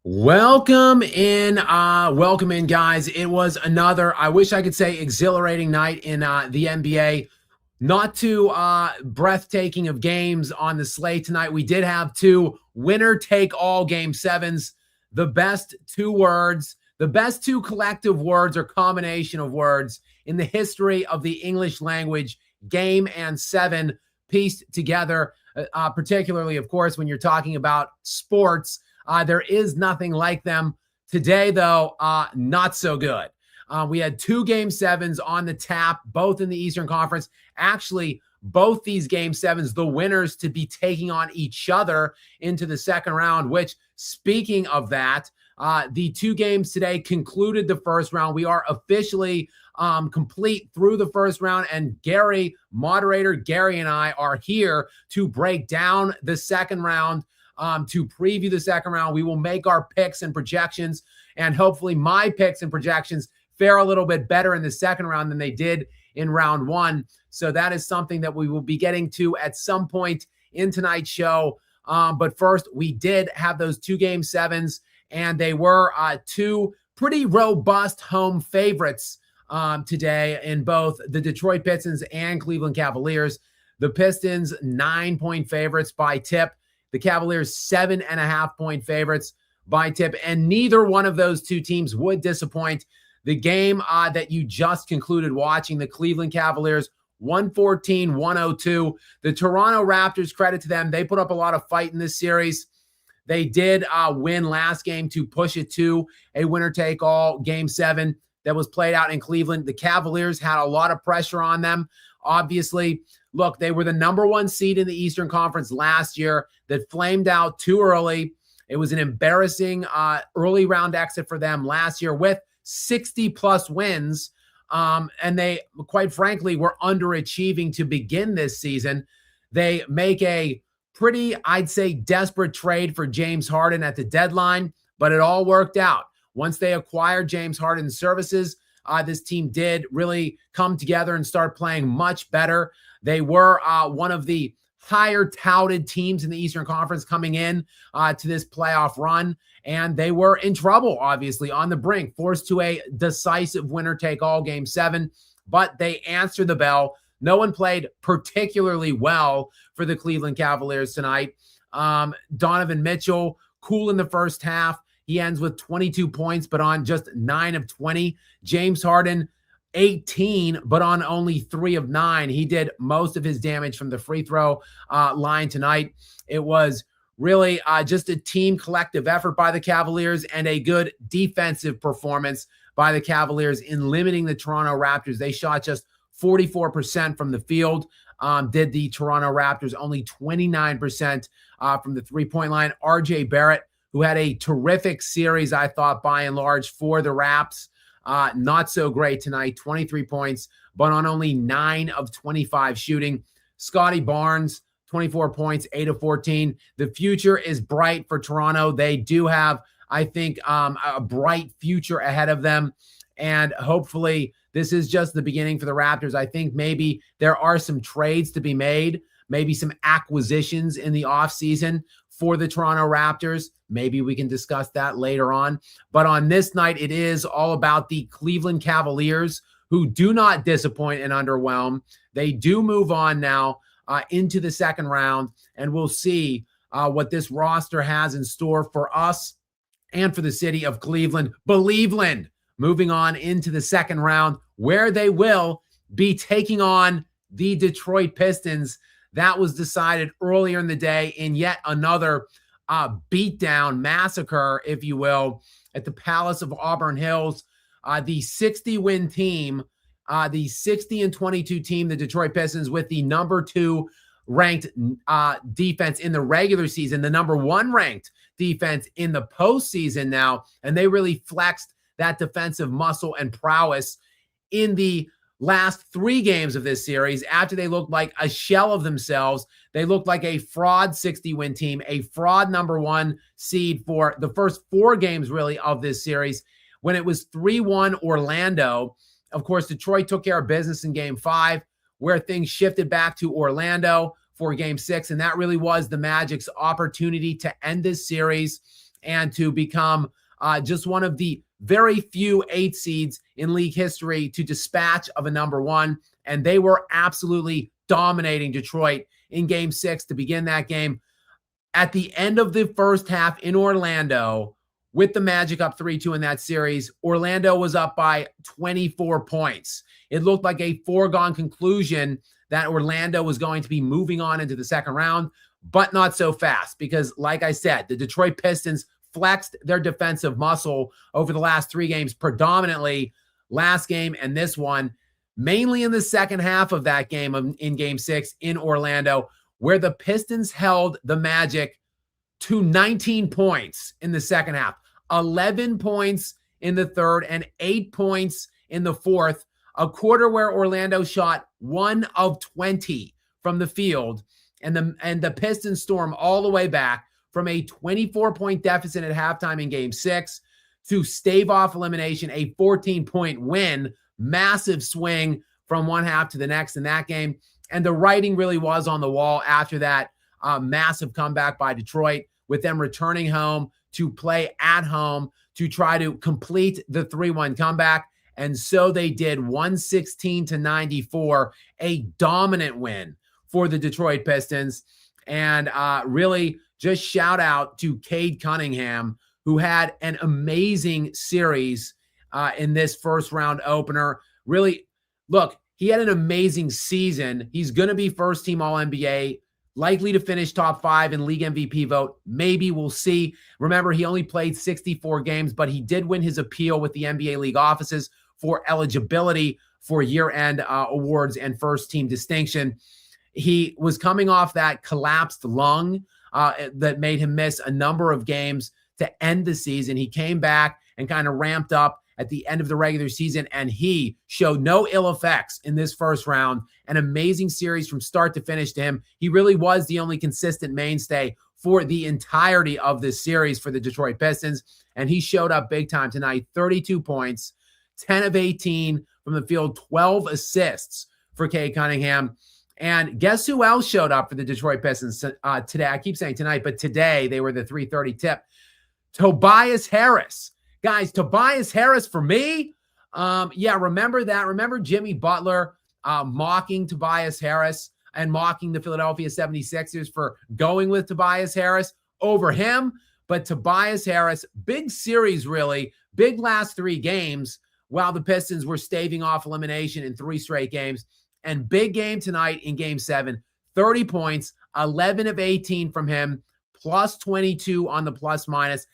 Welcome in, guys. It was another, I wish I could say, exhilarating night in the NBA. Not too breathtaking of games on the slate tonight. We did have two winner-take-all game sevens. The best two words, the best two collective words or combination of words in the history of the English language, game and seven, pieced together, particularly, of course, when you're talking about sports. There is nothing like them. Today, though, not so good. We had two game sevens on the tap, both in the Eastern Conference. Actually, both these game sevens, the winners to be taking on each other into the second round, which, speaking of that, the two games today concluded the first round. We are officially complete through the first round, and moderator Gary and I are here to break down the second round. To preview the second round. We will make our picks and projections, and hopefully my picks and projections fare a little bit better in the second round than they did in round one. So that is something that we will be getting to at some point in tonight's show. But first, we did have those two game sevens, and they were two pretty robust home favorites today in both the Detroit Pistons and Cleveland Cavaliers. The Pistons 9-point favorites by tip. The Cavaliers 7.5-point favorites by tip, and neither one of those two teams would disappoint. The game that you just concluded watching, the Cleveland Cavaliers 114-102. The Toronto Raptors, credit to them, they put up a lot of fight in this series. They did win last game to push it to a winner-take-all game seven that was played out in Cleveland. The Cavaliers had a lot of pressure on them. Obviously, look, they were the number one seed in the Eastern Conference last year that flamed out too early. It was an embarrassing early round exit for them last year with 60-plus wins. And they, quite frankly, were underachieving to begin this season. They make a pretty, I'd say, desperate trade for James Harden at the deadline, but it all worked out. Once they acquired James Harden's services, this team did really come together and start playing much better. They were one of the higher touted teams in the Eastern Conference coming in to this playoff run, and they were in trouble, obviously, on the brink, forced to a decisive winner-take-all game seven, but they answered the bell. No one played particularly well for the Cleveland Cavaliers tonight. Donovan Mitchell, cool in the first half. He ends with 22 points, but on just 9 of 20. James Harden, 18, but on only 3 of 9. He did most of his damage from the free throw line tonight. It was really just a team collective effort by the Cavaliers and a good defensive performance by the Cavaliers in limiting the Toronto Raptors. They shot just 44% from the field. Did the Toronto Raptors only 29% from the three-point line. RJ Barrett, who had a terrific series, I thought, by and large, for the Raps. Not so great tonight, 23 points, but on only 9 of 25 shooting. Scotty Barnes, 24 points, 8 of 14. The future is bright for Toronto. They do have, I think, a bright future ahead of them, and hopefully this is just the beginning for the Raptors. I think maybe there are some trades to be made, maybe some acquisitions in the offseason for the Toronto Raptors. Maybe we can discuss that later on. But on this night, it is all about the Cleveland Cavaliers, who do not disappoint and underwhelm. They do move on now into the second round, and we'll see what this roster has in store for us and for the city of Cleveland. Believeland moving on into the second round, where they will be taking on the Detroit Pistons. That was decided earlier in the day in yet another beatdown massacre, if you will, at the Palace of Auburn Hills. The 60-win team, the 60-22 team, the Detroit Pistons, with the number 2 ranked defense in the regular season, the number 1 ranked defense in the postseason now, and they really flexed that defensive muscle and prowess in the last 3 games of this series. After they looked like a shell of themselves, they looked like a fraud 60-win team, a fraud number 1 seed for the first 4 games really of this series. When it was 3-1 Orlando, of course, Detroit took care of business in game 5, where things shifted back to Orlando for game 6, and that really was the Magic's opportunity to end this series and to become just one of the very few 8 seeds in league history to dispatch of a number 1. And they were absolutely dominating Detroit in game 6 to begin that game. At the end of the first half in Orlando, with the Magic up 3-2 in that series, Orlando was up by 24 points. It looked like a foregone conclusion that Orlando was going to be moving on into the second round, but not so fast because, like I said, the Detroit Pistons flexed their defensive muscle over the last 3 games, predominantly last game and this one, mainly in the second half of that game in game 6 in Orlando, where the Pistons held the Magic to 19 points in the second half, 11 points in the third, and 8 points in the fourth, a quarter where Orlando shot 1 of 20 from the field, and the Pistons storm all the way back from a 24-point deficit at halftime in game 6 to stave off elimination, a 14-point win, massive swing from one half to the next in that game. And the writing really was on the wall after that massive comeback by Detroit, with them returning home to play at home to try to complete the 3-1 comeback. And so they did, 116-94, a dominant win for the Detroit Pistons. And really just shout out to Cade Cunningham, who had an amazing series in this first round opener. Really, look, he had an amazing season. He's going to be first team All-NBA, likely to finish top 5 in league MVP vote. Maybe, we'll see. Remember, he only played 64 games, but he did win his appeal with the NBA league offices for eligibility for year-end awards and first team distinction. He was coming off that collapsed lung that made him miss a number of games to end the season. He came back and kind of ramped up at the end of the regular season, and he showed no ill effects in this first round. An amazing series from start to finish to him. He really was the only consistent mainstay for the entirety of this series for the Detroit Pistons, and he showed up big time tonight. 32 points, 10 of 18 from the field, 12 assists for Cade Cunningham. And guess who else showed up for the Detroit Pistons today? I keep saying tonight, but today they were the 3:30 tip. Tobias Harris. Guys, Tobias Harris for me. Remember that. Remember Jimmy Butler mocking Tobias Harris and mocking the Philadelphia 76ers for going with Tobias Harris over him. But Tobias Harris, big series really, big last 3 games while the Pistons were staving off elimination in 3 straight games. And big game tonight in game 7, 30 points, 11 of 18 from him, plus 22 on the plus minus.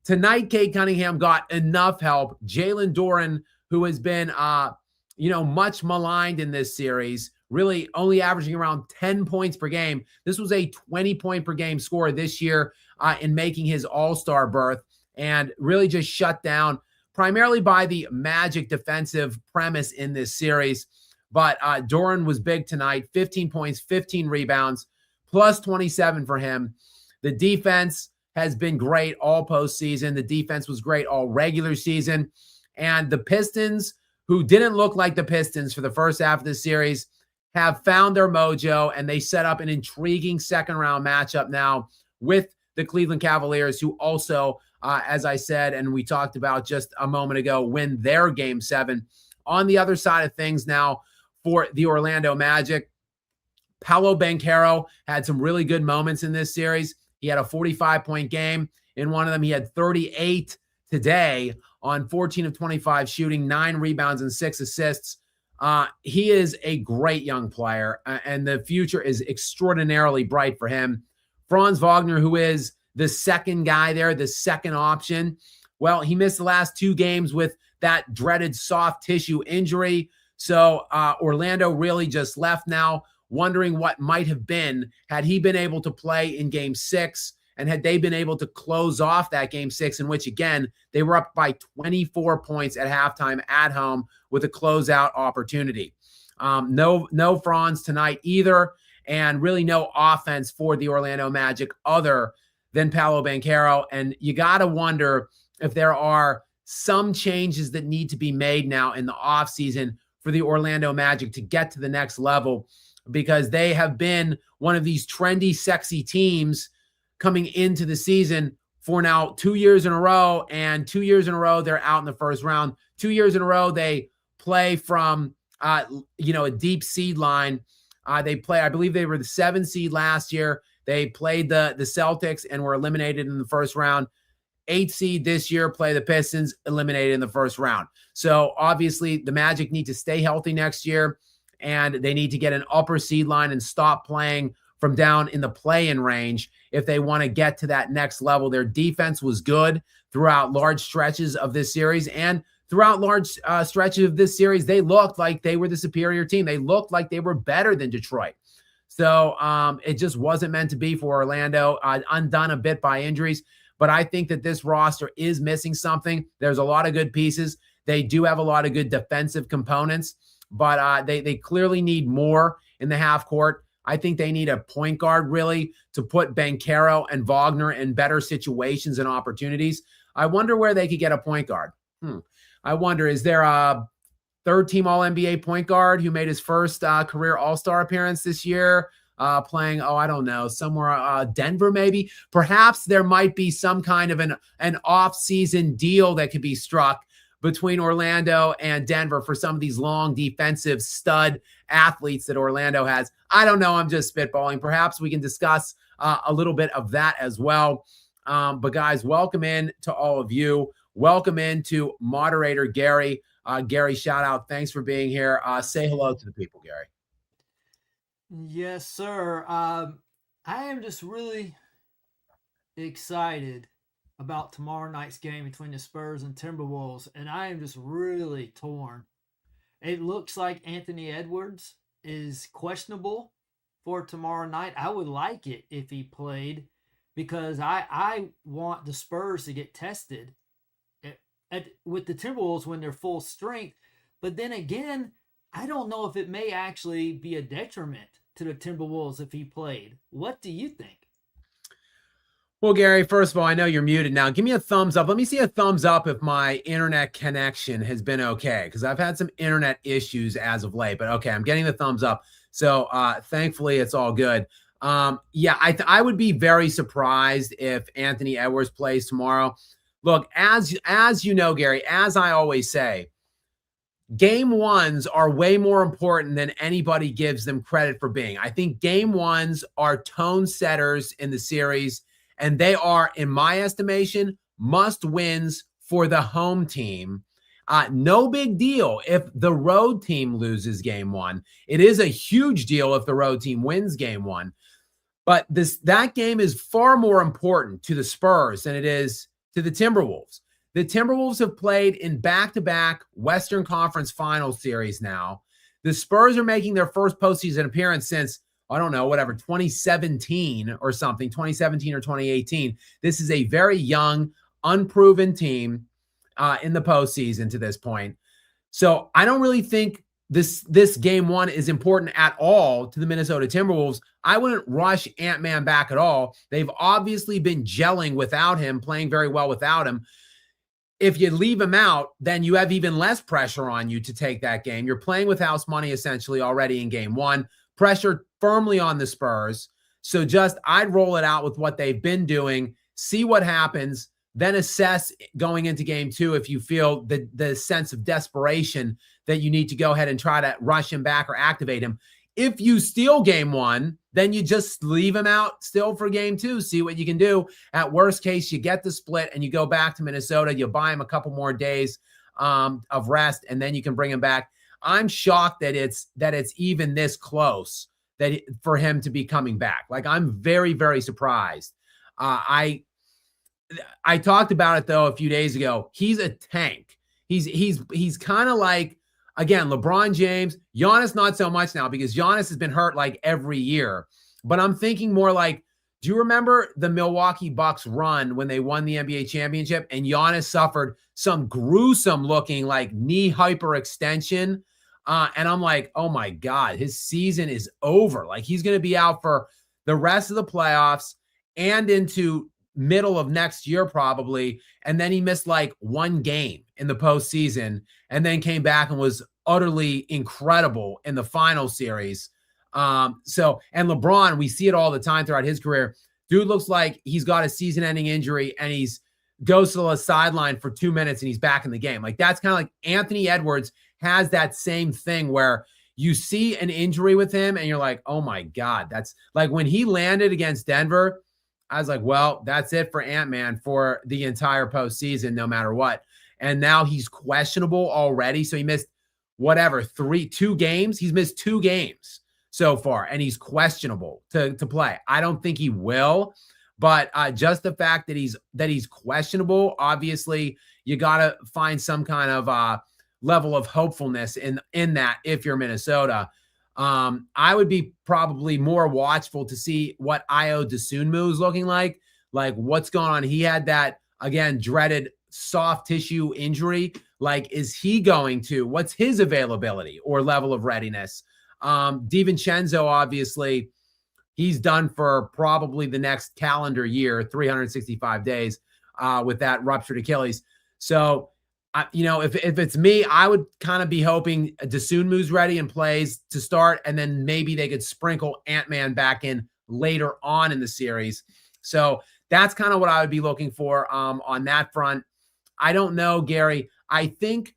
Tonight, Cade Cunningham got enough help. Jalen Duren, who has been, much maligned in this series, really only averaging around 10 points per game. This was a 20-point per game scorer this year in making his all-star berth, and really just shut down primarily by the Magic defensive premise in this series. But Duren was big tonight, 15 points, 15 rebounds, plus 27 for him. The defense has been great all postseason. The defense was great all regular season. And the Pistons, who didn't look like the Pistons for the first half of the series, have found their mojo, and they set up an intriguing second-round matchup now with the Cleveland Cavaliers, who also, as I said and we talked about just a moment ago, win their Game 7. On the other side of things now for the Orlando Magic, Paolo Banchero had some really good moments in this series. He had a 45-point game. In one of them, he had 38 today on 14 of 25 shooting, 9 rebounds and 6 assists. He is a great young player, and the future is extraordinarily bright for him. Franz Wagner, who is the second guy there, the second option, well, he missed the last 2 games with that dreaded soft tissue injury. So Orlando really just left now, wondering what might have been had he been able to play in Game 6, and had they been able to close off that Game 6, in which, again, they were up by 24 points at halftime at home with a closeout opportunity. No Franz tonight either, and really no offense for the Orlando Magic other than Paolo Banchero. And you got to wonder if there are some changes that need to be made now in the offseason for the Orlando Magic to get to the next level, because they have been one of these trendy, sexy teams coming into the season for now 2 years in a row, and 2 years in a row they're out in the first round. 2 years in a row they play from a deep seed line. They play, I believe they were the 7 seed last year. They played the Celtics and were eliminated in the first round. 8 seed this year, play the Pistons, eliminated in the first round. So obviously the Magic need to stay healthy next year, and they need to get an upper seed line and stop playing from down in the play-in range if they want to get to that next level. Their defense was good throughout large stretches of this series, and throughout large stretches of this series, they looked like they were the superior team. They looked like they were better than Detroit. So it just wasn't meant to be for Orlando, undone a bit by injuries. But I think that this roster is missing something. There's a lot of good pieces. They do have a lot of good defensive components, but they clearly need more in the half court. I think they need a point guard really to put Banchero and Wagner in better situations and opportunities. I wonder where they could get a point guard. I wonder, is there a third-team All-NBA point guard who made his first career All-Star appearance this year? Playing, I don't know, somewhere, Denver maybe. Perhaps there might be some kind of an off-season deal that could be struck between Orlando and Denver for some of these long defensive stud athletes that Orlando has. I don't know. I'm just spitballing. Perhaps we can discuss a little bit of that as well. But guys, welcome in to all of you. Welcome in to moderator Gary. Gary, shout out. Thanks for being here. Say hello to the people, Gary. Yes, sir. I am just really excited about tomorrow night's game between the Spurs and Timberwolves, and I am just really torn. It looks like Anthony Edwards is questionable for tomorrow night. I would like it if he played because I want the Spurs to get tested with the Timberwolves when they're full strength. But then again, I don't know if it may actually be a detriment to the Timberwolves if he played. What do you think? Well, Gary, first of all, I know you're muted now. Give me a thumbs up. Let me see a thumbs up if my internet connection has been okay, because I've had some internet issues as of late. But okay, I'm getting the thumbs up. So thankfully, it's all good. Yeah, I would be very surprised if Anthony Edwards plays tomorrow. Look, as you know, Gary, as I always say, game ones are way more important than anybody gives them credit for being. I think game ones are tone setters in the series, and they are, in my estimation, must wins for the home team. No big deal if the road team loses game one. It is a huge deal if the road team wins game one. But that game is far more important to the Spurs than it is to the Timberwolves. The Timberwolves have played in back-to-back Western Conference Finals series now. The Spurs are making their first postseason appearance since, 2017 or something, 2017 or 2018. This is a very young, unproven team in the postseason to this point. So I don't really think this game one is important at all to the Minnesota Timberwolves. I wouldn't rush Ant-Man back at all. They've obviously been gelling without him, playing very well without him. If you leave him out, then you have even less pressure on you to take that game. You're playing with house money essentially already in game one. Pressure firmly on the Spurs. So I'd roll it out with what they've been doing, see what happens, then assess going into game two if you feel the sense of desperation that you need to go ahead and try to rush him back or activate him. If you steal game one, then you just leave him out still for game two, see what you can do. At worst case, you get the split and you go back to Minnesota. You buy him a couple more days of rest, and then you can bring him back. I'm shocked that it's even this close for him to be coming back. Like, I'm very, very surprised. I talked about it though a few days ago. He's a tank. He's kind of like, again, LeBron James. Giannis not so much now because Giannis has been hurt like every year. But I'm thinking more like, do you remember the Milwaukee Bucks run when they won the NBA championship and Giannis suffered some gruesome looking like knee hyperextension? And I'm like, oh my God, his season is over. Like, he's going to be out for the rest of the playoffs and into middle of next year probably. And then he missed like one game in the postseason and then came back and was utterly incredible in the final series. And LeBron, we see it all the time throughout his career. Dude looks like he's got a season-ending injury and he's goes to the sideline for 2 minutes and he's back in the game. Like that's kind of like Anthony Edwards has that same thing where you see an injury with him and you're like, oh my God, that's like when he landed against Denver, I was like, well, that's it for Ant-Man for the entire postseason, no matter what. And now he's questionable already. So he missed whatever, 2 games. He's missed 2 games so far, and he's questionable to play. I don't think he will. But just the fact that he's questionable, obviously, you got to find some kind of level of hopefulness in that if you're Minnesota. I would be probably more watchful to see what Io DeSunmu is looking like what's going on. He had that, again, dreaded soft tissue injury. Like, is he going to? What's his availability or level of readiness? DiVincenzo, obviously, he's done for probably the next calendar year, 365 days with that ruptured Achilles. So, if it's me, I would kind of be hoping DeSunmu's ready and plays to start, and then maybe they could sprinkle Ant-Man back in later on in the series. So that's kind of what I would be looking for on that front. I don't know, Gary. I think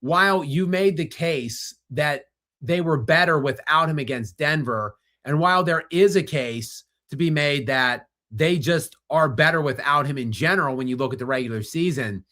while you made the case that they were better without him against Denver, and while there is a case to be made that they just are better without him in general when you look at the regular season,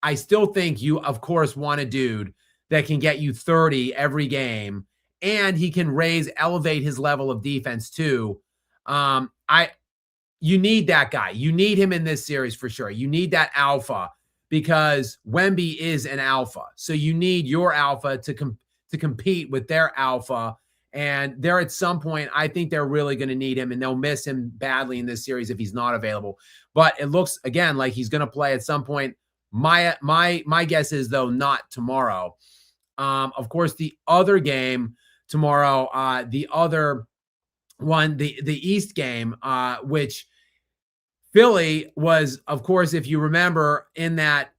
I still think you, of course, want a dude that can get you 30 every game, and he can elevate his level of defense too. You need that guy. You need him in this series for sure. You need that alpha because Wemby is an alpha. So you need your alpha to compete with their alpha. And they're at some point, I think they're really going to need him, and they'll miss him badly in this series if he's not available. But it looks, again, like he's going to play at some point. My guess is, though, not tomorrow. Of course, the other game tomorrow, the other one, the East game, which Philly was, of course, if you remember, in that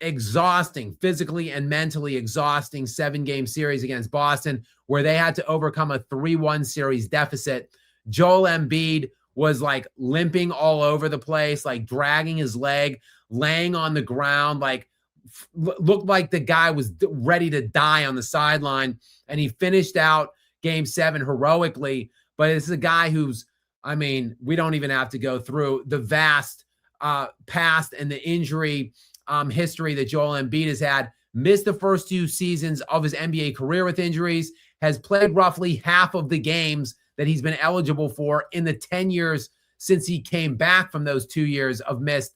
physically and mentally exhausting 7-game series against Boston, where they had to overcome a 3-1 series deficit. Joel Embiid was like limping all over the place, like dragging his leg, laying on the ground, like looked like the guy was ready to die on the sideline. And he finished out game 7 heroically. But this is a guy who's, we don't even have to go through the vast past and the injury history that Joel Embiid has had. Missed the first 2 seasons of his NBA career with injuries, has played roughly half of the games that he's been eligible for in the 10 years since he came back from those 2 years of missed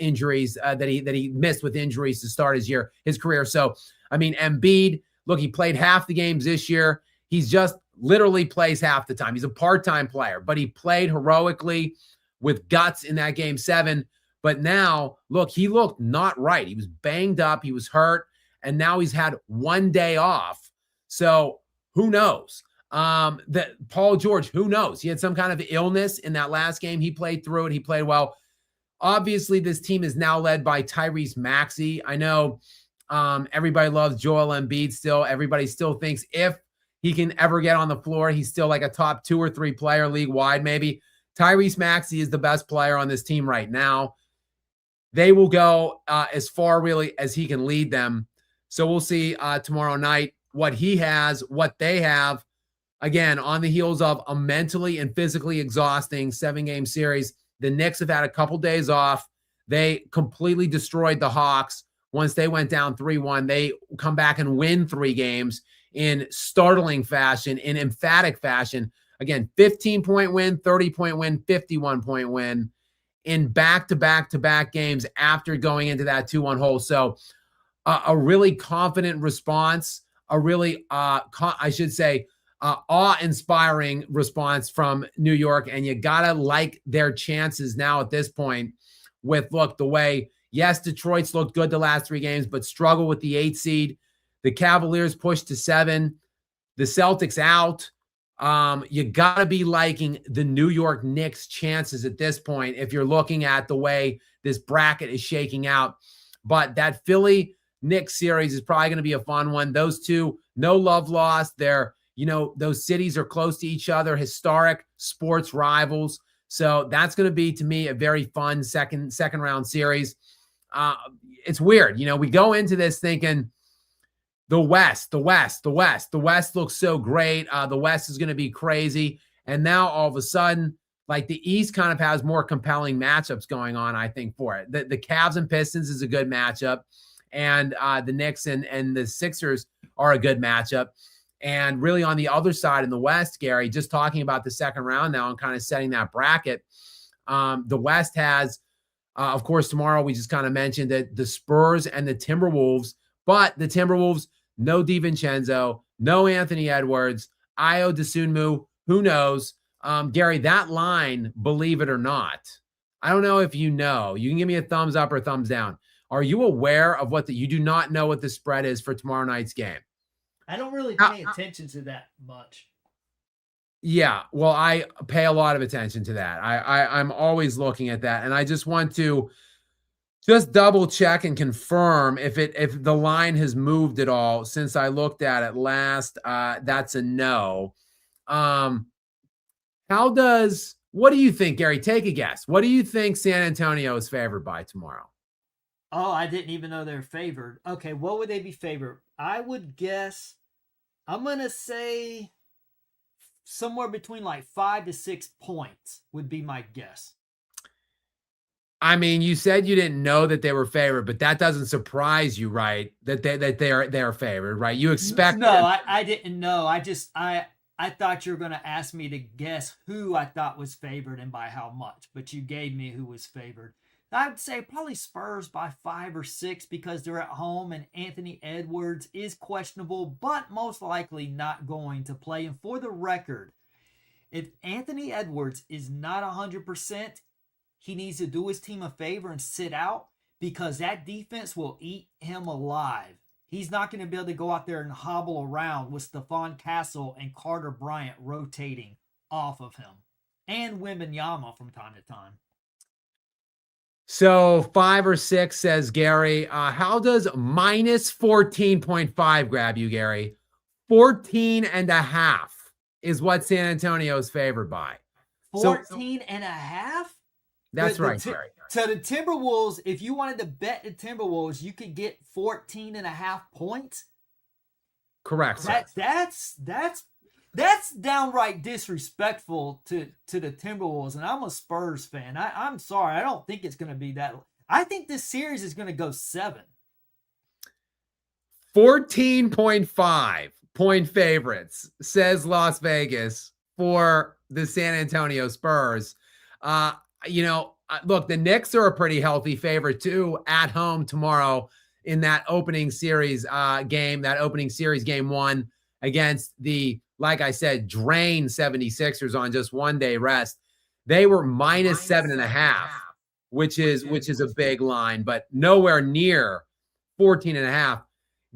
injuries that he missed with injuries to start his career. So, Embiid, look, he played half the games this year. He's just literally plays half the time. He's a part-time player, but he played heroically with guts in that game 7. But now, look, he looked not right. He was banged up. He was hurt. And now he's had 1 day off. So who knows? That Paul George, who knows? He had some kind of illness in that last game. He played through it. He played well. Obviously, this team is now led by Tyrese Maxey. I know everybody loves Joel Embiid still. Everybody still thinks if he can ever get on the floor, he's still like a top 2 or 3 player league-wide maybe. Tyrese Maxey is the best player on this team right now. They will go as far really as he can lead them. So we'll see tomorrow night what he has, what they have. Again, on the heels of a mentally and physically exhausting 7-game series, the Knicks have had a couple days off. They completely destroyed the Hawks. Once they went down 3-1, they come back and win 3 games in startling fashion, in emphatic fashion. Again, 15-point win, 30-point win, 51-point win in back-to-back-to-back games after going into that 2-1 hole. So a really confident response, a really, awe-inspiring response from New York. And you got to like their chances now at this point with, look, the way, yes, Detroit's looked good the last 3 games, but struggle with the 8 seed. The Cavaliers pushed to 7. The Celtics out. You got to be liking the New York Knicks chances at this point if you're looking at the way this bracket is shaking out. But that Philly Knicks series is probably going to be a fun one. Those two, no love lost. They're, those cities are close to each other, historic sports rivals. So that's going to be, to me, a very fun second round series. It's weird. We go into this thinking the West looks so great. The West is going to be crazy. And now all of a sudden, like, the East kind of has more compelling matchups going on, I think, for it. The Cavs and Pistons is a good matchup. And the Knicks and the Sixers are a good matchup. And really on the other side in the West, Gary, just talking about the second round now and kind of setting that bracket, the West has, of course, tomorrow we just kind of mentioned that the Spurs and the Timberwolves, but the Timberwolves, no DiVincenzo, no Anthony Edwards, Ayo Dosunmu, who knows? Gary, that line, believe it or not, I don't know if you know. You can give me a thumbs up or thumbs down. Are you aware of you do not know what the spread is for tomorrow night's game? I don't really pay attention to that much. Yeah, well, I pay a lot of attention to that. I'm always looking at that, and I just want to just double check and confirm if the line has moved at all since I looked at it last. That's a no. What do you think, Gary? Take a guess. What do you think San Antonio is favored by tomorrow? Oh, I didn't even know they're favored. Okay, what would they be favored? I would guess, I'm going to say somewhere between like 5 to 6 points would be my guess. I mean, you said you didn't know that they were favored, but that doesn't surprise you, right? That they're favored, right? You expect I didn't know. I thought you were going to ask me to guess who I thought was favored and by how much, but you gave me who was favored. I'd say probably Spurs by 5 or 6 because they're at home and Anthony Edwards is questionable, but most likely not going to play. And for the record, if Anthony Edwards is not 100%, he needs to do his team a favor and sit out because that defense will eat him alive. He's not going to be able to go out there and hobble around with Stephon Castle and Carter Bryant rotating off of him. And Wembanyama from time to time. So 5 or 6, says Gary. How does minus 14.5 grab you, Gary? 14.5 is what San Antonio is favored by. 14.5? That's right, Gary. So the Timberwolves, if you wanted to bet the Timberwolves, you could get 14.5 points. Correct. That's downright disrespectful to the Timberwolves, and I'm a Spurs fan. I'm sorry. I don't think it's going to be that. I think this series is going to go 7. 14.5 point favorites, says Las Vegas, for the San Antonio Spurs. Look, the Knicks are a pretty healthy favorite too at home tomorrow in that opening series game 1 against the, like I said, drained 76ers on just 1 day rest. They were minus 7.5, which is a big line, but nowhere near 14.5.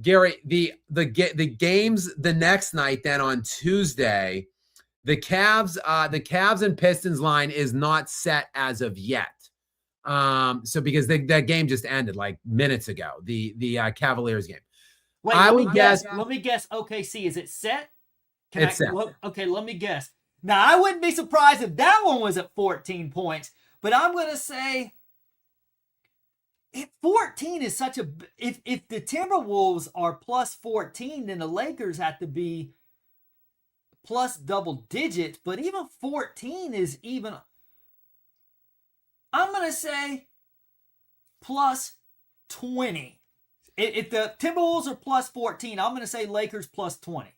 Gary, the games the next night, then on Tuesday, the Cavs and Pistons line is not set as of yet. So because that game just ended like minutes ago, the Cavaliers game. Wait, let me guess. OKC, is it set? It's set. Okay, let me guess. Now, I wouldn't be surprised if that one was at 14 points, but I'm going to say if 14 is such a... If the Timberwolves are plus 14, then the Lakers have to be plus double digits, but even 14 is even... I'm going to say plus 20. If the Timberwolves are plus 14, I'm going to say Lakers plus 20.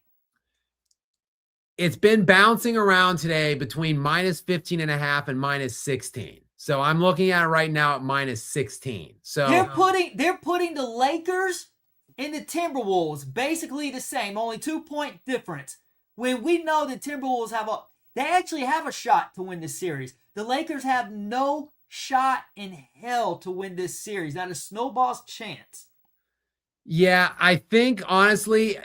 It's been bouncing around today between minus 15.5 and minus 16. So I'm looking at it right now at minus 16. So they're putting the Lakers and the Timberwolves basically the same, only 2-point difference. When we know the Timberwolves they actually have a shot to win this series. The Lakers have no shot in hell to win this series. Not a snowball's chance. Yeah, I think honestly,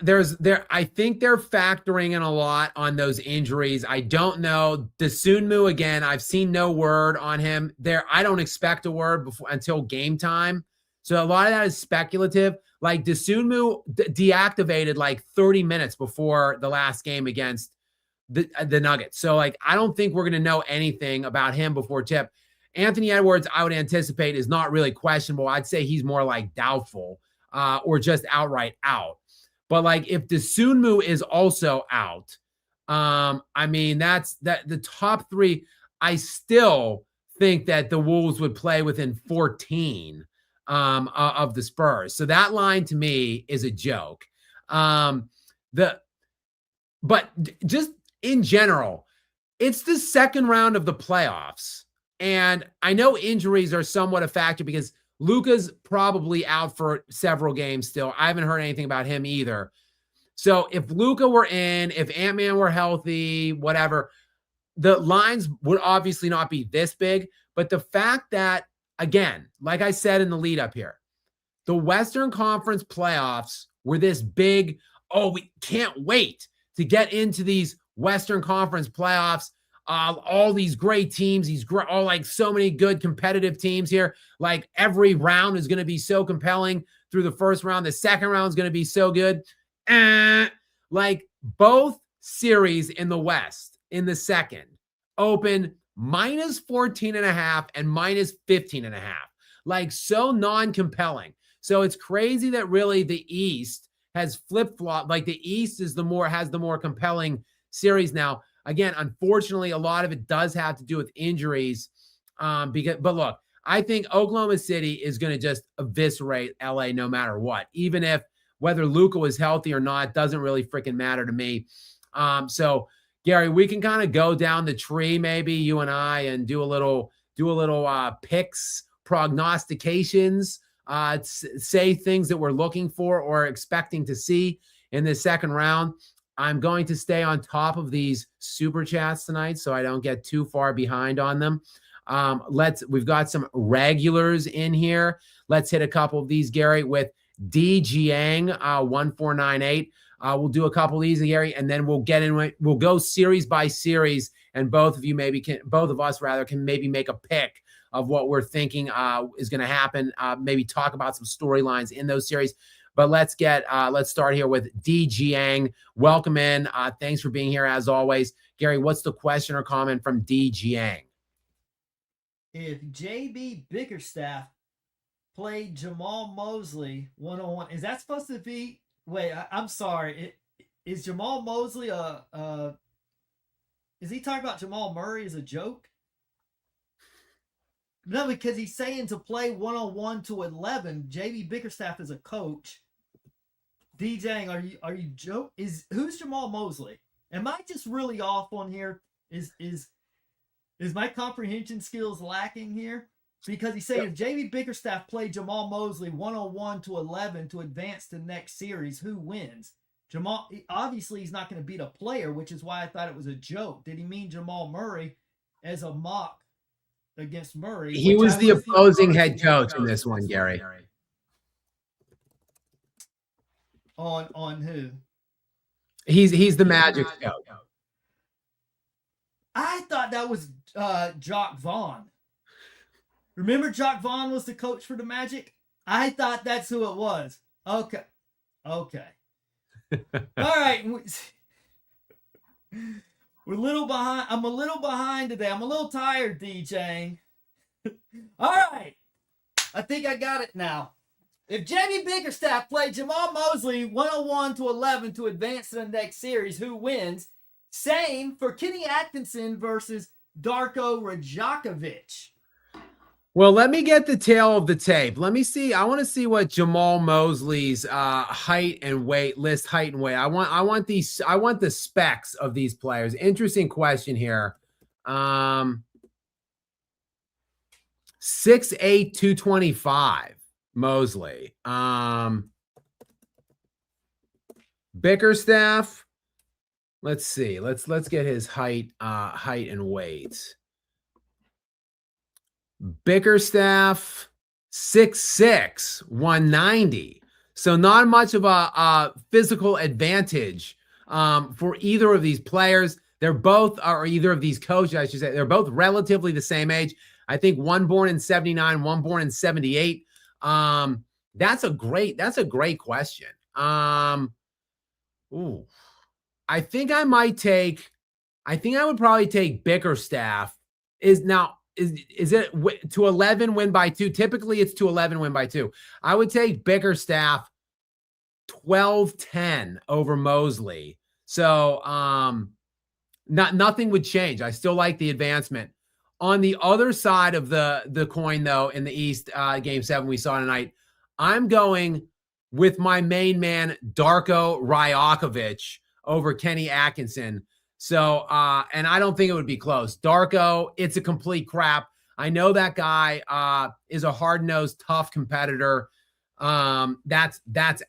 I think they're factoring in a lot on those injuries. I don't know. Dosunmu, again, I've seen no word on him. I don't expect a word until game time. So a lot of that is speculative. Like Dosunmu deactivated like 30 minutes before the last game against the Nuggets. So like, I don't think we're going to know anything about him before tip. Anthony Edwards, I would anticipate, is not really questionable. I'd say he's more like doubtful or just outright out. But like, if Dosunmu is also out, I mean, that's the top three. I still think that the Wolves would play within 14 of the Spurs. So that line to me is a joke. But just in general, it's the second round of the playoffs. And I know injuries are somewhat a factor because Luka's probably out for several games still. I haven't heard anything about him either. So if Luka were in, if Ant-Man were healthy, whatever, the lines would obviously not be this big. But the fact that, again, like I said in the lead up here, the Western Conference playoffs were this big, oh, we can't wait to get into these Western Conference playoffs. All these great teams, all like so many good competitive teams here. Like every round is going to be so compelling through the first round. The second round is going to be so good. Like both series in the West in the second open minus 14.5 and minus 15.5. Like so non-compelling. So it's crazy that really the East has flip-flopped. Like the East has the more compelling series now. Again, unfortunately, a lot of it does have to do with injuries. But look, I think Oklahoma City is going to just eviscerate LA no matter what. Even if whether Luka was healthy or not doesn't really freaking matter to me. So Gary, we can kind of go down the tree, maybe you and I, and do a little picks, prognostications, say things that we're looking for or expecting to see in this second round. I'm going to stay on top of these super chats tonight so I don't get too far behind on them. We've got some regulars in here. Let's hit a couple of these, Gary, with D Jiang 1498. We'll do a couple of these, Gary, and then we'll get in. We'll go series by series, and both of us can maybe make a pick of what we're thinking is going to happen. Maybe talk about some storylines in those series. But let's start here with D Jiang. Welcome in. Thanks for being here as always. Gary, what's the question or comment from D Jiang? If JB Bickerstaff played Jamal Mosley one-on-one, is that supposed to be, I'm sorry. Is Jamal Mosley is he talking about Jamal Murray as a joke? No, because he's saying to play 1-on-1 to 11. JB Bickerstaff is a coach. DJing, are you joke? Who's Jamal Mosley? Am I just really off on here? Is my comprehension skills lacking here? Because he's saying if JB Bickerstaff played Jamal Mosley 1-on-1 to 11 to advance to the next series, who wins? Jamal, obviously he's not going to beat a player, which is why I thought it was a joke. Did he mean Jamal Murray as a mock against Murray? He was the opposing head coach in this one, Gary. On who? He's the Magic's coach. I thought that was Jock Vaughn. Remember Jock Vaughn was the coach for the Magic? I thought that's who it was. Okay. All right. We're a little behind. I'm a little behind today. I'm a little tired, DJing. All right. I think I got it now. If Jamie Bickerstaff played Jamal Mosley 1-on-1 to 11 to advance to the next series, who wins? Same for Kenny Atkinson versus Darko Rajakovic. Well, let me get the tail of the tape. Let me see. I want to see what Jamal Mosley's height and weight. I want the specs of these players. Interesting question here. 6'8", 225. Mosley. Bickerstaff. Let's see. Let's get his height and weight. Bickerstaff, 6'6", 190. So not much of a physical advantage for either of these players. They're both, or either of these coaches, I should say, they're both relatively the same age. I think one born in 79, one born in 78. That's a great question. I think I might take I think I would probably take Bickerstaff. Is it to 11 win by 2? Typically it's to 11 win by 2. I would take Bickerstaff 12-10 over Mosley. So nothing would change. I still like the advancement. On the other side of the coin, though, in the East, Game 7 we saw tonight, I'm going with my main man, Darko Rajakovic, over Kenny Atkinson. So, and I don't think it would be close. Darko, it's a complete crap. I know that guy is a hard-nosed, tough competitor. That's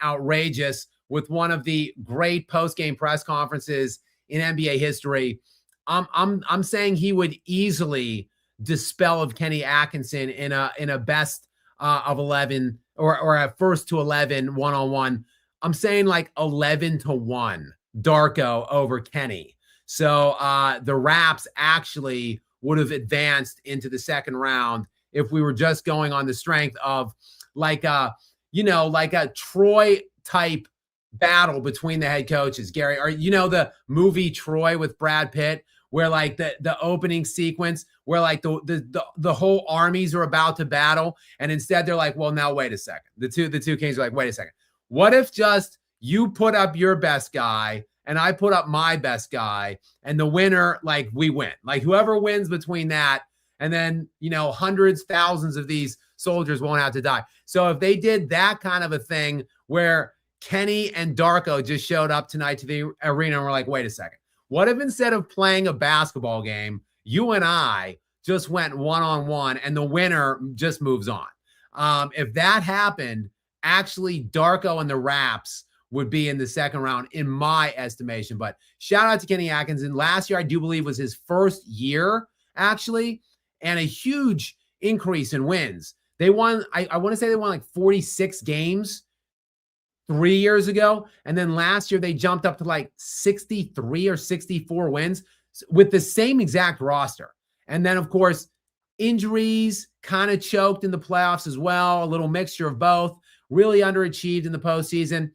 outrageous. With one of the great post-game press conferences in NBA history, I'm saying he would easily dispel of Kenny Atkinson in a best of 11 or a first to 11 one-on-one. I'm saying like 11-1 Darko over Kenny. So the Raps actually would have advanced into the second round if we were just going on the strength of like a Troy type battle between the head coaches. Gary, or the movie Troy with Brad Pitt, where like the opening sequence where like the whole armies are about to battle, and instead they're like, well, now wait a second. The two kings are like, wait a second. What if just you put up your best guy and I put up my best guy, and the winner, like, we win. Like, whoever wins between that, and then, hundreds, thousands of these soldiers won't have to die. So if they did that kind of a thing where Kenny and Darko just showed up tonight to the arena and we're like, wait a second. What if instead of playing a basketball game, you and I just went one-on-one and the winner just moves on? If that happened, actually Darko and the Raps would be in the second round, in my estimation. But shout out to Kenny Atkinson. Last year, I do believe, was his first year, actually, and a huge increase in wins. They won, I want to say they won like 46 games 3 years ago. And then last year, they jumped up to like 63 or 64 wins with the same exact roster. And then, of course, injuries kind of choked in the playoffs as well, a little mixture of both, really underachieved in the postseason.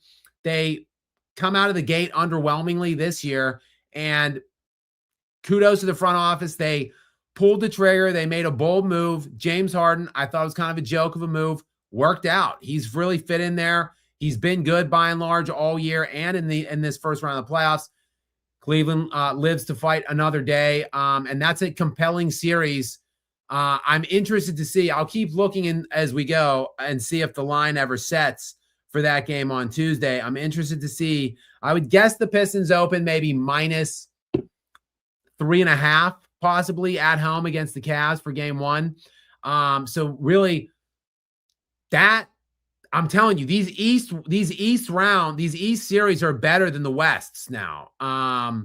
They come out of the gate underwhelmingly this year, and kudos to the front office. They pulled the trigger. They made a bold move. James Harden, I thought it was kind of a joke of a move, worked out. He's really fit in there. He's been good by and large all year, and in this first round of the playoffs. Cleveland lives to fight another day, and that's a compelling series. I'm interested to see. I'll keep looking in as we go and see if the line ever sets for that game on Tuesday. I'm interested to see. I would guess the Pistons open maybe minus 3.5, possibly at home against the Cavs for game 1. So really, that, I'm telling you, these East series are better than the Wests now,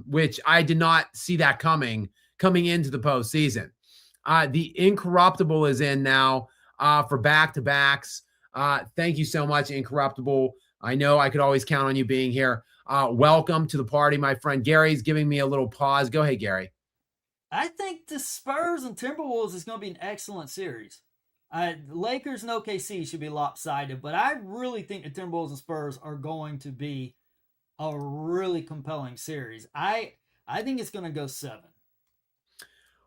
which I did not see that coming into the postseason. The Incorruptible is in now for back-to-backs. Thank you so much, Incorruptible. I know I could always count on you being here. Welcome to the party, my friend. Gary's giving me a little pause. Go ahead, Gary. I think the Spurs and Timberwolves is going to be an excellent series. Lakers and OKC should be lopsided, but I really think the Timberwolves and Spurs are going to be a really compelling series. I think it's going to go 7.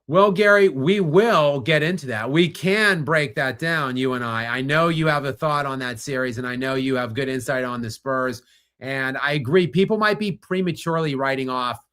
Well, Gary, we will get into that. We can break that down, you and I. I know you have a thought on that series, and I know you have good insight on the Spurs. And I agree, people might be prematurely writing off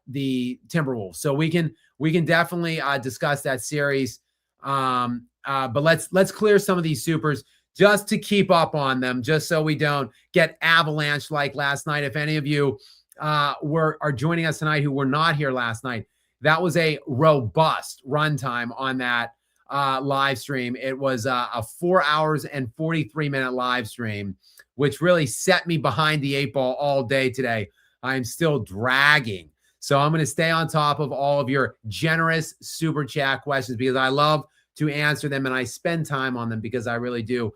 the Timberwolves. So we can definitely discuss that series. But let's clear some of these supers just to keep up on them, just so we don't get avalanched like last night. If any of you are joining us tonight who were not here last night, that was a robust runtime on that live stream. It was a 4 hours and 43-minute live stream, which really set me behind the 8 ball all day today. I'm still dragging. So I'm going to stay on top of all of your generous super chat questions because I love to answer them and I spend time on them because I really do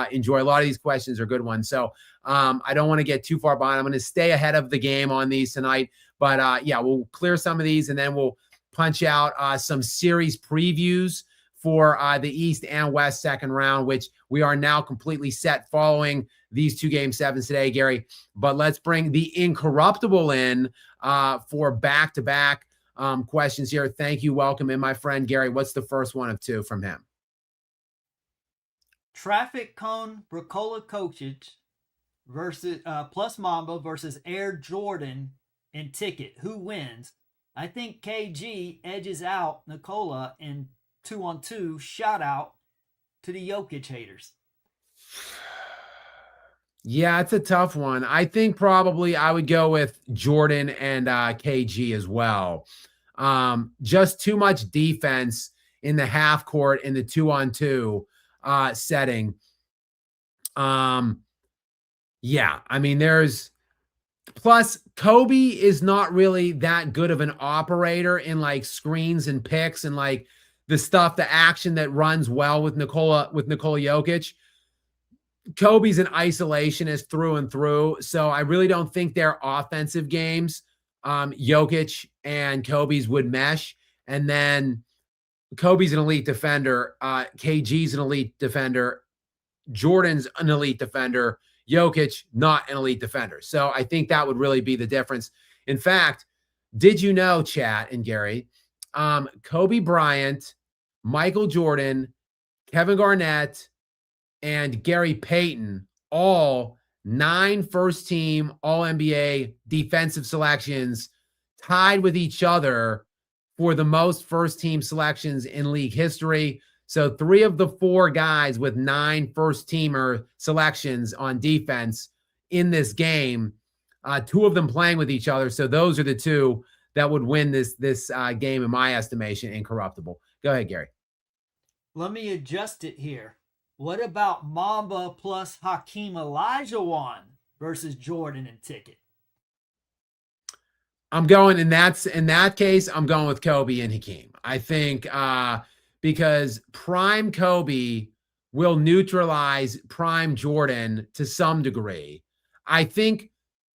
enjoy. A lot of these questions are good ones. So I don't want to get too far behind. I'm going to stay ahead of the game on these tonight. But yeah, we'll clear some of these and then we'll punch out some series previews for the East and West second round, which we are now completely set following these 2 game 7s today, Gary. But let's bring the incorruptible in for back-to-back questions here. Thank you. Welcome in, my friend Gary. What's the first one of 2 from him? Traffic cone Nikola Jokic versus plus Mamba versus Air Jordan and Ticket. Who wins? I think KG edges out Nikola in 2-on-2. Shout out to the Jokic haters. Yeah, it's a tough one. I think probably I would go with Jordan and KG as well. Just too much defense in the half court in the 2-on-2 setting. Yeah, I mean, plus Kobe is not really that good of an operator in like screens and picks and like the action that runs well with Nikola Jokic. Kobe's an isolationist through and through. So I really don't think their offensive games, Jokic and Kobe's, would mesh. And then Kobe's an elite defender. KG's an elite defender. Jordan's an elite defender. Jokic, not an elite defender. So I think that would really be the difference. In fact, did you know, chat and Gary, Kobe Bryant, Michael Jordan, Kevin Garnett, and Gary Payton, all 9 first-team All-NBA defensive selections, tied with each other for the most first-team selections in league history. So 3 of the 4 guys with 9 first-teamer selections on defense in this game, 2 of them playing with each other. So those are the 2 that would win this game, in my estimation, incorruptible. Go ahead, Gary. Let me adjust it here. What about Mamba plus Hakeem Olajuwon versus Jordan and Ticket? I'm going in that case, I'm going with Kobe and Hakeem. I think because prime Kobe will neutralize prime Jordan to some degree. I think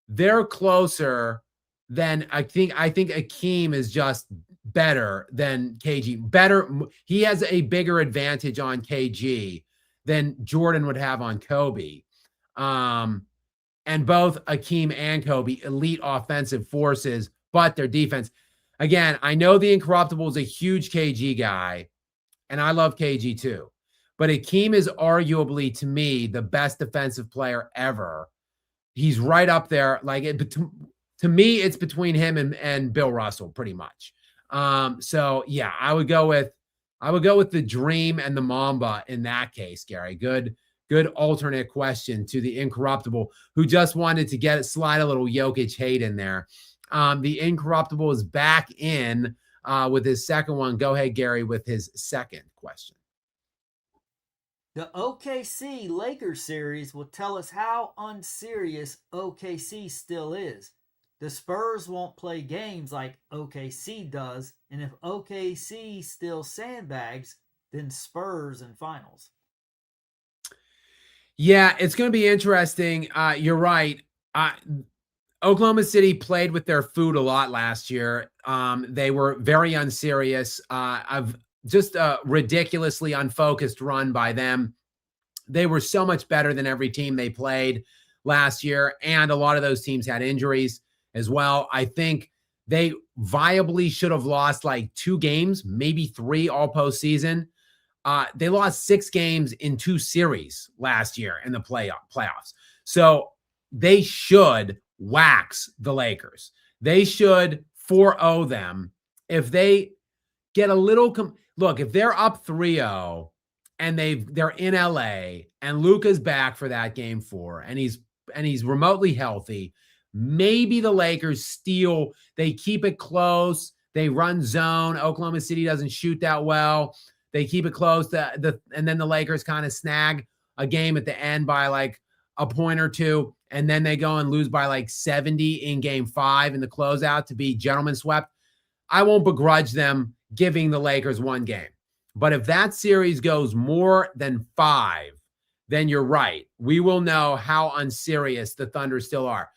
they're closer than I think Hakeem is just better than KG. Better, he has a bigger advantage on KG than Jordan would have on Kobe. And both Hakeem and Kobe, elite offensive forces, but their defense. Again, I know the Incorruptible is a huge KG guy, and I love KG too. But Hakeem is arguably, to me, the best defensive player ever. He's right up there. To me, it's between him and Bill Russell, pretty much. So yeah, I would go with the Dream and the Mamba in that case, Gary. Good alternate question to the Incorruptible, who just wanted to slide a little Jokic hate in there. The Incorruptible is back in with his second one. Go ahead, Gary, with his second question. The OKC Lakers series will tell us how unserious OKC still is. The Spurs won't play games like OKC does, and if OKC still sandbags, then Spurs in finals. Yeah, it's going to be interesting. You're right. Oklahoma City played with their food a lot last year. They were very unserious. I've just a ridiculously unfocused run by them. They were so much better than every team they played last year, and a lot of those teams had injuries as well. I think they viably should have lost like 2 games, maybe 3 all postseason. They lost 6 games in 2 series last year in the playoffs. So they should wax the Lakers. They should 4-0 them. If they get a little look, if they're up 3-0 and they're in LA and Luka's back for that game 4 and he's remotely healthy, maybe the Lakers steal. They keep it close. They run zone. Oklahoma City doesn't shoot that well. They keep it close and then the Lakers kind of snag a game at the end by like a point or 2. And then they go and lose by like 70 in game 5 in the closeout to be gentlemen swept. I won't begrudge them giving the Lakers 1 game. But if that series goes more than 5, then you're right. We will know how unserious the Thunder still are.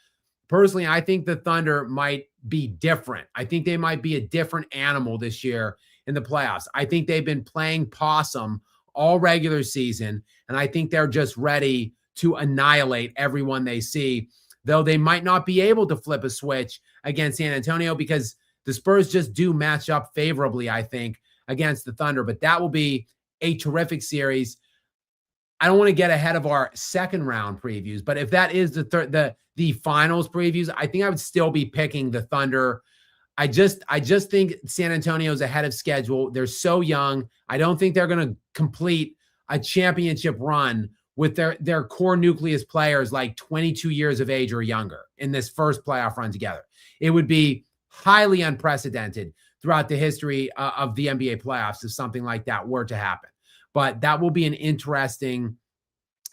Personally, I think the Thunder might be different. I think they might be a different animal this year in the playoffs. I think they've been playing possum all regular season, and I think they're just ready to annihilate everyone they see, though they might not be able to flip a switch against San Antonio because the Spurs just do match up favorably, I think, against the Thunder. But that will be a terrific series. I don't want to get ahead of our second round previews, but if that is the finals previews, I think I would still be picking the Thunder. I just think San Antonio is ahead of schedule. They're so young. I don't think they're going to complete a championship run with their core nucleus players like 22 years of age or younger in this first playoff run together. It would be highly unprecedented throughout the history of the NBA playoffs if something like that were to happen. But that will be an interesting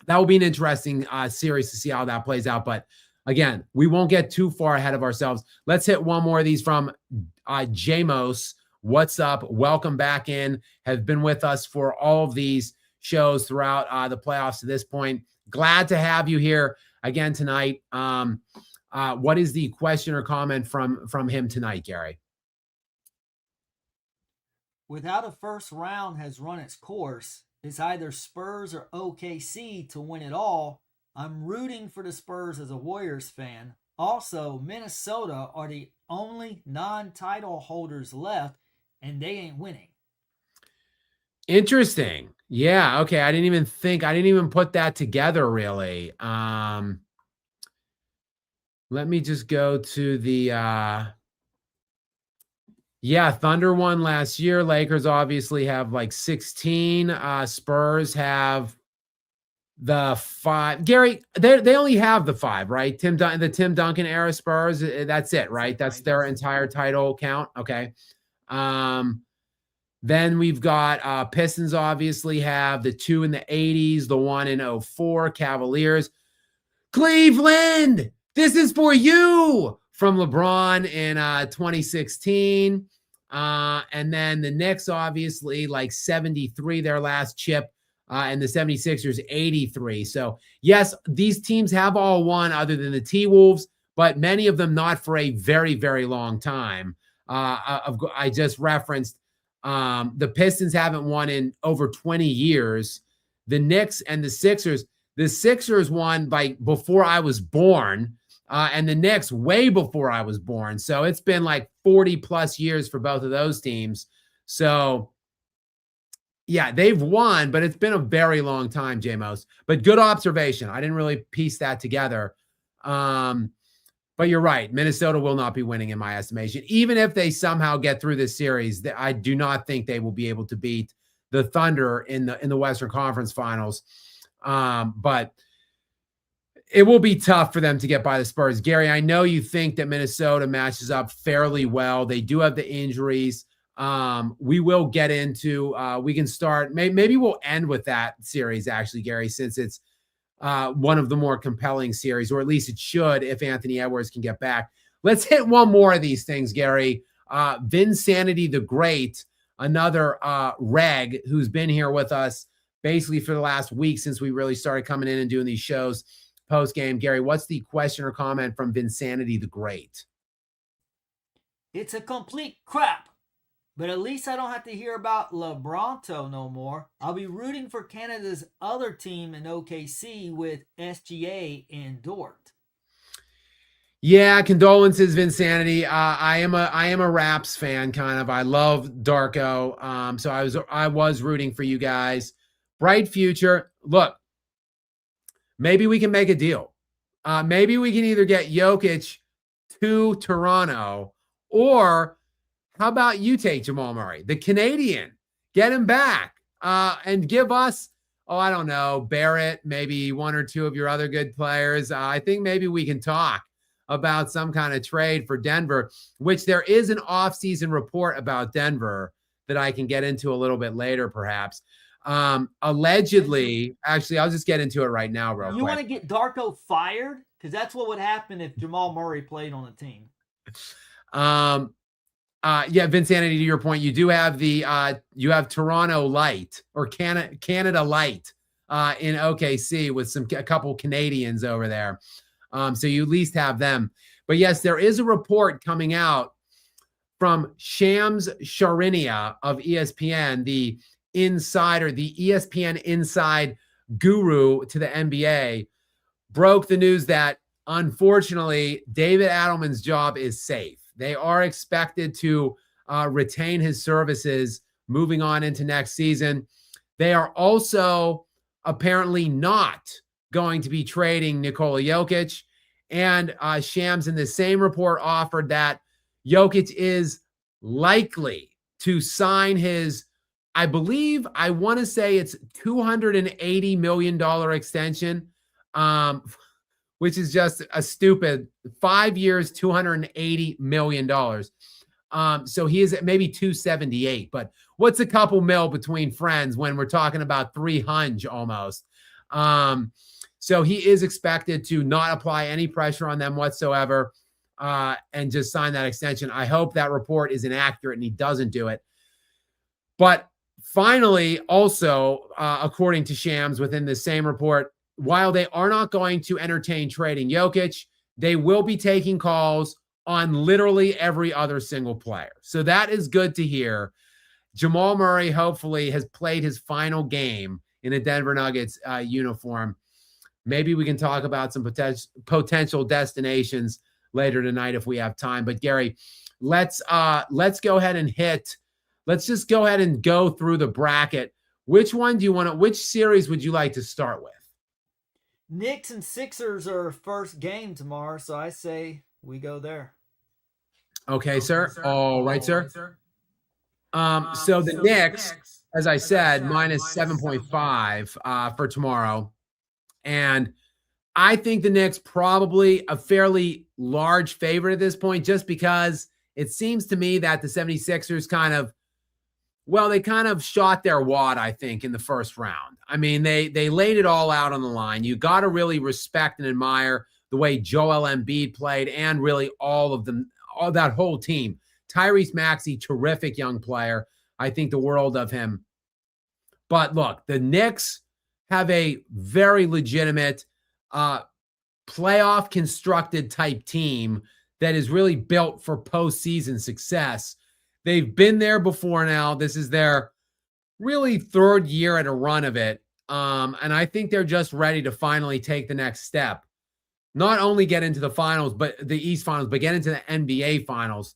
series to see how that plays out. But again, we won't get too far ahead of ourselves. Let's hit one more of these from Jamos. What's up? Welcome back in. Have been with us for all of these shows throughout the playoffs to this point. Glad to have you here again tonight. What is the question or comment from him tonight, Gary? Without a first round has run its course, it's either Spurs or OKC to win it all. I'm rooting for the Spurs as a Warriors fan. Also, Minnesota are the only non-title holders left, and they ain't winning. Interesting. Yeah. Okay. I didn't even put that together really. Let me just go to the Thunder won last year. Lakers obviously have like 16. Spurs have the 5. Gary, they only have the 5, right? The Tim Duncan era Spurs. That's it, right? That's their entire title count. Okay. Then we've got Pistons obviously have the 2 in the 80s, the 1 in 04, Cavaliers. Cleveland, this is for you from LeBron in 2016. And then the Knicks obviously like 73, their last chip, and the 76ers 83. So yes, these teams have all won other than the T-Wolves, but many of them not for a very, very long time. I just referenced the Pistons haven't won in over 20 years. The Knicks and the Sixers won before I was born, and the Knicks way before I was born. So it's been like 40 plus years for both of those teams. So yeah, they've won, but it's been a very long time, Jamos. But good observation. I didn't really piece that together. But you're right. Minnesota will not be winning in my estimation. Even if they somehow get through this series, I do not think they will be able to beat the Thunder in the Western Conference Finals. But it will be tough for them to get by the Spurs. Gary, I know you think that Minnesota matches up fairly well. They do have the injuries. We will get into, we can start, maybe we'll end with that series actually, Gary, since it's one of the more compelling series, or at least it should if Anthony Edwards can get back. Let's hit one more of these things, Gary. Vinsanity the Great, another reg who's been here with us basically for the last week since we really started coming in and doing these shows post-game. Gary, what's the question or comment from Vinsanity the Great? It's a complete crap. But at least I don't have to hear about LeBronto no more. I'll be rooting for Canada's other team in OKC with SGA and Dort. Yeah, condolences, Vinsanity. I am a Raps fan, kind of. I love Darko. So I was rooting for you guys. Bright future. Look, maybe we can make a deal. Maybe we can either get Jokic to Toronto, or how about you take Jamal Murray, the Canadian, get him back and give us, I don't know, Barrett, maybe one or two of your other good players. I think maybe we can talk about some kind of trade for Denver, which there is an offseason report about Denver that I can get into a little bit later, perhaps. Allegedly, actually, I'll just get into it right now, real quick. You want to get Darko fired? Because that's what would happen if Jamal Murray played on the team. Yeah, Vinsanity, to your point, you do have you have Toronto Light or Canada Light in OKC with a couple Canadians over there. So you at least have them. But yes, there is a report coming out from Shams Charania of ESPN, the insider, the ESPN inside guru to the NBA, broke the news that unfortunately David Adelman's job is safe. They are expected to retain his services moving on into next season. They are also apparently not going to be trading Nikola Jokic. And Shams in the same report offered that Jokic is likely to sign his, I want to say it's $280 million extension, which is just a stupid 5 years, $280 million. So he is at maybe 278, but what's a couple mil between friends when we're talking about 300 almost? So he is expected to not apply any pressure on them whatsoever and just sign that extension. I hope that report is inaccurate and he doesn't do it. But finally, also, according to Shams within the same report, while they are not going to entertain trading Jokic, they will be taking calls on literally every other single player. So that is good to hear. Jamal Murray hopefully has played his final game in a Denver Nuggets uniform. Maybe we can talk about some potential destinations later tonight if we have time. But Gary, let's go ahead and let's just go ahead and go through the bracket. Which series would you like to start with? Knicks and Sixers are first game tomorrow, so I say we go there. Okay, sir. All right, sir. So the Knicks, as I said, minus 7.5 for tomorrow. And I think the Knicks probably a fairly large favorite at this point, just because it seems to me that the 76ers kind of shot their wad, I think, in the first round. I mean, they laid it all out on the line. You got to really respect and admire the way Joel Embiid played and really all that whole team. Tyrese Maxey, terrific young player. I think the world of him. But look, the Knicks have a very legitimate playoff constructed type team that is really built for postseason success. They've been there before now. This is their really third year at a run of it. And I think they're just ready to finally take the next step. Not only get into the finals, but the East Finals, but get into the NBA Finals.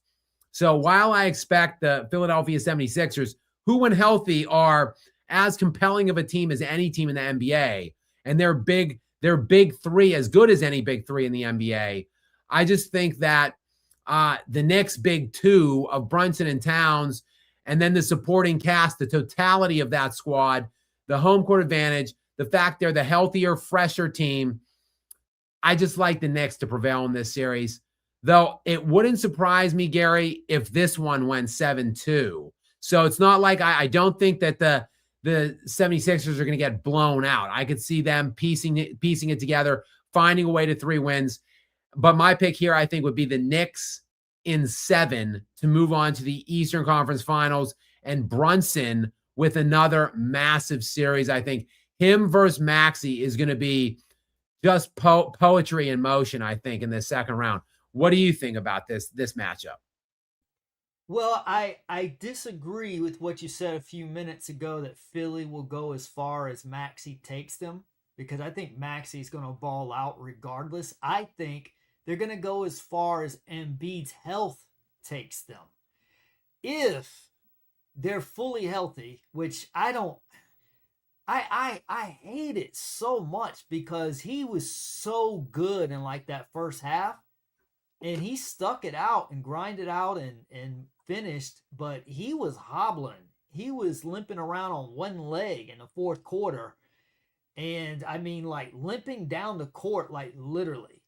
So while I expect the Philadelphia 76ers, who when healthy are as compelling of a team as any team in the NBA, and they're big three, as good as any big three in the NBA, I just think that the Knicks' big two of Brunson and Towns, and then the supporting cast, the totality of that squad, the home court advantage, the fact they're the healthier, fresher team, I just like the Knicks to prevail in this series. Though it wouldn't surprise me, Gary, if this one went 7-2. So it's not like I don't think that the 76ers are going to get blown out. I could see them piecing it together, finding a way to 3 wins. But my pick here, I think, would be the Knicks in 7 to move on to the Eastern Conference Finals, and Brunson with another massive series. I think him versus Maxey is going to be just poetry in motion, I think, in this second round. What do you think about this matchup? Well, I disagree with what you said a few minutes ago that Philly will go as far as Maxey takes them, because I think Maxey's going to ball out regardless. I think they're going to go as far as Embiid's health takes them. If they're fully healthy, which I don't, I hate it so much because he was so good in like that first half, and he stuck it out and grinded out and finished, but he was hobbling. He was limping around on one leg in the fourth quarter. And I mean, like limping down the court, like literally.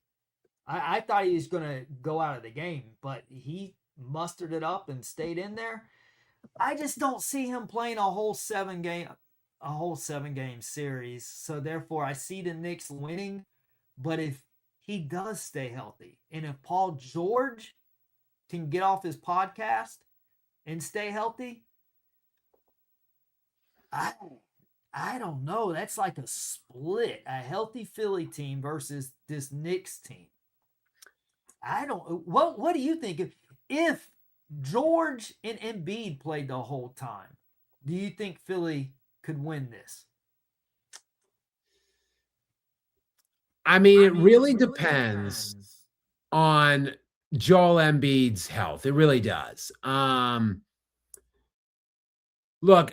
I thought he was going to go out of the game, but he mustered it up and stayed in there. I just don't see him playing a whole seven game series. So therefore, I see the Knicks winning. But if he does stay healthy, and if Paul George can get off his podcast and stay healthy, I don't know. That's like a split, a healthy Philly team versus this Knicks team. What do you think? If George and Embiid played the whole time, do you think Philly could win this? I mean, it really depends on Joel Embiid's health. It really does. Look,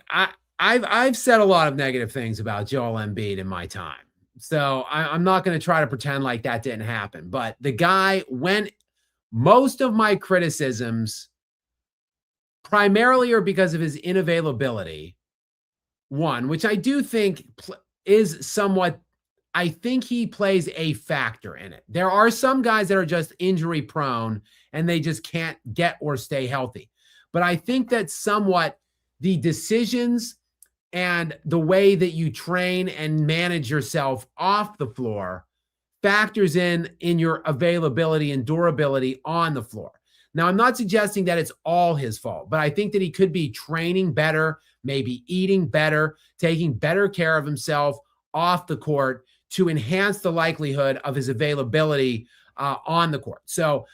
I've said a lot of negative things about Joel Embiid in my time. So I'm not going to try to pretend like that didn't happen. But the guy, when most of my criticisms primarily are because of his inavailability, one, which I do think is somewhat, I think he plays a factor in it. There are some guys that are just injury prone and they just can't get or stay healthy. But I think that somewhat the decisions and the way that you train and manage yourself off the floor factors in your availability and durability on the floor. Now, I'm not suggesting that it's all his fault, but I think that he could be training better, maybe eating better, taking better care of himself off the court to enhance the likelihood of his availability on the court. So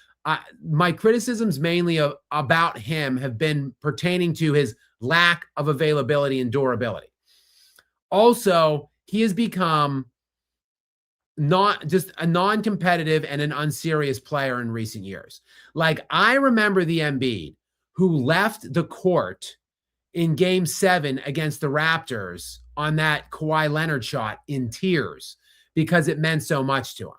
my criticisms mainly about him have been pertaining to his lack of availability and durability. Also, he has become not just a non-competitive and an unserious player in recent years. Like, I remember the Embiid who left the court in Game 7 against the Raptors on that Kawhi Leonard shot in tears because it meant so much to him.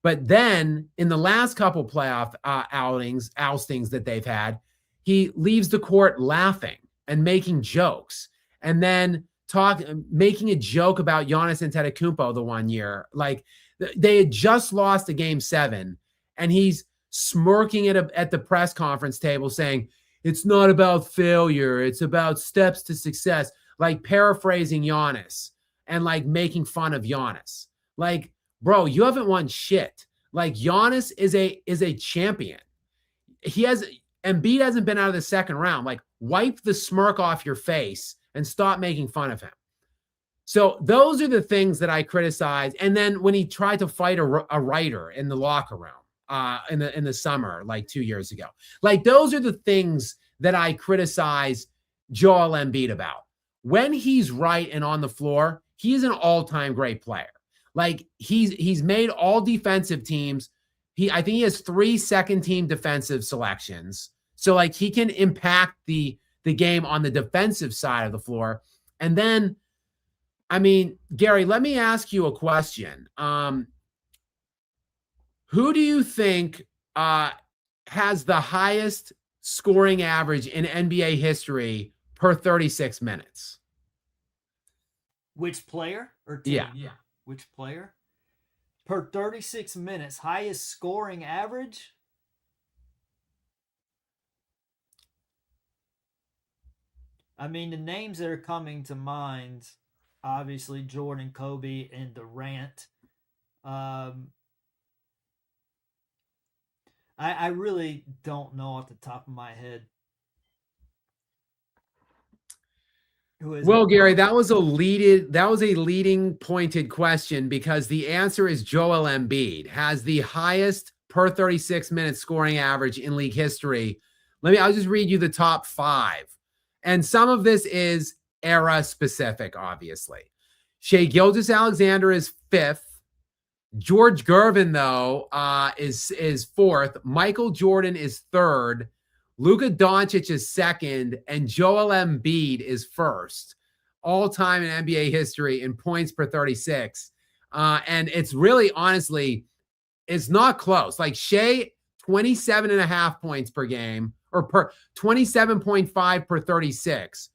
But then in the last couple playoff outings that they've had, he leaves the court laughing and making jokes, and then making a joke about Giannis Antetokounmpo the one year. Like, they had just lost a Game 7, and he's smirking at the press conference table saying, "It's not about failure, it's about steps to success," like paraphrasing Giannis and like making fun of Giannis. Like, bro, you haven't won shit. Like, Giannis is a champion. Embiid hasn't been out of the second round. Like, wipe the smirk off your face and stop making fun of him. So those are the things that I criticize. And then when he tried to fight a writer in the locker room in the summer, like 2 years ago, like, those are the things that I criticize Joel Embiid about. When he's right and on the floor, he's an all-time great player. Like, he's made all defensive teams. I think he has 3 second-team defensive selections. So, like, he can impact the game on the defensive side of the floor. And then, I mean, Gary, let me ask you a question. Who do you think has the highest scoring average in NBA history per 36 minutes? Which player or team? Yeah. Which player? Per 36 minutes, highest scoring average? I mean, the names that are coming to mind, obviously Jordan, Kobe, and Durant. I really don't know off the top of my head. Well, Gary, that was a leading pointed question, because the answer is Joel Embiid has the highest per 36 minute scoring average in league history. I'll just read you the top 5. And some of this is era specific, obviously. Shai Gilgeous-Alexander is 5th. George Gervin, though, is 4th. Michael Jordan is 3rd. Luka Doncic is 2nd, and Joel Embiid is 1st, all time in NBA history in points per 36. And it's really, honestly, it's not close. Like, Shai, 27.5 points per game, or per 27.5 per 36.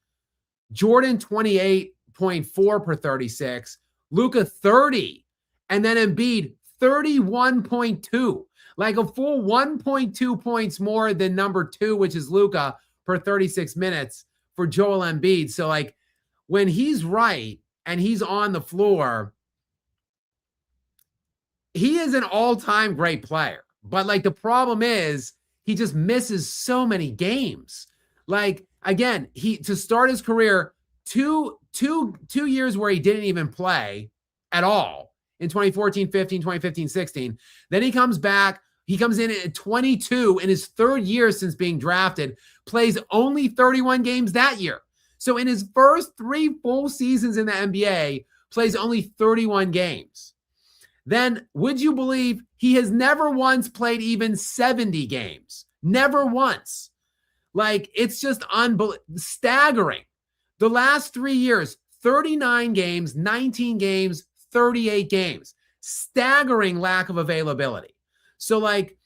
Jordan, 28.4 per 36. Luka, 30. And then Embiid, 31.2. Like, a full 1.2 points more than number 2, which is Luka, per 36 minutes for Joel Embiid. So, like, when he's right and he's on the floor, he is an all-time great player. But, like, the problem is he just misses so many games. Like, again, to start his career, two years where he didn't even play at all, in 2014-15, 2015-16. Then he comes back. He comes in at 22 in his third year since being drafted, plays only 31 games that year. So in his first 3 full seasons in the NBA, plays only 31 games. Then would you believe he has never once played even 70 games? Never once. Like, it's just staggering. The last 3 years, 39 games, 19 games, 38 games. Staggering lack of availability. So, like,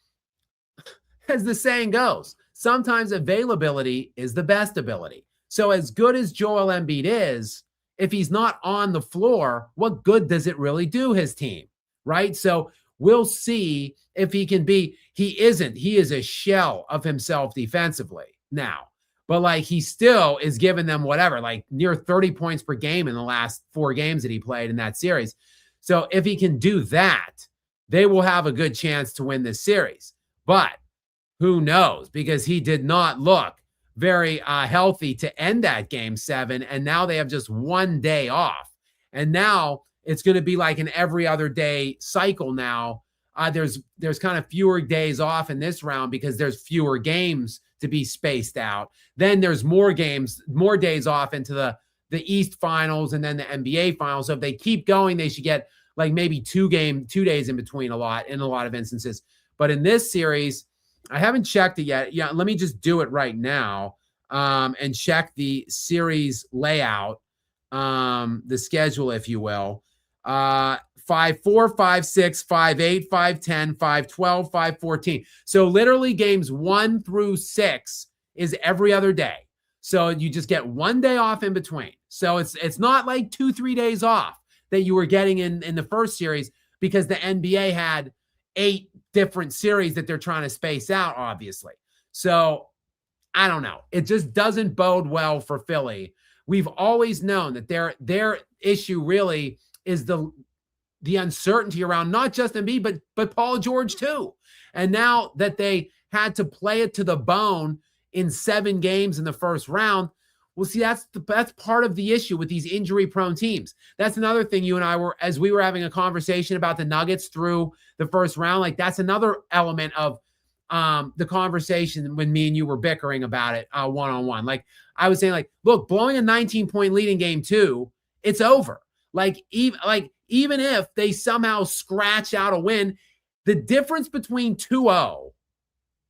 as the saying goes, sometimes availability is the best ability. So as good as Joel Embiid is, if he's not on the floor, what good does it really do his team, right? So we'll see if he can be. He isn't. He is a shell of himself defensively now. But, like, he still is giving them whatever, like near 30 points per game in the last 4 games that he played in that series. So if he can do that, they will have a good chance to win this series. But who knows? Because he did not look very healthy to end that game 7. And now they have just 1 day off. And now it's going to be like an every other day cycle now. There's kind of fewer days off in this round because there's fewer games to be spaced out. Then there's more games, more days off into the East Finals and then the NBA Finals. So if they keep going, they should get like maybe 2 days in between in a lot of instances. But in this series, I haven't checked it yet. Yeah, let me just do it right now and check the series layout, the schedule, if you will. 5-4, 5-6, 5-8, 5-10, 5-12, 5-14. So literally games 1 through 6 is every other day. So you just get 1 day off in between. So it's not like 2-3 days off that you were getting in the first series, because the NBA had 8 different series that they're trying to space out, obviously. So I don't know. It just doesn't bode well for Philly. We've always known that their issue really is the uncertainty around not just Embiid, but Paul George too. And now that they had to play it to the bone in 7 games in the first round, well, see, that's part of the issue with these injury-prone teams. That's another thing you and I were, as we were having a conversation about the Nuggets through the first round, like that's another element of the conversation when me and you were bickering about it one-on-one. Like I was saying, like, look, blowing a 19-point lead in game 2, it's over. Like even if they somehow scratch out a win, the difference between 2-0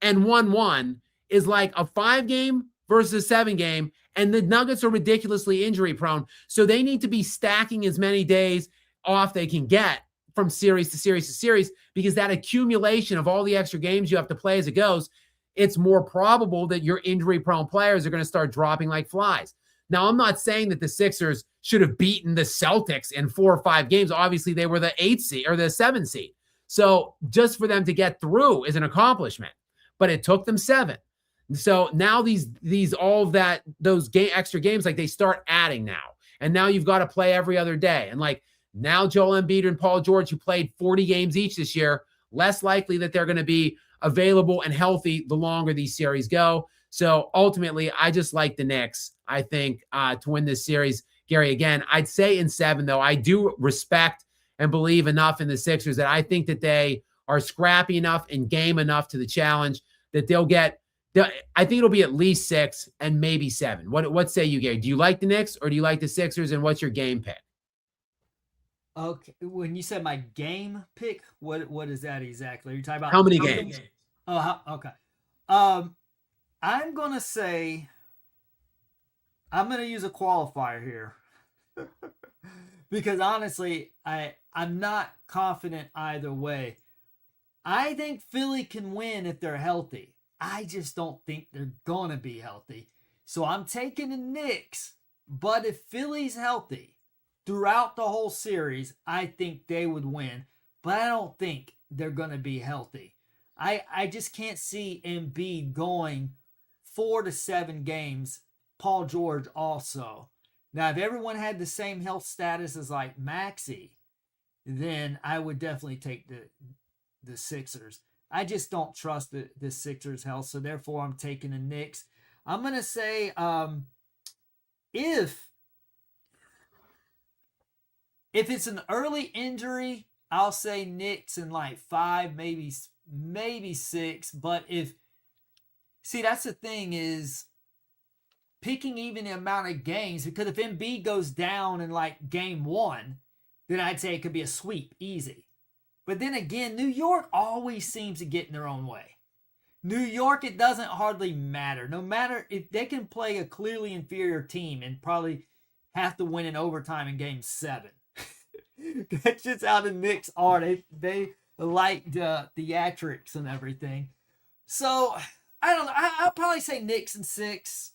and 1-1 is like a 5-game versus a 7-game. And the Nuggets are ridiculously injury prone. So they need to be stacking as many days off they can get from series to series to series, because that accumulation of all the extra games you have to play as it goes, it's more probable that your injury prone players are going to start dropping like flies. Now, I'm not saying that the Sixers should have beaten the Celtics in 4 or 5 games. Obviously, they were the 8th seed or the 7th seed. So just for them to get through is an accomplishment, but it took them 7. So now those extra games, like they start adding now. And now you've got to play every other day. And like now Joel Embiid and Paul George, who played 40 games each this year, less likely that they're going to be available and healthy the longer these series go. So ultimately, I just like the Knicks, I think, to win this series. Gary, again, I'd say in 7, though. I do respect and believe enough in the Sixers that I think that they are scrappy enough and game enough to the challenge that I think it'll be at least 6 and maybe 7. What say you, Gary? Do you like the Knicks or do you like the Sixers, and what's your game pick? Okay, when you said my game pick, what is that exactly? Are you talking about how many games? Oh, okay. I'm gonna say I'm gonna use a qualifier here because honestly, I'm not confident either way. I think Philly can win if they're healthy. I just don't think they're gonna be healthy. So I'm taking the Knicks. But if Philly's healthy throughout the whole series, I think they would win. But I don't think they're gonna be healthy. I just can't see Embiid going 4 to 7 games. Paul George also. Now, if everyone had the same health status as like Maxey, then I would definitely take the Sixers. I just don't trust the Sixers' health, so therefore I'm taking the Knicks. I'm going to say if it's an early injury, I'll say Knicks in like 5, maybe maybe 6. But that's the thing is picking even the amount of games, because if Embiid goes down in like game 1, then I'd say it could be a sweep, easy. But then again, New York always seems to get in their own way. New York, it doesn't hardly matter. No matter if they can play a clearly inferior team and probably have to win in overtime in game 7. That's just how the Knicks are. They like the theatrics and everything. So I don't know. I'll probably say Knicks in 6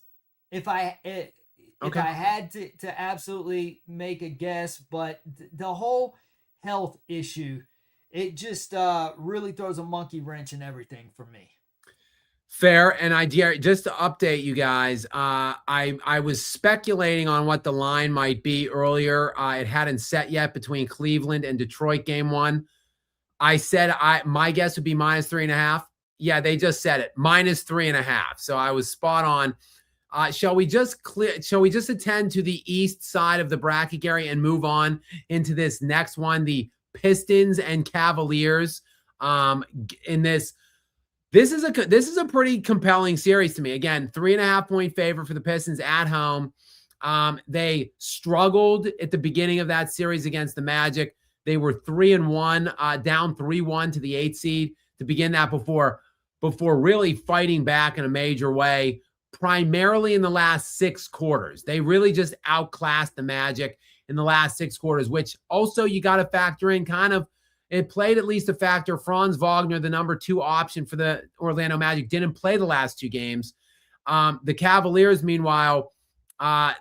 if I had to absolutely make a guess. But the whole health issue, it just really throws a monkey wrench in everything for me. Fair. And just to update you guys, I was speculating on what the line might be earlier. It hadn't set yet between Cleveland and Detroit game 1. I said my guess would be -3.5. Yeah, they just said it, -3.5. So I was spot on. Shall we just attend to the east side of the bracket, Gary, and move on into this next one, the Pistons and Cavaliers? In this is a pretty compelling series to me. Again, 3.5-point favorite for the Pistons at home. They struggled at the beginning of that series against the Magic. They were 3-1, down 3-1 to the 8th seed to begin that before really fighting back in a major way, primarily in the last 6 quarters. They really just outclassed the Magic in the last 6 quarters, which also you got to factor in it played at least a factor. Franz Wagner, the number 2 option for the Orlando Magic, didn't play the last 2 games. The Cavaliers, meanwhile,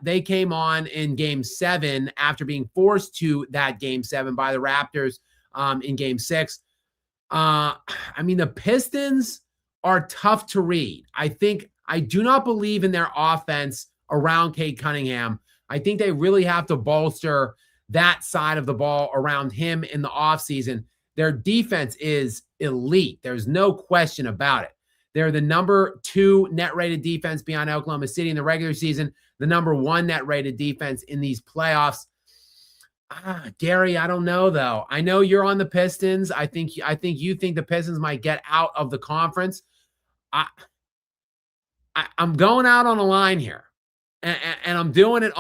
they came on in game 7 after being forced to that game 7 by the Raptors in game 6. The Pistons are tough to read. I do not believe in their offense around Cade Cunningham. I think they really have to bolster that side of the ball around him in the offseason. Their defense is elite. There's no question about it. They're the number 2 net rated defense beyond Oklahoma City in the regular season, the number 1 net rated defense in these playoffs. Gary, I don't know though. I know you're on the Pistons. I think you think the Pistons might get out of the conference. I'm going out on a line here, and I'm doing it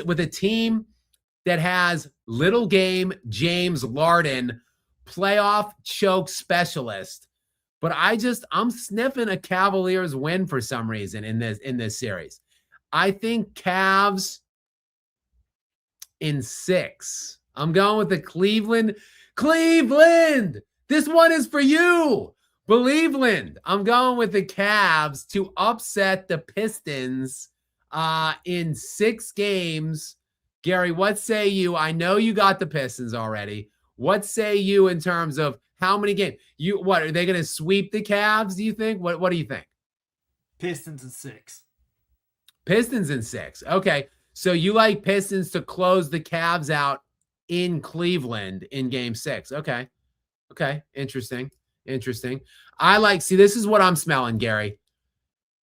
with a team that has little game James Larden, playoff choke specialist. But I'm sniffing a Cavaliers win for some reason in this series. I think Cavs in 6. I'm going with the Cleveland. This one is for you. Believeland. I'm going with the Cavs to upset the Pistons in 6 games. Gary, what say you? I know you got the Pistons already. What say you in terms of how many games? What are they going to sweep the Cavs? Do you think? What do you think? Pistons in 6. Pistons in 6. Okay, so you like Pistons to close the Cavs out in Cleveland in Game 6. Okay, interesting. This is what I'm smelling, Gary.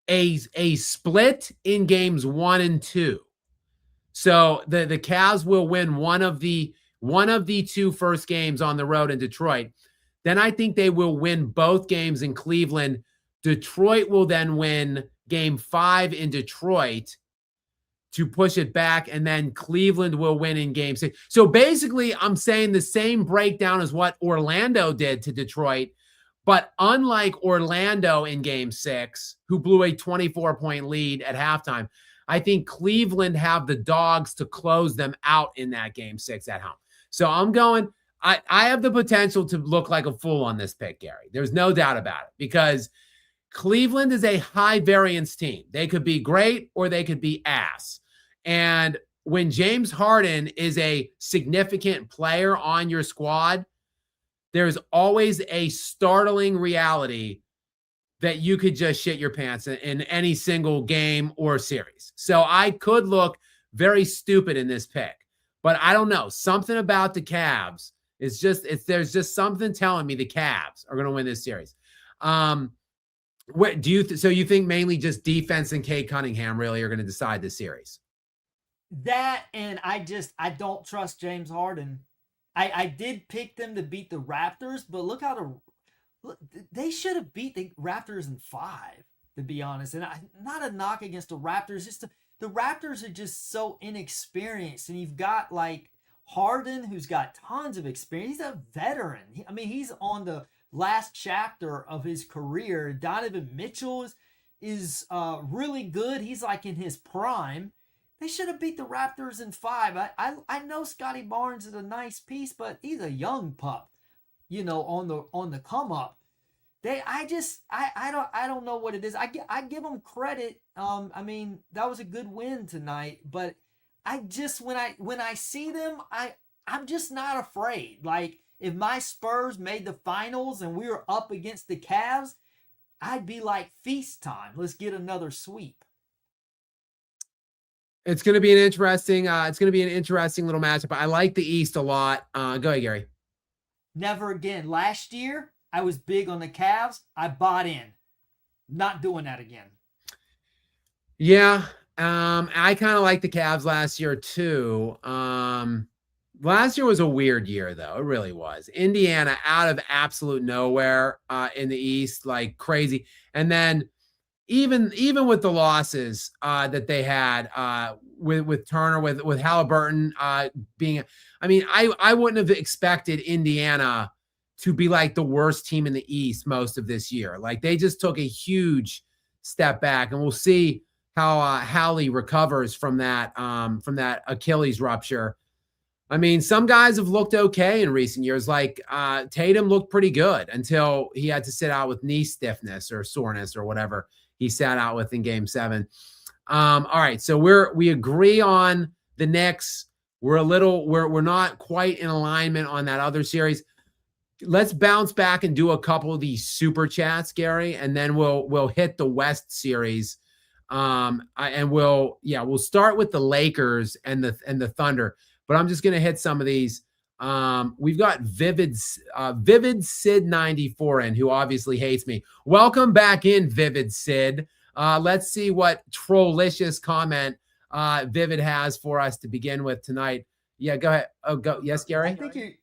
A split in games 1 and 2. So the Cavs will win one of the 2 first games on the road in Detroit. Then I think they will win both games in Cleveland. Detroit will then win game 5 in Detroit to push it back, and then Cleveland will win in game 6. So basically, I'm saying the same breakdown as what Orlando did to Detroit, but unlike Orlando in game 6, who blew a 24-point lead at halftime, I think Cleveland have the dogs to close them out in that game 6 at home. So I'm going, I have the potential to look like a fool on this pick, Gary. There's no doubt about it, because Cleveland is a high variance team. They could be great or they could be ass. And when James Harden is a significant player on your squad, there's always a startling reality that you could just shit your pants in any single game or series. So I could look very stupid in this pick, but I don't know. Something about the Cavs there's just something telling me the Cavs are going to win this series. What do you so you think mainly just defense and Cade Cunningham really are going to decide this series? That, and I don't trust James Harden. I did pick them to beat the Raptors, but look how look, they should have beat the Raptors in 5, to be honest. And not a knock against the Raptors, just the Raptors are just so inexperienced. And you've got like Harden, who's got tons of experience. He's a veteran. I mean, he's on the last chapter of his career. Donovan Mitchell is really good. He's like in his prime. They should have beat the Raptors in 5. I know Scotty Barnes is a nice piece, but he's a young pup, on the come up. I don't know what it is. I give them credit. I mean, that was a good win tonight, but I just when I see them, I'm just not afraid. Like if my Spurs made the finals and we were up against the Cavs, I'd be like, feast time. Let's get another sweep. It's going to be an interesting little matchup. I like the East a lot. Go ahead, Gary. Never again. Last year, I was big on the Cavs. I bought in. Not doing that again. Yeah. I kind of like the Cavs last year too. Last year was a weird year though. It really was. Indiana out of absolute nowhere in the East, like crazy. And then even with the losses that they had with Turner, with Halliburton being, I mean, I wouldn't have expected Indiana to be like the worst team in the East most of this year. Like they just took a huge step back, and we'll see how Hallie recovers from that Achilles rupture. I mean, some guys have looked okay in recent years. Like Tatum looked pretty good until he had to sit out with knee stiffness or soreness or whatever he sat out with in Game 7. All right, so we agree on the Knicks. We're not quite in alignment on that other series. Let's bounce back and do a couple of these super chats, Gary, and then we'll hit the West series. And we'll start with the Lakers and the Thunder, but I'm just going to hit some of these. We've got Vivid Sid 94 in, who obviously hates me. Welcome back in, Vivid Sid. Let's see what trollicious comment Vivid has for us to begin with tonight. Yeah, go ahead. Oh, go. Yes, Gary. I think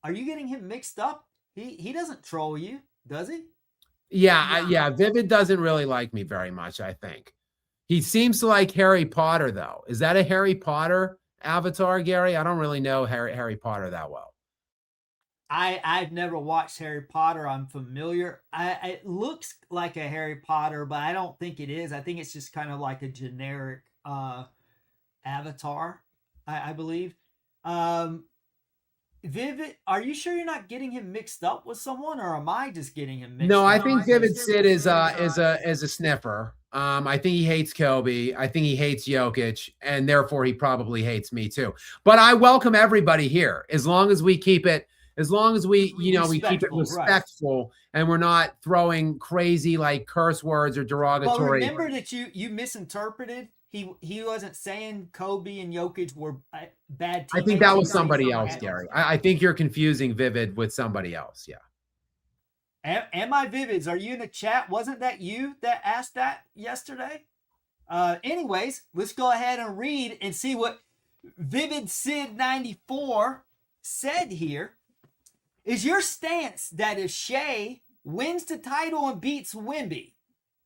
are you getting him mixed up? He doesn't troll you, does he? Yeah. Vivid doesn't really like me very much, I think. He seems to like Harry Potter, though. Is that a Harry Potter avatar, Gary? I don't really know Harry Potter that well. I've never watched Harry Potter. I'm familiar. It looks like a Harry Potter, but I don't think it is. I think it's just kind of like a generic avatar, I believe. Vivid, are you sure you're not getting him mixed up with someone, or am I just getting him mixed up? No, I think Vivid Sid is a sniffer. I think he hates Kobe. I think he hates Jokic, and therefore he probably hates me too. But I welcome everybody here as long as we keep it, we keep it respectful, right, and we're not throwing crazy like curse words or derogatory. But remember that you misinterpreted. He wasn't saying Kobe and Jokic were bad teammates. I think that was somebody else, Gary. I think you're confusing Vivid with somebody else. Yeah. Am I Vivids? Are you in the chat? Wasn't that you that asked that yesterday? Anyways, let's go ahead and read and see what Vivid Sid 94 said here. Is your stance that if Shea wins the title and beats Wemby,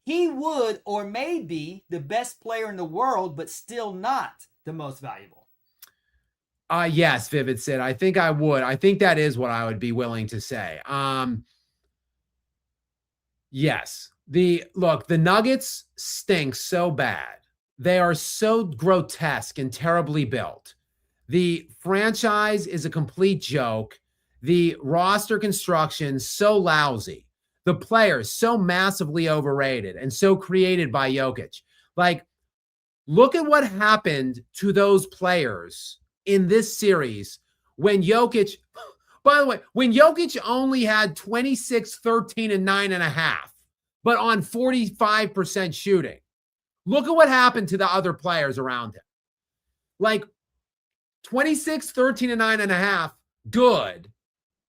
he would or may be the best player in the world, but still not the most valuable? Yes, Vivid Sid. I think I would. I think that is what I would be willing to say. Yes. The Nuggets stink so bad. They are so grotesque and terribly built. The franchise is a complete joke. The roster construction so lousy. The players so massively overrated and so created by Jokic. Like, look at what happened to those players in this series when Jokic, by the way, when Jokic only had 26, 13, and 9.5, but on 45% shooting. Look at what happened to the other players around him. Like 26, 13, and 9.5, good,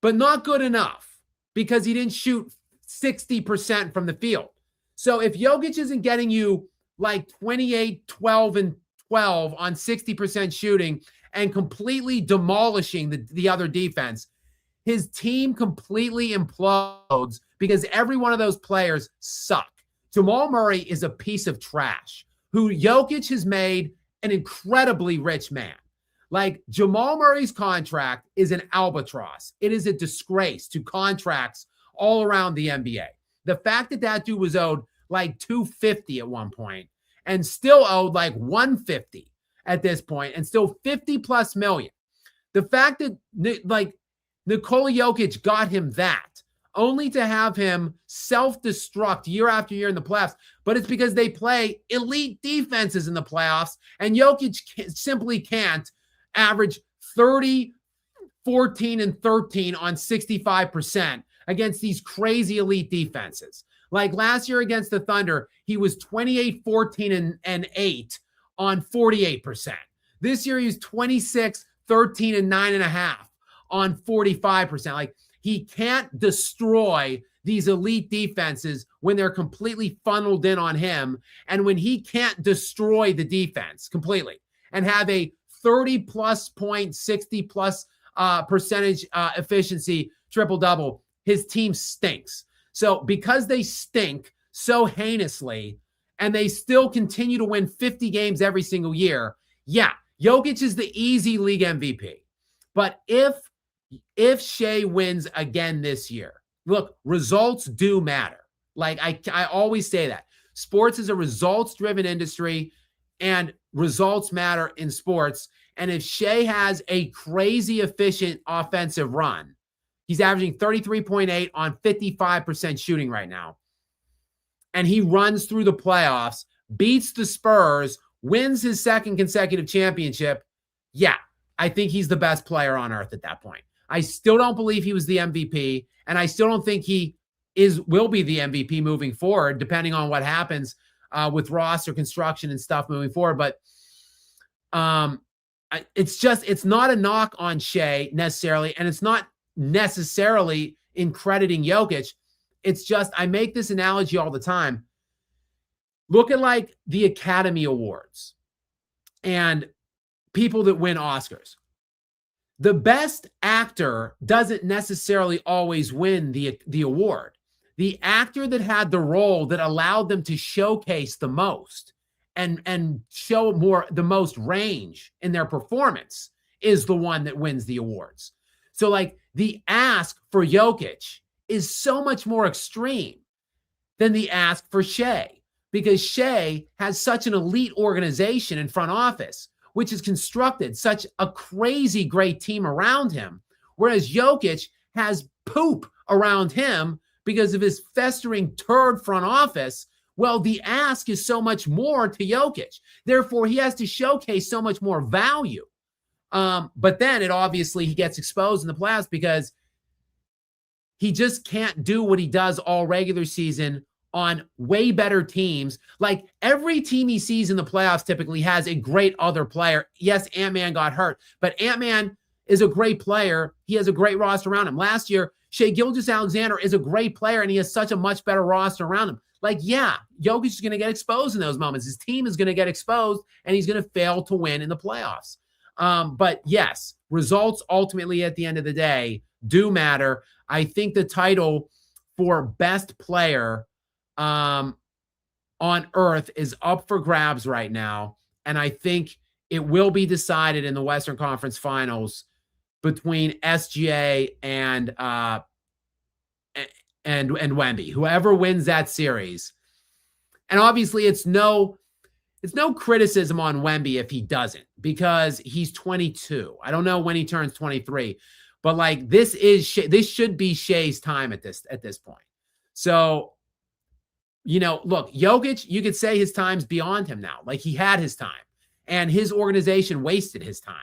but not good enough because he didn't shoot 60% from the field. So if Jokic isn't getting you like 28, 12, and 12 on 60% shooting and completely demolishing the other defense, his team completely implodes because every one of those players suck. Jamal Murray is a piece of trash who Jokic has made an incredibly rich man. Like, Jamal Murray's contract is an albatross. It is a disgrace to contracts all around the NBA. The fact that that dude was owed like $250 at one point and still owed like $150 at this point and still 50 plus million. The fact that like Nikola Jokic got him that only to have him self-destruct year after year in the playoffs, but it's because they play elite defenses in the playoffs, and Jokic simply can't average 30, 14, and 13 on 65% against these crazy elite defenses. Like last year against the Thunder, he was 28, 14, and 8 on 48%. This year, he's 26, 13, and 9.5 on 45%. Like, he can't destroy these elite defenses when they're completely funneled in on him, and when he can't destroy the defense completely and have a 30 plus point, 60 plus percentage efficiency triple-double, his team stinks. So because they stink so heinously and they still continue to win 50 games every single year, yeah, Jokic is the easy league MVP. But if Shea wins again this year, look, results do matter. Like I always say that. Sports is a results-driven industry, and results matter in sports. And if Shea has a crazy efficient offensive run, he's averaging 33.8 on 55% shooting right now, and he runs through the playoffs, beats the Spurs, wins his second consecutive championship, yeah, I think he's the best player on earth at that point. I still don't believe he was the MVP, and I still don't think he will be the MVP moving forward, depending on what happens with roster construction and stuff moving forward. But it's not a knock on Shea necessarily, and it's not necessarily in crediting Jokic. It's just, I make this analogy all the time. Look at like the Academy Awards and people that win Oscars. The best actor doesn't necessarily always win the award. The actor that had the role that allowed them to showcase the most and show the most range in their performance is the one that wins the awards. So like the ask for Jokic is so much more extreme than the ask for Shea, because Shea has such an elite organization in front office, which has constructed such a crazy great team around him, whereas Jokic has poop around him because of his festering turd front office. Well, the ask is so much more to Jokic. Therefore, he has to showcase so much more value. But then he gets exposed in the playoffs because he just can't do what he does all regular season on way better teams. Like every team he sees in the playoffs typically has a great other player. Yes, Ant-Man got hurt, but Ant-Man is a great player. He has a great roster around him. Last year, Shai Gilgeous-Alexander is a great player, and he has such a much better roster around him. Like, yeah, Jokic is going to get exposed in those moments. His team is going to get exposed, and he's going to fail to win in the playoffs. But yes, results ultimately at the end of the day do matter. I think the title for best player on earth is up for grabs right now. And I think it will be decided in the Western Conference Finals between SGA and Wemby, whoever wins that series. And obviously it's no criticism on Wemby if he doesn't, because he's 22. I don't know when he turns 23, but like this should be Shai's time at this point. So, look, Jokic, you could say his time's beyond him now. Like he had his time, and his organization wasted his time.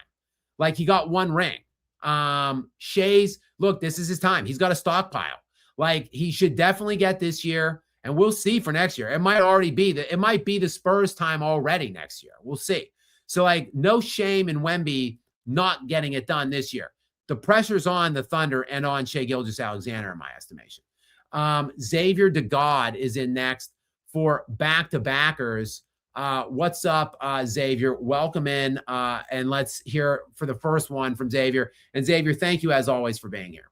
Like he got one ring. Shai's, look, this is his time. He's got a stockpile. Like he should definitely get this year, and we'll see for next year. It might be the Spurs time already next year. We'll see. So like no shame in Wemby not getting it done this year. The pressure's on the Thunder and on Shai Gilgeous-Alexander in my estimation. Xavier DeGod is in next for back-to-backers. What's up, Xavier? Welcome in, and let's hear for the first one from Xavier. And Xavier, thank you as always for being here.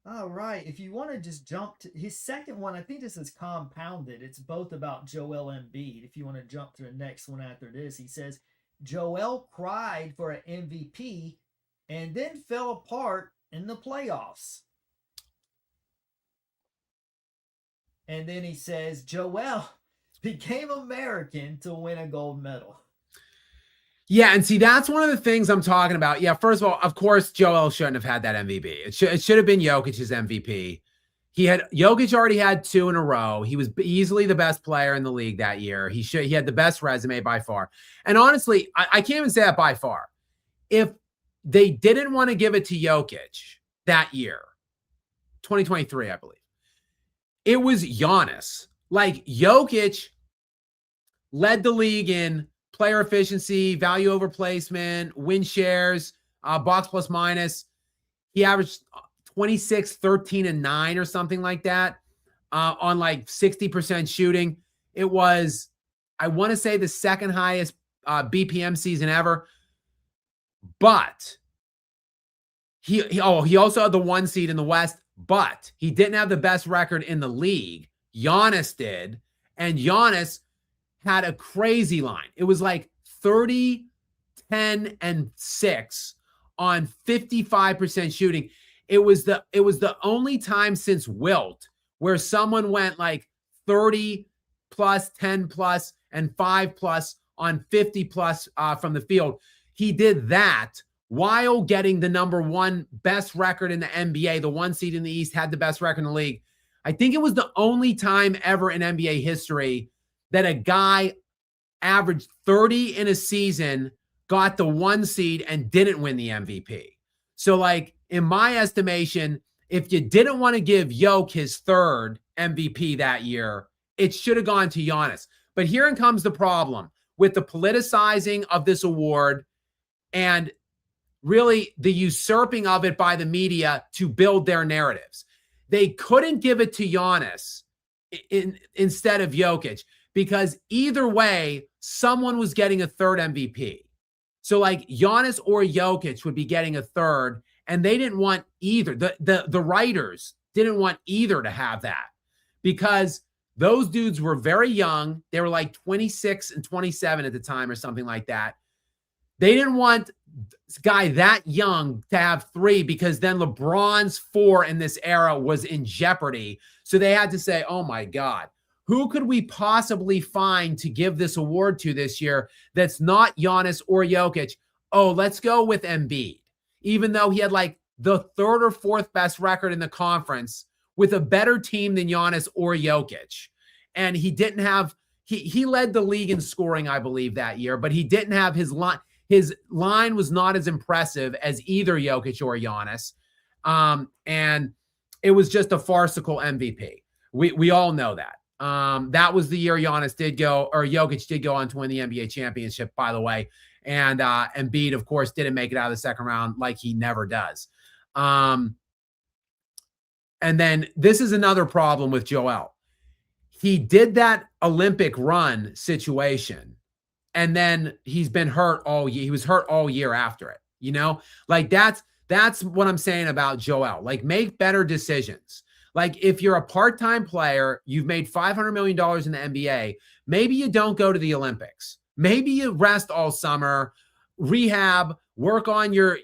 All right. If you want to just jump to his second one, I think this is compounded. It's both about Joel Embiid. If you want to jump to the next one after this, he says Joel cried for an MVP and then fell apart in the playoffs. And then he says Joel became American to win a gold medal. Yeah, and see, that's one of the things I'm talking about. Yeah, first of all, of course, Joel shouldn't have had that MVP. It should have been Jokic's MVP. Jokic already had 2 in a row. He was easily the best player in the league that year. He had the best resume by far. And honestly, I can't even say that by far. If they didn't want to give it to Jokic that year, 2023, I believe, it was Giannis. Like, Jokic led the league in player efficiency, value over placement, win shares, box plus minus. He averaged 26, 13, and 9 or something like that on like 60% shooting. It was, I want to say, the second highest BPM season ever. But he also had the 1 seed in the West, but he didn't have the best record in the league. Giannis did, and Giannis had a crazy line. It was like 30, 10, and 6 on 55% shooting. It was the only time since Wilt where someone went like 30 plus, 10 plus, and 5 plus on 50 plus from the field. He did that while getting the number 1 best record in the NBA. The 1 seed in the East had the best record in the league. I think it was the only time ever in NBA history that a guy averaged 30 in a season, got the 1 seed, and didn't win the MVP. So, like, in my estimation, if you didn't want to give Jokic his 3rd MVP that year, it should have gone to Giannis. But here comes the problem with the politicizing of this award and really the usurping of it by the media to build their narratives. They couldn't give it to Giannis instead of Jokic because either way, someone was getting a 3rd MVP. So like Giannis or Jokic would be getting a 3rd, and they didn't want either. The writers didn't want either to have that because those dudes were very young. They were like 26 and 27 at the time or something like that. They didn't want this guy that young to have 3 because then LeBron's 4 in this era was in jeopardy. So they had to say, oh my God, who could we possibly find to give this award to this year that's not Giannis or Jokic? Oh, let's go with Embiid, even though he had like the 3rd or 4th best record in the conference with a better team than Giannis or Jokic. And he didn't have, he led the league in scoring, I believe, that year, but he didn't have his line. His line was not as impressive as either Jokic or Giannis. And it was just a farcical MVP. We all know that. That was the year Giannis did go, or Jokic did go on to win the NBA championship, by the way. And Embiid, of course, didn't make it out of the second round like he never does. And then this is another problem with Joel. He did that Olympic run situation, and then he's been hurt all year. He was hurt all year after it, you know? Like that's what I'm saying about Joel. Like, make better decisions. Like, if you're a part-time player, you've made $500 million in the NBA, maybe you don't go to the Olympics. Maybe you rest all summer, rehab, work on your,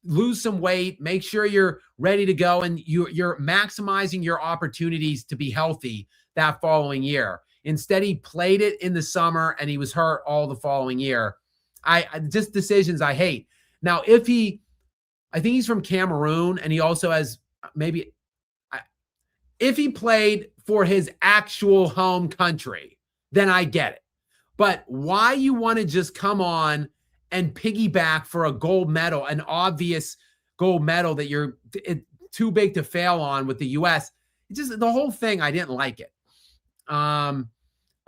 lose some weight, make sure you're ready to go, and you're maximizing your opportunities to be healthy that following year. Instead, he played it in the summer and he was hurt all the following year. I just decisions I hate. Now, I think he's from Cameroon, and he also has if he played for his actual home country, then I get it. But why you want to just come on and piggyback for a gold medal, an obvious gold medal that you're too big to fail on with the U.S., just the whole thing, I didn't like it.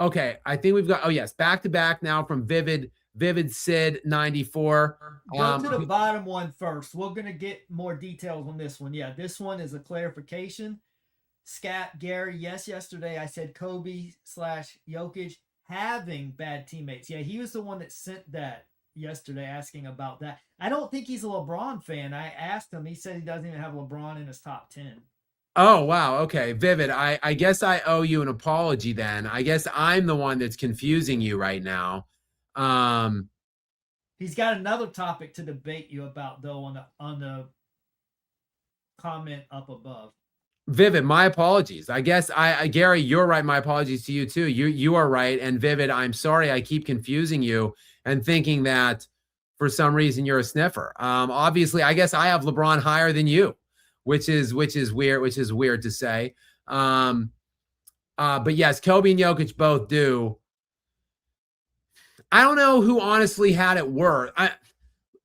Okay, I think we've got, back-to-back now from Vivid Sid 94. Go to the bottom one first. We're going to get more details on this one. Yeah, this one is a clarification. Skap, Gary, yesterday I said Kobe / Jokic having bad teammates. Yeah, he was the one that sent that yesterday asking about that. I don't think he's a LeBron fan. I asked him. He said he doesn't even have LeBron in his top 10. Oh, wow. Okay. Vivid. I guess I owe you an apology then. I guess I'm the one that's confusing you right now. He's got another topic to debate you about, though, on the comment up above. Vivid, my apologies. I guess Gary, you're right. My apologies to you too. You are right. And Vivid, I'm sorry I keep confusing you and thinking that for some reason you're a sniffer. Obviously, I guess I have LeBron higher than you, which is weird to say. But yes, Kobe and Jokic both do. I don't know who honestly had it worse.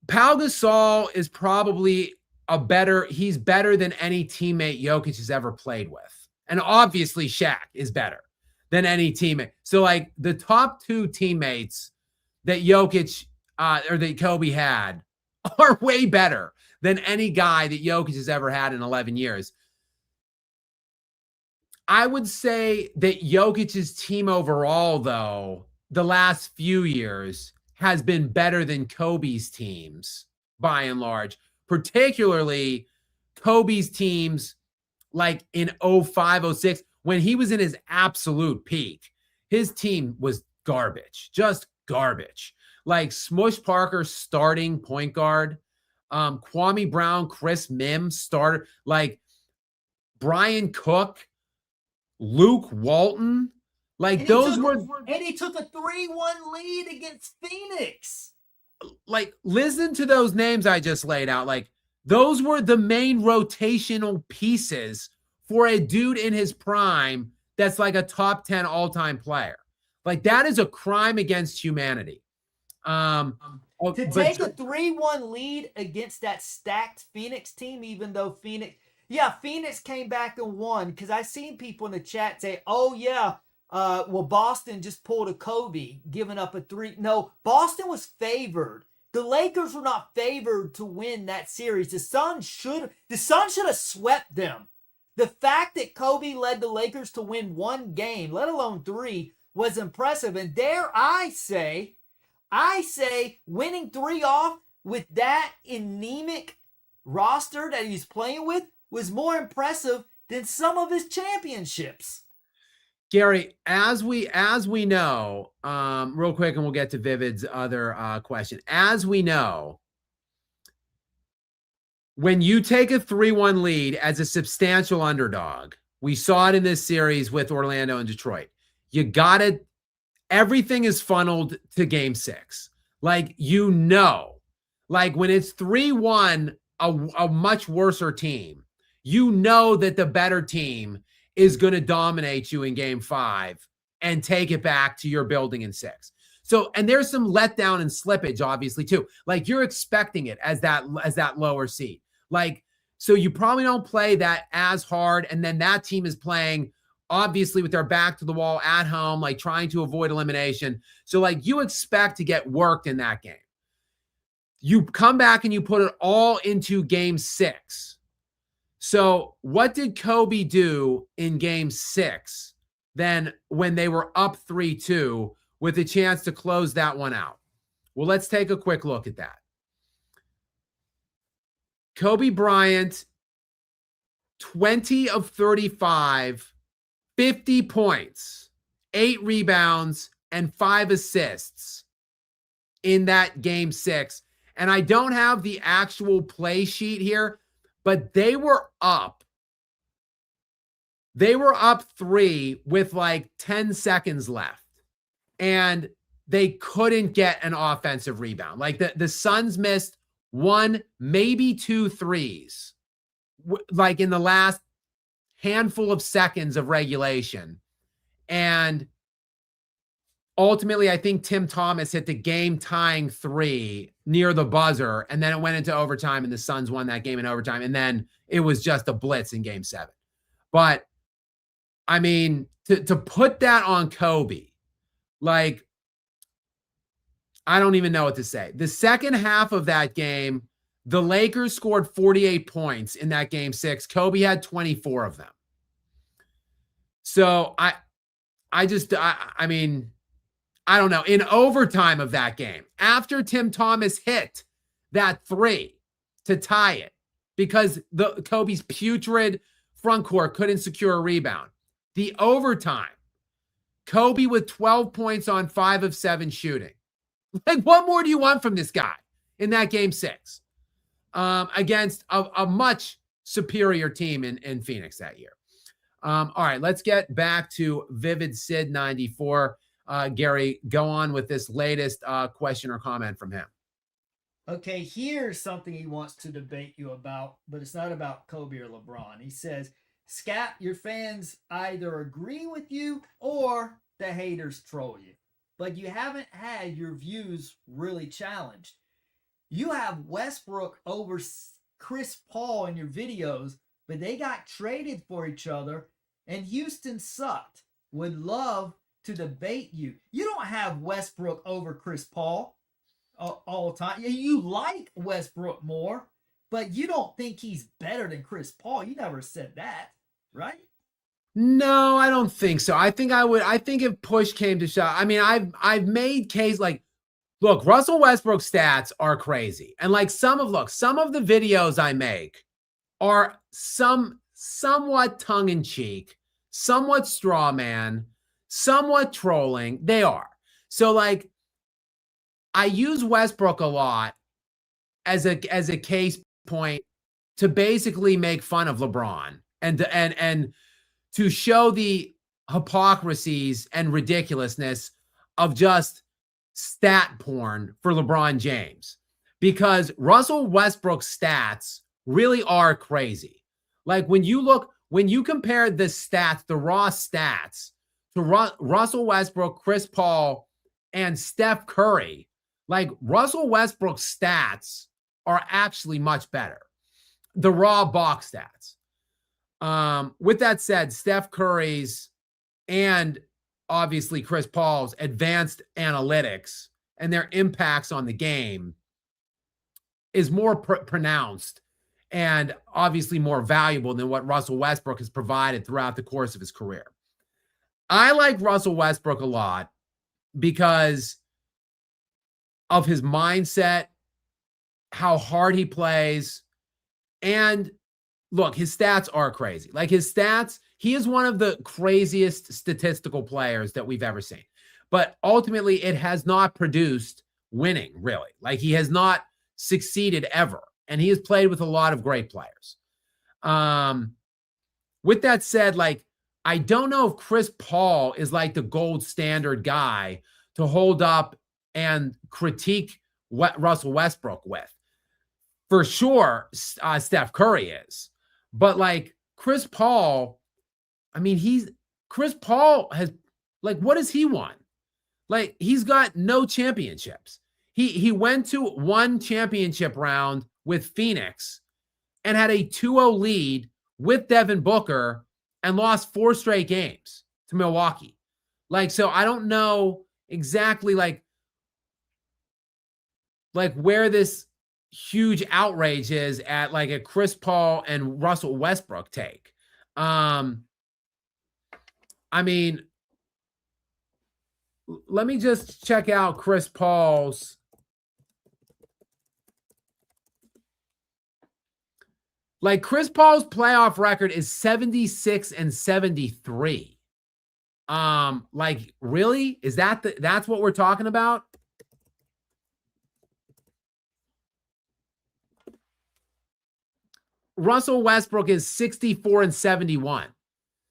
Pau Gasol is probably he's better than any teammate Jokic has ever played with. And obviously Shaq is better than any teammate. So like the top two teammates that Jokic or that Kobe had are way better than any guy that Jokic has ever had in 11 years. I would say that Jokic's team overall, though, the last few years has been better than Kobe's teams by and large. Particularly Kobe's teams like in 05, 06, when he was in his absolute peak, his team was garbage, just garbage. Like Smush Parker starting point guard, Kwame Brown, Chris Mims starter, like Brian Cook, Luke Walton, like and those he took a 3-1 lead against Phoenix. Like, listen to those names I just laid out. Like, those were the main rotational pieces for a dude in his prime that's like a top 10 all-time player. Like, that is a crime against humanity. To take a 3-1 lead against that stacked Phoenix team, even though Phoenix came back and won, because I've seen people in the chat say, oh, yeah, well, Boston just pulled a Kobe, giving up a 3. No, Boston was favored. The Lakers were not favored to win that series. The Suns should have swept them. The fact that Kobe led the Lakers to win one game, let alone 3, was impressive. And dare I say, winning 3 off with that anemic roster that he's playing with was more impressive than some of his championships. Gary, as we know, real quick, and we'll get to Vivid's other question. As we know, when you take a 3-1 lead as a substantial underdog, we saw it in this series with Orlando and Detroit. Everything is funneled to game 6. Like, like when it's 3-1, a much worser team, that the better team is going to dominate you in game 5 and take it back to your building in 6. So, and there's some letdown and slippage, obviously, too. Like, you're expecting it as that lower seed. Like, so you probably don't play that as hard. And then that team is playing, obviously, with their back to the wall at home, like trying to avoid elimination. So, like, you expect to get worked in that game. You come back and you put it all into game 6. So what did Kobe do in game 6 then when they were up 3-2 with a chance to close that one out? Well, let's take a quick look at that. Kobe Bryant, 20 of 35, 50 points, 8 rebounds, and 5 assists in that game 6. And I don't have the actual play sheet here, but they were up. They were up 3 with like 10 seconds left. And they couldn't get an offensive rebound. Like the Suns missed 1, maybe 2 threes, like in the last handful of seconds of regulation. And ultimately, I think Tim Thomas hit the game-tying 3 near the buzzer, and then it went into overtime, and the Suns won that game in overtime, and then it was just a blitz in game 7. But, I mean, to put that on Kobe, like, I don't even know what to say. The second half of that game, the Lakers scored 48 points in that game 6. Kobe had 24 of them. So, I mean, I don't know, in overtime of that game, after Tim Thomas hit that three to tie it because the Kobe's putrid front court couldn't secure a rebound. The overtime, Kobe with 12 points on 5 of 7 shooting. Like, what more do you want from this guy in that game 6 against a much superior team in Phoenix that year? All right, let's get back to Vivid Sid 94. Gary, go on with this latest question or comment from him. Okay, here's something he wants to debate you about, but it's not about Kobe or LeBron. He says, Skap, your fans either agree with you or the haters troll you, but you haven't had your views really challenged. You have Westbrook over Chris Paul in your videos, but they got traded for each other, and Houston sucked. Would love to debate you. You don't have Westbrook over Chris Paul all the time. You like Westbrook more, but you don't think he's better than Chris Paul. You never said that, right? No, I don't think so. I think if push came to shove, I mean, I've made case like, look, Russell Westbrook's stats are crazy. And like some of the videos I make are somewhat tongue-in-cheek, somewhat straw man, somewhat trolling. They are. So like I use Westbrook a lot as a case point to basically make fun of LeBron and to show the hypocrisies and ridiculousness of just stat porn for LeBron James, because Russell Westbrook's stats really are crazy. Like when you compare the stats, the raw stats to Russell Westbrook, Chris Paul, and Steph Curry, like Russell Westbrook's stats are actually much better. The raw box stats. With that said, Steph Curry's and obviously Chris Paul's advanced analytics and their impacts on the game is more pronounced and obviously more valuable than what Russell Westbrook has provided throughout the course of his career. I like Russell Westbrook a lot because of his mindset, how hard he plays, and look, his stats are crazy. Like his stats, he is one of the craziest statistical players that we've ever seen. But ultimately, it has not produced winning, really. Like he has not succeeded ever. And he has played with a lot of great players. With that said, like, I don't know if Chris Paul is like the gold standard guy to hold up and critique what Russell Westbrook with. For sure, Steph Curry is. But like Chris Paul, I mean, Chris Paul has, like, what has he won? Like, he's got no championships. He went to one championship round with Phoenix and had a 2-0 lead with Devin Booker and lost 4 straight games to Milwaukee. Like, so I don't know exactly like where this huge outrage is at like a Chris Paul and Russell Westbrook take. I mean, let me just check out Chris Paul's. Like Chris Paul's playoff record is 76-73. Like really? Is that's what we're talking about? Russell Westbrook is 64-71.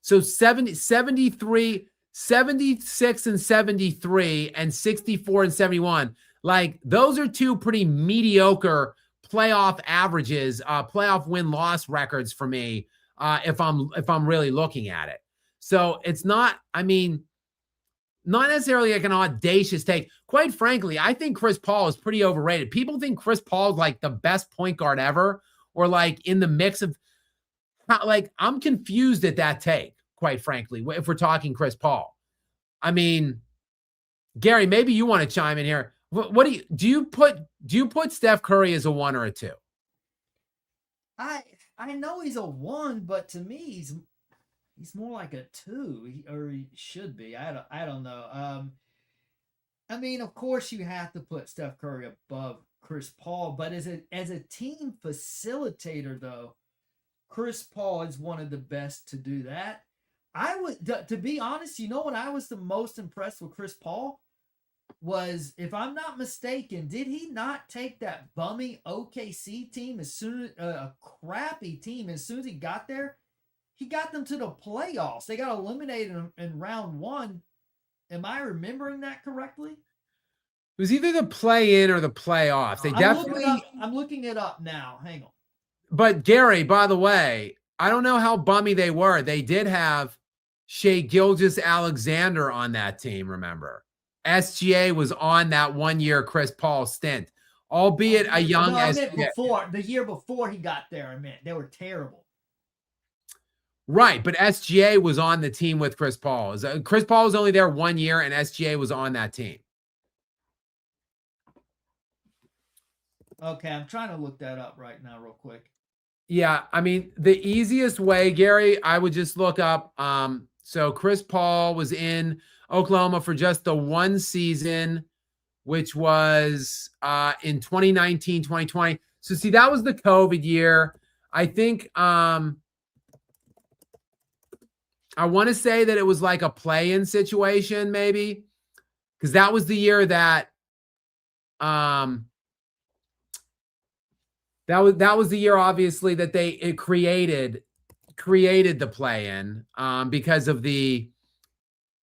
So 73, 76-73 and 64-71. Like those are two pretty mediocre playoff averages, playoff win-loss records for me, if I'm really looking at it. So it's not, I mean, not necessarily like an audacious take. Quite frankly, I think Chris Paul is pretty overrated. People think Chris Paul is like the best point guard ever, or like in the mix of, like, I'm confused at that take, quite frankly, if we're talking Chris Paul. I mean, Gary, maybe you want to chime in here. What do you put Steph Curry as a 1 or a 2? I know he's a 1, but to me he's more like a 2, or he should be. I don't know. I mean, of course, you have to put Steph Curry above Chris Paul, but as a team facilitator, though, Chris Paul is one of the best to do that. I would, to be honest, you know what I was the most impressed with Chris Paul was, if I'm not mistaken, did he not take that bummy OKC team as soon as a crappy team as soon as he got there? He got them to the playoffs. They got eliminated in round one. Am I remembering that correctly? It was either the play-in or the playoffs. They definitely. I'm looking it up now. Hang on. But Gary, by the way, I don't know how bummy they were. They did have Shai Gilgeous-Alexander on that team, remember? SGA was on that 1 year Chris Paul stint, albeit a young SGA. The year before he got there, I meant. They were terrible. Right, but SGA was on the team with Chris Paul. Chris Paul was only there 1 year, and SGA was on that team. Okay, I'm trying to look that up right now real quick. Yeah, I mean, the easiest way, Gary, I would just look up. So Chris Paul was in Oklahoma for just the one season, which was in 2019, 2020. So see, that was the COVID year. I think I want to say that it was like a play-in situation, maybe, because that was the year that that was the year, obviously, that it created the play-in because of the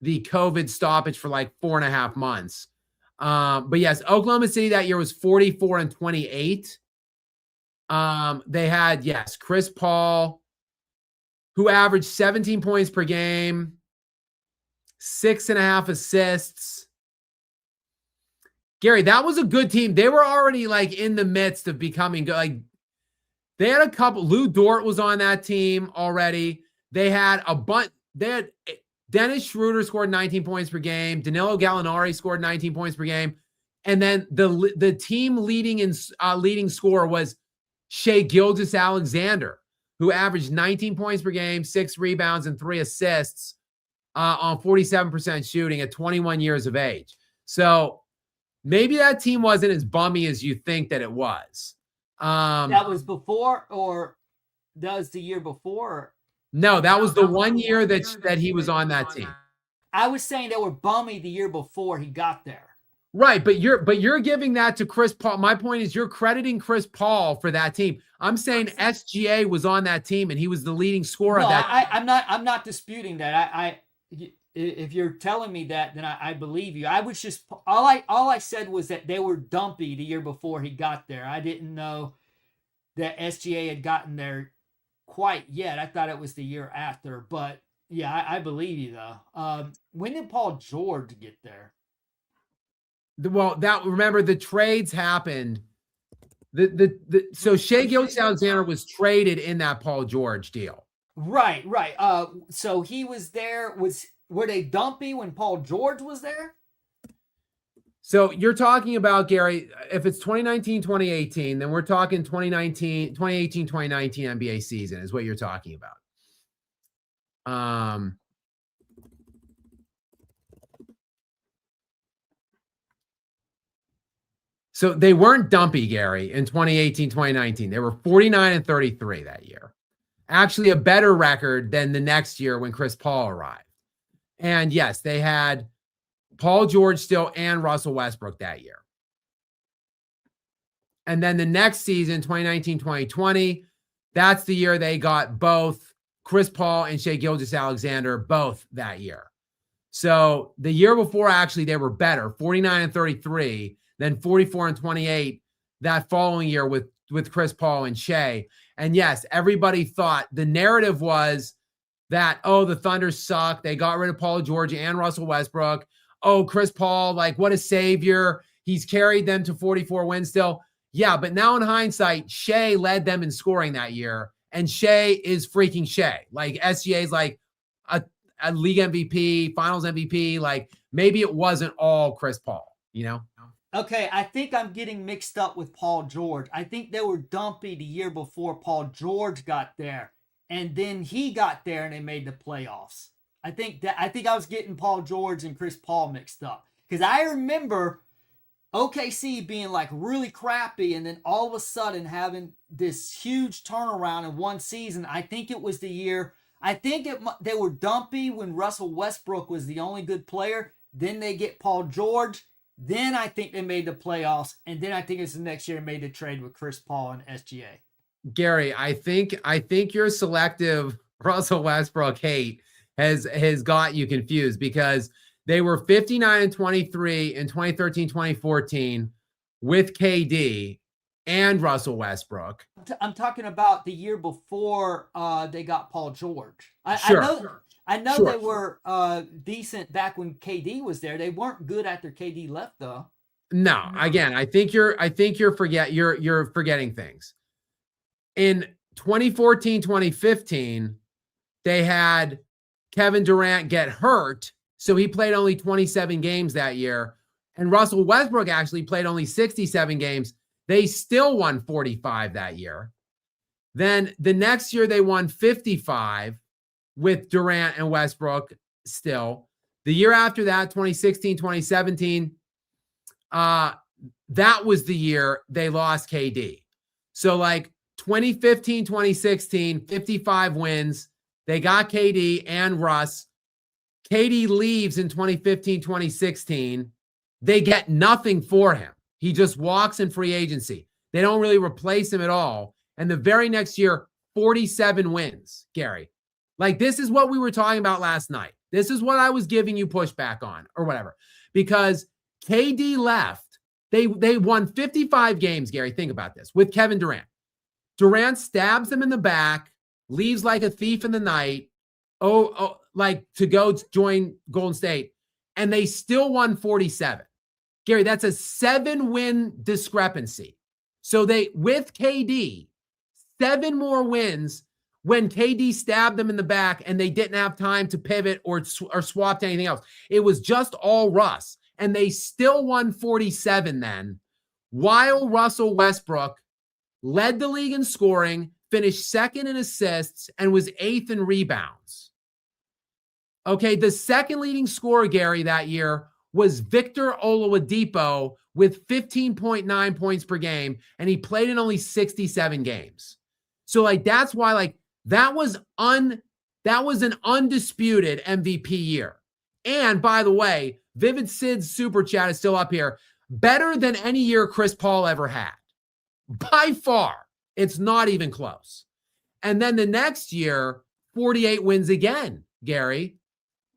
COVID stoppage for like 4.5 months. But yes, Oklahoma City that year was 44-28. They had, yes, Chris Paul, who averaged 17 points per game, 6.5 assists. Gary, that was a good team. They were already like in the midst of becoming good. Like, they had a couple. Lou Dort was on that team already. They had a bunch. They had Dennis Schroeder scored 19 points per game. Danilo Gallinari scored 19 points per game. And then the team leading scorer was Shai Gilgeous-Alexander, who averaged 19 points per game, 6 rebounds, and 3 assists on 47% shooting at 21 years of age. So maybe that team wasn't as bummy as you think that it was. That was before, or that was the year before? No, that was the 1 year that he was on that team. I was saying they were bummy the year before he got there. Right, but you're giving that to Chris Paul. My point is, you're crediting Chris Paul for that team. I'm saying SGA was on that team and he was the leading scorer of that. I'm not disputing that. If you're telling me that, then I believe you. I was just all I said was that they were dumpy the year before he got there. I didn't know that SGA had gotten there quite yet. I thought it was the year after. But yeah, I believe you though. When did Paul George get there? Well, remember the trades happened. So Shai Gilgeous-Alexander was traded in that Paul George deal. Right. So he was there. Were they dumpy when Paul George was there? So you're talking about, Gary, if it's 2019, 2018, then we're talking 2018, 2019 NBA season is what you're talking about. So they weren't dumpy, Gary, in 2018, 2019. They were 49-33 that year. Actually a better record than the next year when Chris Paul arrived. And yes, they had Paul George still and Russell Westbrook that year. And then the next season, 2019, 2020, that's the year they got both Chris Paul and Shai Gilgeous-Alexander both that year. So the year before, actually, they were better, 49-33, then 44-28 that following year with Chris Paul and Shai. And yes, everybody thought the narrative was that, oh, the Thunder suck. They got rid of Paul George and Russell Westbrook. Oh, Chris Paul, like, what a savior. He's carried them to 44 wins still. Yeah, but now in hindsight, Shai led them in scoring that year. And Shai is freaking Shai. Like, SGA is like a league MVP, finals MVP. Like, maybe it wasn't all Chris Paul, you know? Okay, I think I'm getting mixed up with Paul George. I think they were dumpy the year before Paul George got there. And then he got there and they made the playoffs. I think I was getting Paul George and Chris Paul mixed up. Because I remember OKC being like really crappy and then all of a sudden having this huge turnaround in one season. I think it was the year, they were dumpy when Russell Westbrook was the only good player. Then they get Paul George. Then I think they made the playoffs. And then I think it's the next year they made the trade with Chris Paul and SGA. Gary, I think your selective Russell Westbrook hate has got you confused, because they were 59-23 in 2013-2014 with KD and Russell Westbrook. I'm talking about the year before they got Paul George. I know they were decent back when KD was there. They weren't good after KD left, though. No, again, I think you're forgetting things. In 2014-2015, they had Kevin Durant get hurt, so he played only 27 games that year, and Russell Westbrook actually played only 67 games. They still won 45 that year. Then the next year they won 55 with Durant and Westbrook still. The year after that, 2016-2017, that was the year they lost KD. So like 2015-2016, 55 wins. They got KD and Russ. KD leaves in 2015-2016. They get nothing for him. He just walks in free agency. They don't really replace him at all. And the very next year, 47 wins, Gary. Like, this is what we were talking about last night. This is what I was giving you pushback on or whatever. Because KD left. They won 55 games, Gary. Think about this. With Kevin Durant. Durant stabs him in the back, leaves like a thief in the night, like to go join Golden State, and they still won 47. Gary, that's a 7-win discrepancy. So they, with KD, 7 more wins when KD stabbed them in the back and they didn't have time to pivot or swap to anything else. It was just all Russ. And they still won 47 then, while Russell Westbrook led the league in scoring, finished second in assists, and was 8th in rebounds. Okay, the second leading scorer, Gary, that year was Victor Oladipo with 15.9 points per game, and he played in only 67 games. So, like, that's why, like, that was an undisputed MVP year. And by the way, Vivid Sid's super chat is still up here. Better than any year Chris Paul ever had. By far. It's not even close. And then the next year, 48 wins again, Gary.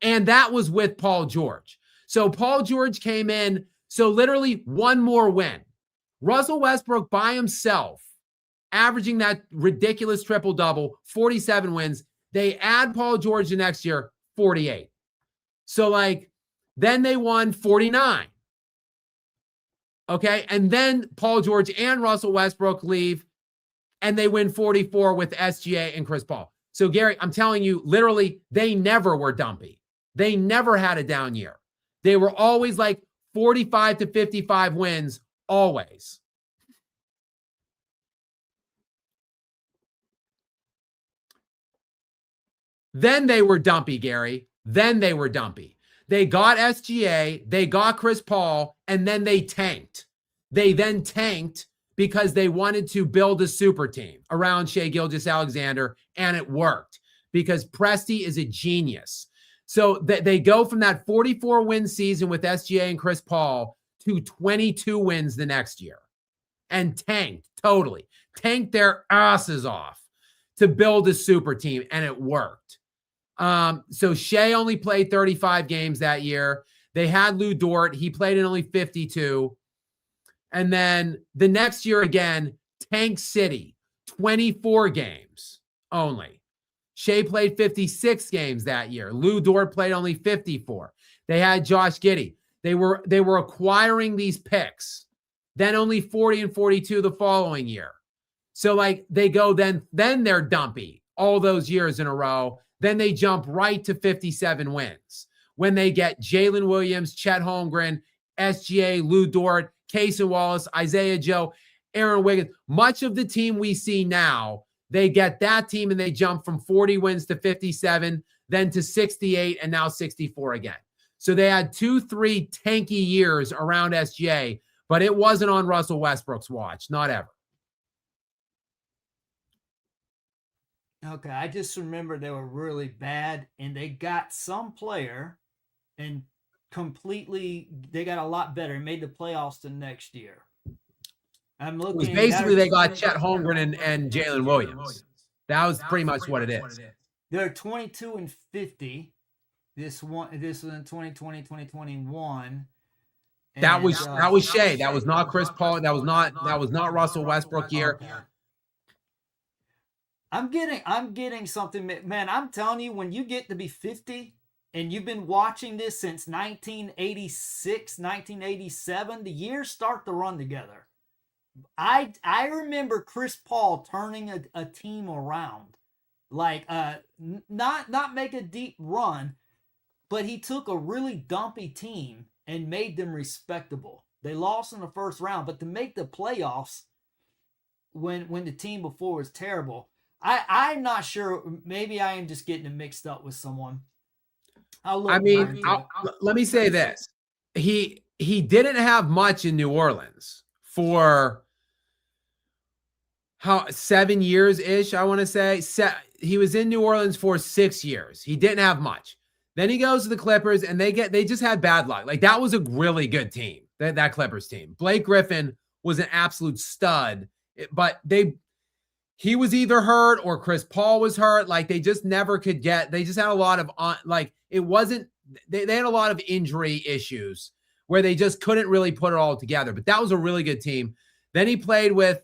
And that was with Paul George. So Paul George came in, so literally one more win. Russell Westbrook by himself, averaging that ridiculous triple-double, 47 wins. They add Paul George the next year, 48. So, like, then they won 49. Okay, and then Paul George and Russell Westbrook leave, and they win 44 with SGA and Chris Paul. So, Gary, I'm telling you, literally, they never were dumpy. They never had a down year. They were always like 45 to 55 wins, always. Then they were dumpy, Gary. Then they were dumpy. They got SGA, they got Chris Paul, and then they tanked. They then tanked because they wanted to build a super team around Shai Gilgeous-Alexander, and it worked because Presti is a genius. So they go from that 44-win season with SGA and Chris Paul to 22 wins the next year and tanked totally. Tanked their asses off to build a super team, and it worked. So Shai only played 35 games that year. They had Lou Dort. He played in only 52. And then the next year again, Tank City, 24 games only. Shai played 56 games that year. Lou Dort played only 54. They had Josh Giddey. They were acquiring these picks. Then only 40 and 42 the following year. So like they go then they're dumpy all those years in a row. Then they jump right to 57 wins when they get Jalen Williams, Chet Holmgren, SGA, Lou Dort, Casey Wallace, Isaiah Joe, Aaron Wiggins. Much of the team we see now, they get that team and they jump from 40 wins to 57, then to 68, and now 64 again. So they had 2-3 tanky years around SGA, but it wasn't on Russell Westbrook's watch. Not ever. Okay, I just remember they were really bad, and they got some player and they got a lot better and made the playoffs the next year. I'm looking. It was basically they got Chet Holmgren and Jalen Williams. That was pretty much what it is. They're 22-50. This was in 2020, 2021. That was Shea. That was not Chris Paul. That was not Russell Westbrook year. I'm getting something, man. I'm telling you, when you get to be 50 and you've been watching this since 1986, 1987, the years start to run together. I remember Chris Paul turning a team around, like not make a deep run, but he took a really dumpy team and made them respectable. They lost in the first round, but to make the playoffs when the team before was terrible, I'm not sure. Maybe I am just getting it mixed up with someone. Let me say this: he didn't have much in New Orleans for 7 years ish. I want to say he was in New Orleans for 6 years. He didn't have much. Then he goes to the Clippers, and they just had bad luck. Like, that was a really good team. That Clippers team. Blake Griffin was an absolute stud, but he was either hurt or Chris Paul was hurt. Like, they just never could get. They just had a lot of it wasn't. They had a lot of injury issues where they just couldn't really put it all together. But that was a really good team. Then he played with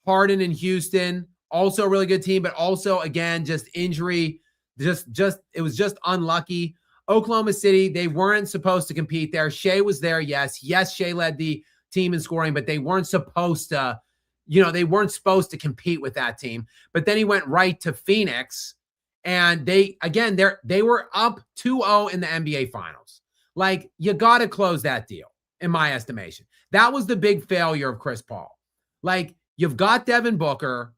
Harden in Houston, also a really good team, but also again just injury. It was just unlucky. Oklahoma City, they weren't supposed to compete there. Shea was there, yes. Shea led the team in scoring, but they weren't supposed to. They weren't supposed to compete with that team. But then he went right to Phoenix, and they were up 2-0 in the NBA Finals. Like, you got to close that deal, in my estimation. That was the big failure of Chris Paul. Like, you've got Devin Booker.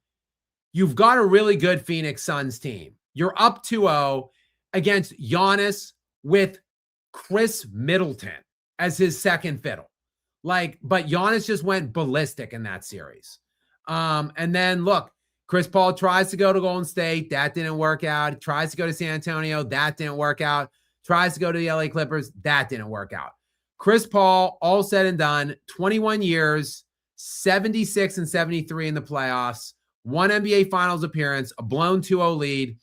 You've got a really good Phoenix Suns team. You're up 2-0 against Giannis with Chris Middleton as his second fiddle. But Giannis just went ballistic in that series. And then look, Chris Paul tries to go to Golden State. That didn't work out. He tries to go to San Antonio. That didn't work out. Tries to go to the LA Clippers. That didn't work out. Chris Paul, all said and done, 21 years, 76 and 73 in the playoffs, 1 NBA Finals appearance, a blown 2-0 lead,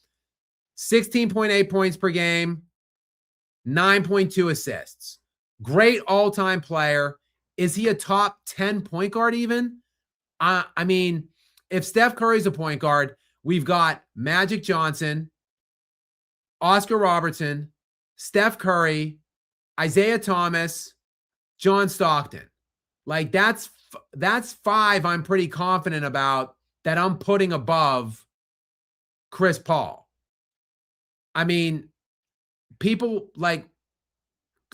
16.8 points per game, 9.2 assists. Great all-time player. Is he a top 10 point guard even? I mean, if Steph Curry's a point guard, we've got Magic Johnson, Oscar Robertson, Steph Curry, Isaiah Thomas, John Stockton. Like, that's 5 I'm pretty confident about that I'm putting above Chris Paul. I mean, people like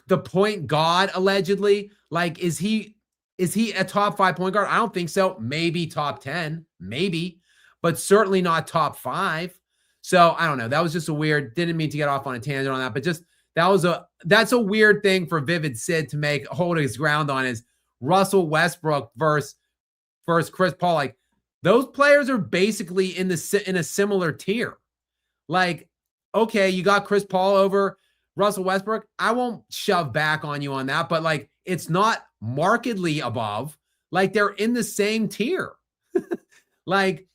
the point god allegedly, like, is he a top 5 point guard? I don't think so. Maybe top 10, maybe, but certainly not top 5. So I don't know. That was just didn't mean to get off on a tangent on that, but just that's a weird thing for Vivid Sid to hold his ground on, is Russell Westbrook versus Chris Paul. Like, those players are basically in a similar tier. Like, okay, you got Chris Paul over Russell Westbrook. I won't shove back on you on that, but like, it's not markedly above. Like, they're in the same tier. Like,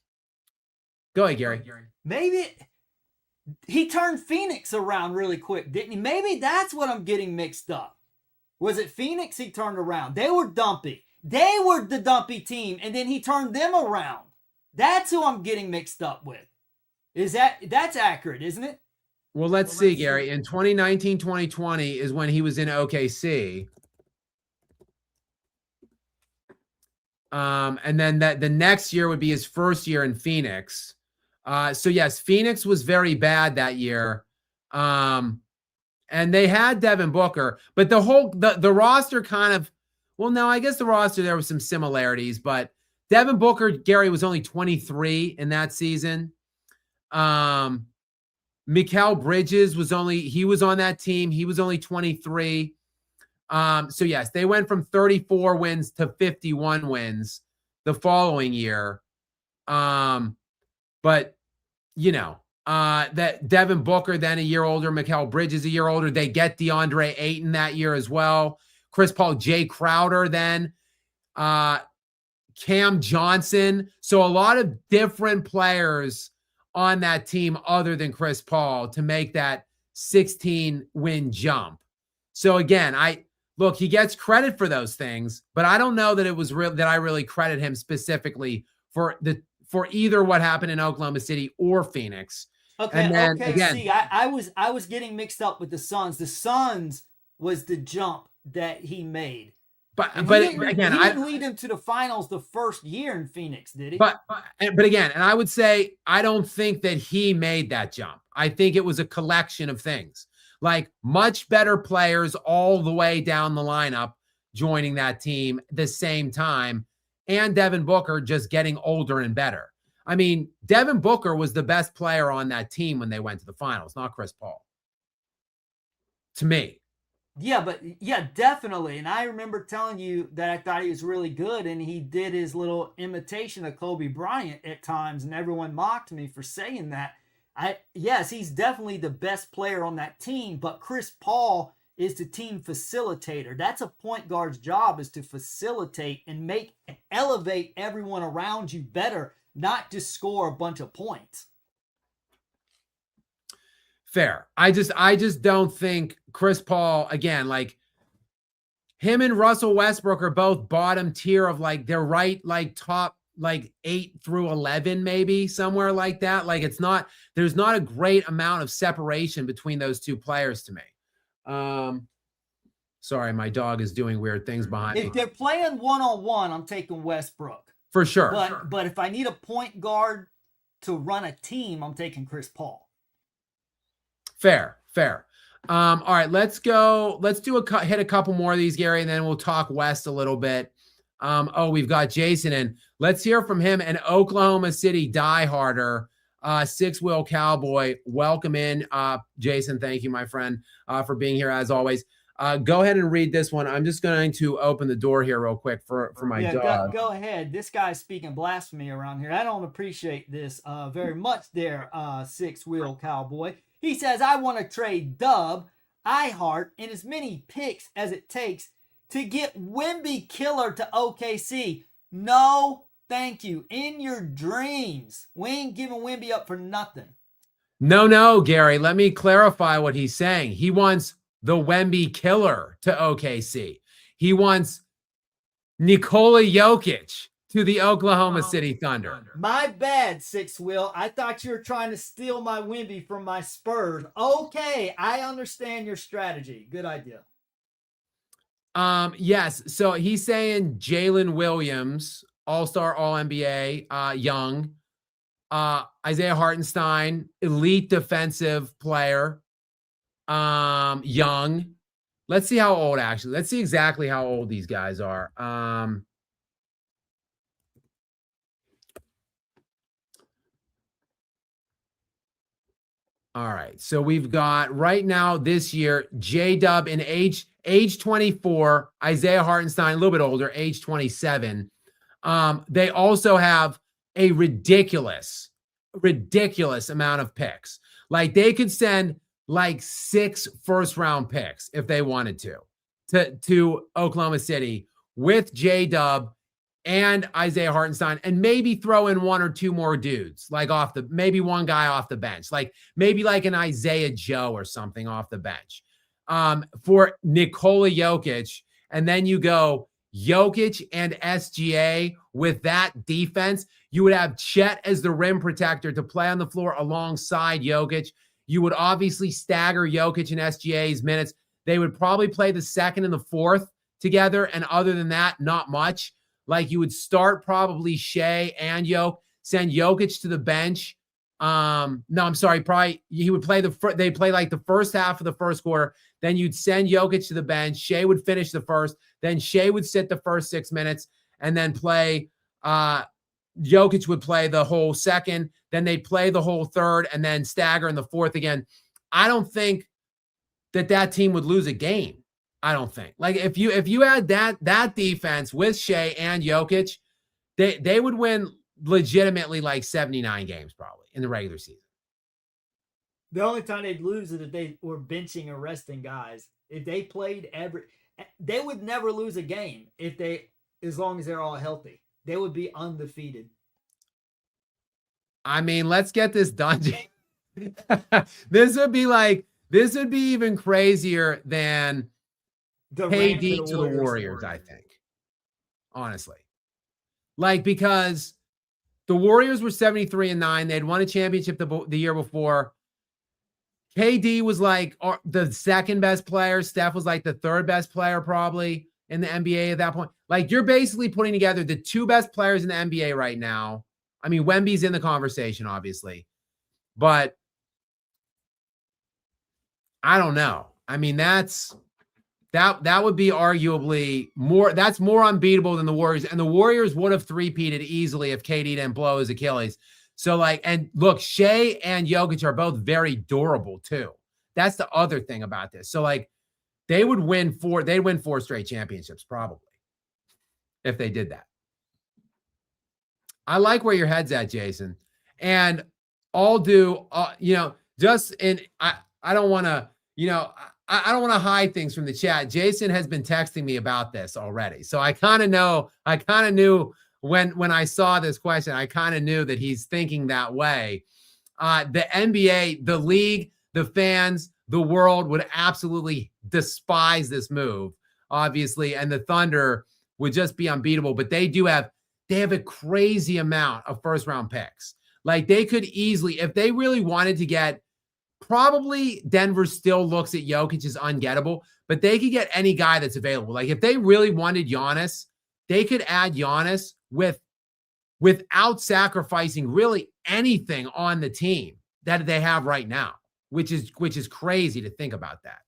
go ahead, Gary. Maybe he turned Phoenix around really quick, didn't he? Maybe that's what I'm getting mixed up. Was it Phoenix he turned around? They were dumpy. They were the dumpy team, and then he turned them around. That's who I'm getting mixed up with. That's accurate, isn't it? Well, let's see, Gary. In 2019, 2020 is when he was in OKC. And then the next year would be his first year in Phoenix. So yes, Phoenix was very bad that year. And they had Devin Booker, but the roster kind of, well, no, I guess the roster, there was some similarities, but Devin Booker, Gary, was only 23 in that season. Mikal Bridges was on that team. He was only 23. So yes, they went from 34 wins to 51 wins the following year. But that Devin Booker then a year older, Mikal Bridges a year older. They get DeAndre Ayton that year as well. Chris Paul, Jay Crowder then, Cam Johnson. So a lot of different players on that team other than Chris Paul to make that 16-win jump. So again, he gets credit for those things, but I don't know that it was real that I really credit him specifically for either what happened in Oklahoma City or Phoenix. Okay, and then, again, see, I was getting mixed up with the Suns. The Suns was the jump that he made. But he didn't lead him to the finals the first year in Phoenix, did he? But again, and I would say I don't think that he made that jump. I think it was a collection of things, like much better players all the way down the lineup joining that team the same time, and Devin Booker just getting older and better. I mean, Devin Booker was the best player on that team when they went to the finals, not Chris Paul. To me. Yeah, definitely. And I remember telling you that I thought he was really good, and he did his little imitation of Kobe Bryant at times, and everyone mocked me for saying that. Yes, he's definitely the best player on that team, but Chris Paul is the team facilitator. That's a point guard's job, is to facilitate and elevate everyone around you better, not just score a bunch of points. Fair. I just don't think Chris Paul, again, like him and Russell Westbrook are both bottom tier of like they're right like top like 8 through 11, maybe somewhere like that. Like there's not a great amount of separation between those two players to me. Sorry, my dog is doing weird things behind me. If they're playing one-on-one, I'm taking Westbrook. For sure. But if I need a point guard to run a team, I'm taking Chris Paul. Fair. All right, let's go. Let's hit a couple more of these, Gary, and then we'll talk West a little bit. We've got Jason in. Let's hear from him, an Oklahoma City dieharder, six-wheel cowboy. Welcome in, Jason. Thank you, my friend, for being here as always. Go ahead and read this one. I'm just going to open the door here real quick for my dog. Go ahead. This guy's speaking blasphemy around here. I don't appreciate this very much there, six-wheel cowboy. He says, I want to trade Dub, iHeart, and as many picks as it takes to get Wemby Killer to OKC. No, thank you. In your dreams. We ain't giving Wemby up for nothing. No, Gary. Let me clarify what he's saying. He wants the Wemby Killer to OKC. He wants Nikola Jokic to the Oklahoma City Thunder. My bad, six-wheel. I thought you were trying to steal my Wemby from my Spurs. Okay, I understand your strategy. Good idea. Yes. So he's saying Jalen Williams, All-Star, All-NBA, young. Isaiah Hartenstein, elite defensive player, young. Let's see how old, actually. Let's see exactly how old these guys are. All right. So we've got right now this year, J-Dub in age 24, Isaiah Hartenstein, a little bit older, age 27. They also have a ridiculous amount of picks. Like they could send like 6 first-round picks if they wanted to Oklahoma City with J-Dub and Isaiah Hartenstein, and maybe throw in 1 or 2 more dudes, like maybe one guy off the bench, like maybe like an Isaiah Joe or something off the bench for Nikola Jokic. And then you go Jokic and SGA with that defense. You would have Chet as the rim protector to play on the floor alongside Jokic. You would obviously stagger Jokic and SGA's minutes. They would probably play the second and the fourth together. And other than that, not much. Like you would start probably Shea and send Jokic to the bench. Probably he would play they play like the first half of the first quarter. Then you'd send Jokic to the bench. Shea would finish the first. Then Shea would sit the first 6 minutes and then play Jokic would play the whole second, then they'd play the whole third, and then stagger in the fourth again. I don't think that team would lose a game. I don't think. Like if you had that defense with Shea and Jokic, they would win legitimately like 79 games probably in the regular season. The only time they'd lose is if they were benching or resting guys. If they played they would never lose a game as long as they're all healthy. They would be undefeated. I mean, let's get this done. This would be even crazier than The KD to the Warriors, I think. Honestly. Like, because the Warriors were 73-9. They'd won a championship the year before. KD was like the second best player. Steph was like the third best player probably in the NBA at that point. Like, you're basically putting together the two best players in the NBA right now. I mean, Wemby's in the conversation, obviously. But I don't know. I mean, that would be arguably more. That's more unbeatable than the Warriors. And the Warriors would have three-peated easily if KD didn't blow his Achilles. So, like, and look, Shea and Jokic are both very durable too. That's the other thing about this. So, like, they'd win four straight championships probably if they did that. I like where your head's at, Jason. And I don't want to, I don't want to hide things from the chat. Jason has been texting me about this already. So I kind of knew when I saw this question, I kind of knew that he's thinking that way. The NBA, the league, the fans, the world would absolutely despise this move, obviously. And the Thunder would just be unbeatable, but they have a crazy amount of first round picks. Like, they could easily, if they really wanted to get, probably Denver still looks at Jokic as ungettable, but they could get any guy that's available. Like, if they really wanted Giannis, they could add Giannis without sacrificing really anything on the team that they have right now, which is crazy to think about that.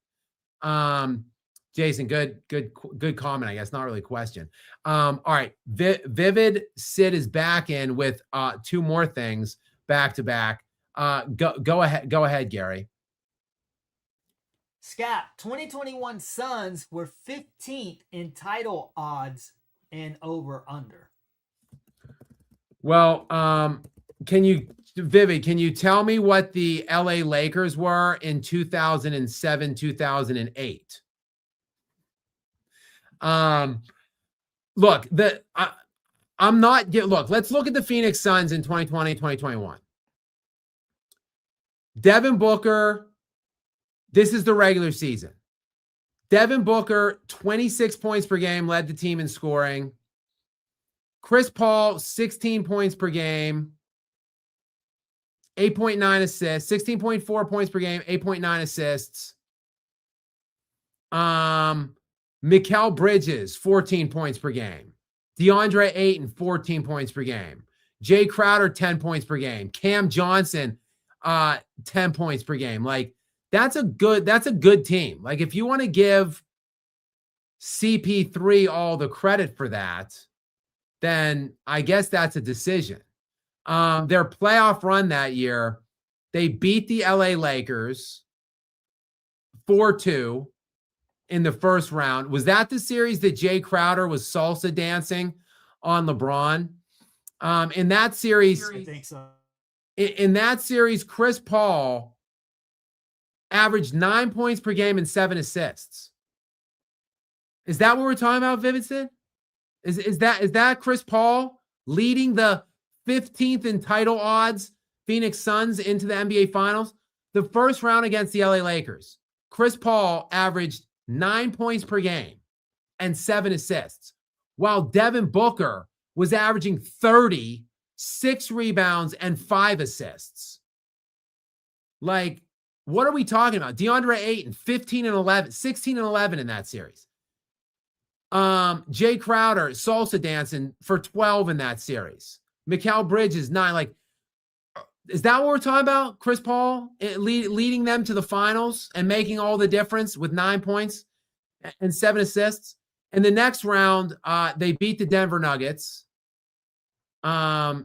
Jason, good comment, I guess. Not really a question. All right. Vivid Sid is back in with two more things back to back. Go ahead, Gary. Skap, 2021 Suns were 15th in title odds and over under. Well, can you tell me what the LA Lakers were in 2007, 2008? Look, let's look at the Phoenix Suns in 2020, 2021. Devin Booker, this is the regular season. Devin Booker, 26 points per game, led the team in scoring. Chris Paul, 16 points per game, 8.9 assists, 16.4 points per game, 8.9 assists. Mikal Bridges, 14 points per game. DeAndre Ayton, 14 points per game. Jay Crowder, 10 points per game. Cam Johnson, 10 points per game. Like, that's a good team. Like, if you want to give CP3 all the credit for that, then I guess that's a decision. Their playoff run that year, they beat the LA Lakers 4-2 in the first round. Was that the series that Jay Crowder was salsa dancing on LeBron? In that series, I think so. In that series, Chris Paul averaged 9 points per game and 7 assists. Is that what we're talking about, Vividson? Is that Chris Paul leading the 15th in title odds Phoenix Suns into the NBA Finals? The first round against the LA Lakers, Chris Paul averaged 9 points per game and 7 assists, while Devin Booker was averaging 30, 6 rebounds, and 5 assists. Like, what are we talking about? DeAndre Ayton, 15 and 11, 16 and 11 in that series. Jay Crowder, salsa dancing for 12 in that series. Mikal Bridges, 9. Like, is that what we're talking about? Chris Paul leading them to the finals and making all the difference with 9 points and 7 assists. In the next round, they beat the Denver Nuggets.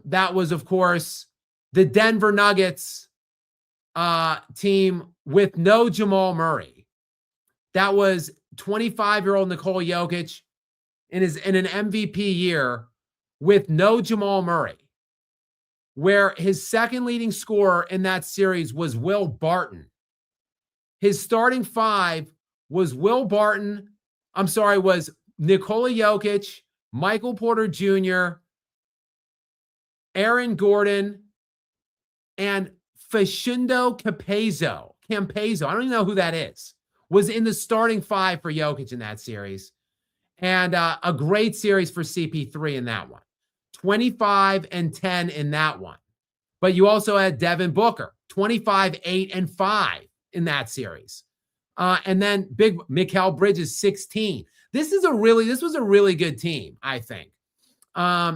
That was, of course, the Denver Nuggets team with no Jamal Murray. That was 25-year-old Nikola Jokic in an MVP year with no Jamal Murray, where his second leading scorer in that series was Will Barton. His starting five was was Nikola Jokic, Michael Porter Jr., Aaron Gordon, and Facundo Campazzo. I don't even know who that is. Was in the starting five for Jokic in that series. And a great series for CP3 in that one. 25 and 10 in that one. But you also had Devin Booker, 25, 8, and 5 in that series. And then big Mikal Bridges, 16. This was a really good team, I think.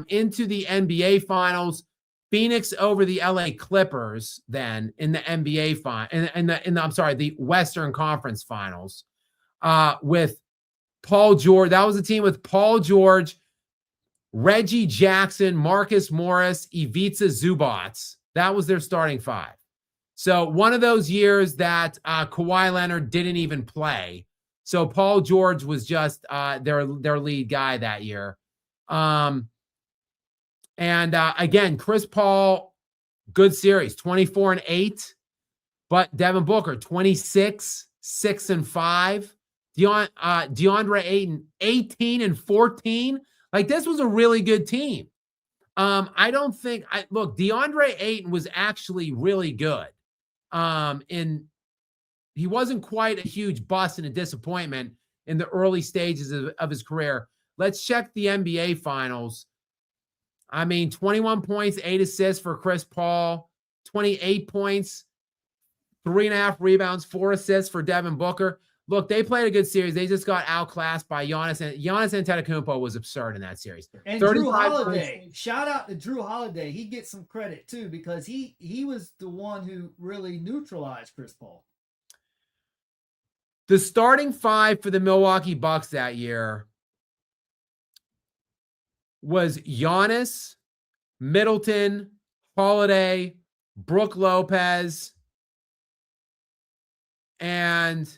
Into the NBA Finals, Phoenix over the LA Clippers. Then in the NBA the Western Conference Finals, with Paul George. That was a team with Paul George, Reggie Jackson, Marcus Morris, Ivica Zubac. That was their starting five. So one of those years that Kawhi Leonard didn't even play. So Paul George was just their lead guy that year. Again, Chris Paul, good series, 24 and 8. But Devin Booker, 26, 6 and 5. DeAndre Ayton, 18 and 14. Like, this was a really good team. DeAndre Ayton was actually really good. He wasn't quite a huge bust and a disappointment in the early stages of his career. Let's check the NBA Finals. 21 points, 8 assists for Chris Paul, 28 points, 3.5 rebounds, 4 assists for Devin Booker. Look, they played a good series. They just got outclassed by Giannis Antetokounmpo was absurd in that series. And Drew Holiday, shout out to Drew Holiday. He gets some credit too because he was the one who really neutralized Chris Paul. The starting five for the Milwaukee Bucks that year was Giannis, Middleton, Holiday, Brook Lopez, and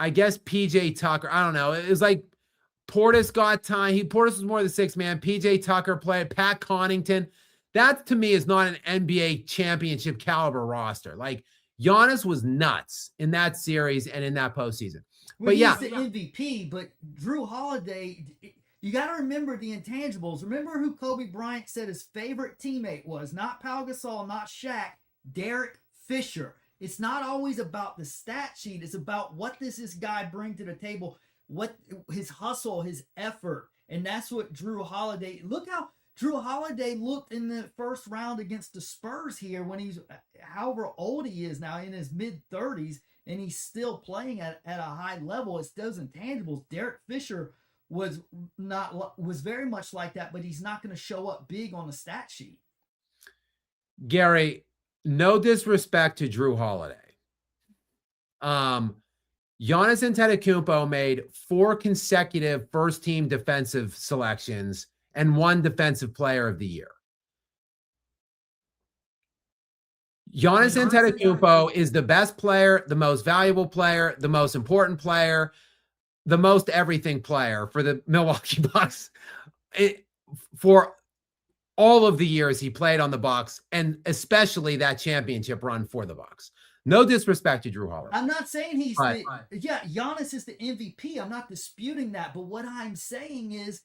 I guess PJ Tucker. I don't know. It was like Portis got time. Portis was more the sixth man. PJ Tucker played. Pat Connaughton. That to me is not an NBA championship caliber roster. Like, Giannis was nuts in that series and in that postseason. Well, he's the MVP, but Drew Holiday, you got to remember the intangibles. Remember who Kobe Bryant said his favorite teammate was? Not Pau Gasol, not Shaq, Derek Fisher. It's not always about the stat sheet. It's about what does this guy bring to the table, what his hustle, his effort. And that's what Drew Holiday, look how Drew Holiday looked in the first round against the Spurs here when he's however old he is now, in his mid-30s, and he's still playing at a high level. It's those intangibles. Derek Fisher was very much like that, but he's not going to show up big on the stat sheet. Gary, no disrespect to Drew Holiday. Giannis Antetokounmpo made 4 consecutive first-team defensive selections and 1 defensive player of the year. Giannis Antetokounmpo is the best player, the most valuable player, the most important player, the most everything player for the Milwaukee Bucks for all of the years he played on the Bucks, and especially that championship run for the Bucks. No disrespect to Drew Holiday. I'm not saying Giannis is the MVP. I'm not disputing that. But what I'm saying is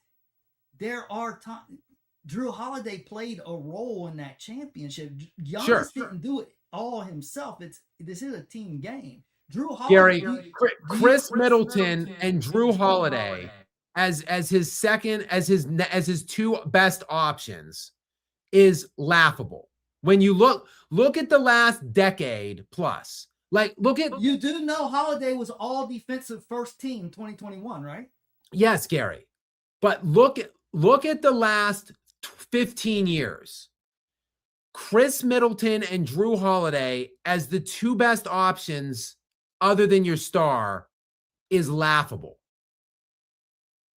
there are times Drew Holiday played a role in that championship. Giannis didn't do it all himself. This is a team game. Drew Holiday, Chris Middleton and Drew Holiday as his 2 best options is laughable. When you look at the last decade plus, you do know Holiday was all defensive first team 2021, right? Yes, Gary. But look at the last 15 years. Chris Middleton and Drew Holiday as the 2 best options other than your star is laughable.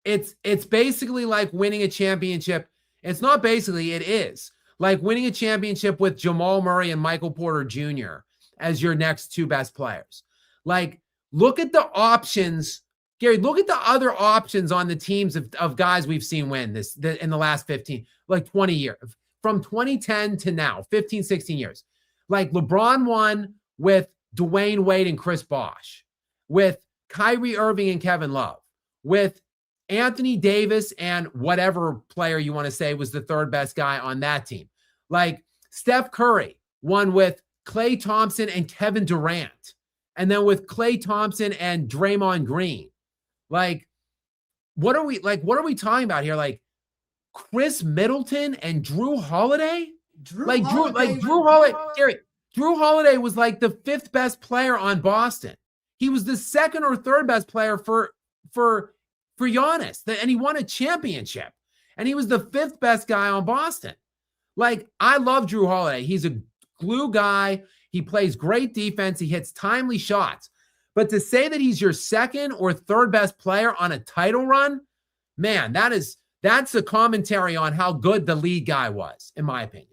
It's basically like winning a championship It's not basically, it is. Like winning a championship with Jamal Murray and Michael Porter Jr. as your next two best players. Like, look at the options. Gary, look at the other options on the teams of guys we've seen win in the last 15, like 20 years. From 2010 to now, 15, 16 years. Like LeBron won with Dwayne Wade and Chris Bosh, with Kyrie Irving and Kevin Love, with Anthony Davis and whatever player you want to say was the third best guy on that team. Like Steph Curry won with Klay Thompson and Kevin Durant, and then with Klay Thompson and Draymond Green. Like, what are we talking about here? Like Chris Middleton and Drew Holiday? Drew Holiday was like the fifth best player on Boston. He was the second or third best player for Giannis, and he won a championship. And he was the fifth best guy on Boston. Like, I love Drew Holiday. He's a glue guy. He plays great defense. He hits timely shots. But to say that he's your second or third best player on a title run, man, that's a commentary on how good the lead guy was, in my opinion.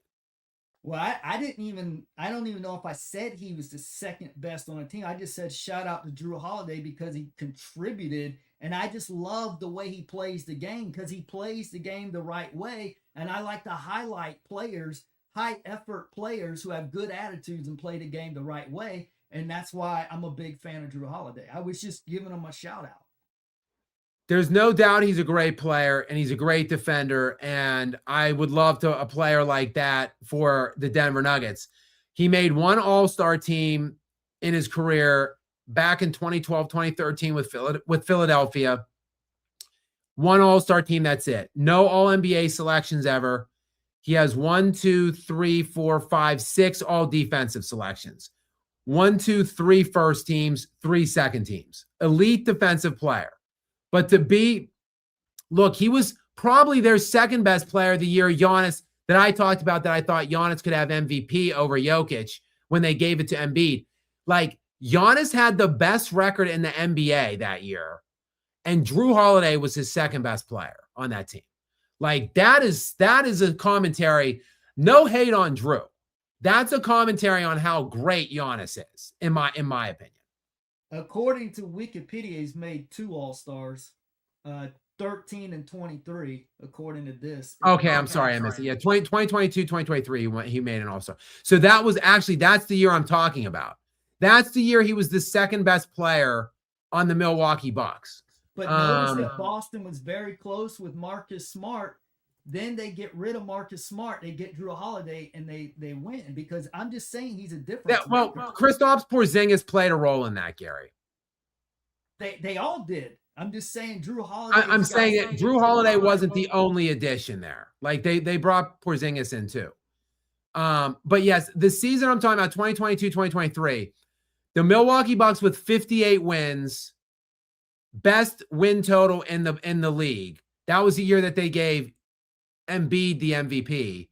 Well, I don't even know if I said he was the second best on a team. I just said shout out to Drew Holiday because he contributed. And I just love the way he plays the game because he plays the game the right way. And I like to highlight players, high effort players who have good attitudes and play the game the right way. And that's why I'm a big fan of Drew Holiday. I was just giving him a shout out. There's no doubt he's a great player and he's a great defender. And I would love a player like that for the Denver Nuggets. He made one All-Star team in his career back in 2012, 2013 with Philadelphia. One All-Star team, that's it. No All-NBA selections ever. He has 6 all-defensive selections. 1, 2, 3 first teams, 3 second teams. Elite defensive player. But he was probably their second best player of the year, Giannis, that I talked about, that I thought Giannis could have MVP over Jokic when they gave it to Embiid. Like, Giannis had the best record in the NBA that year, and Drew Holiday was his second best player on that team. Like, that is a commentary. No hate on Drew. That's a commentary on how great Giannis is, in my opinion. According to Wikipedia, he's made 2 All-Stars, 13 and 23, according to this. Okay, I'm sorry, I missed it. Yeah, 2022, 2023, he made an All-Star. So that's the year I'm talking about. That's the year he was the second best player on the Milwaukee Bucks. But notice that Boston was very close with Marcus Smart. Then they get rid of Marcus Smart. They get Drew Holiday, and they win. Because I'm just saying he's a difference. Well, Kristaps Porzingis played a role in that, Gary. They all did. I'm just saying Drew Holiday. I'm saying that Drew Holiday wasn't the only addition there. Like, they brought Porzingis in too. But yes, the season I'm talking about, 2022, 2023, the Milwaukee Bucks with 58 wins, best win total in the league. That was the year that they gave Embiid the MVP,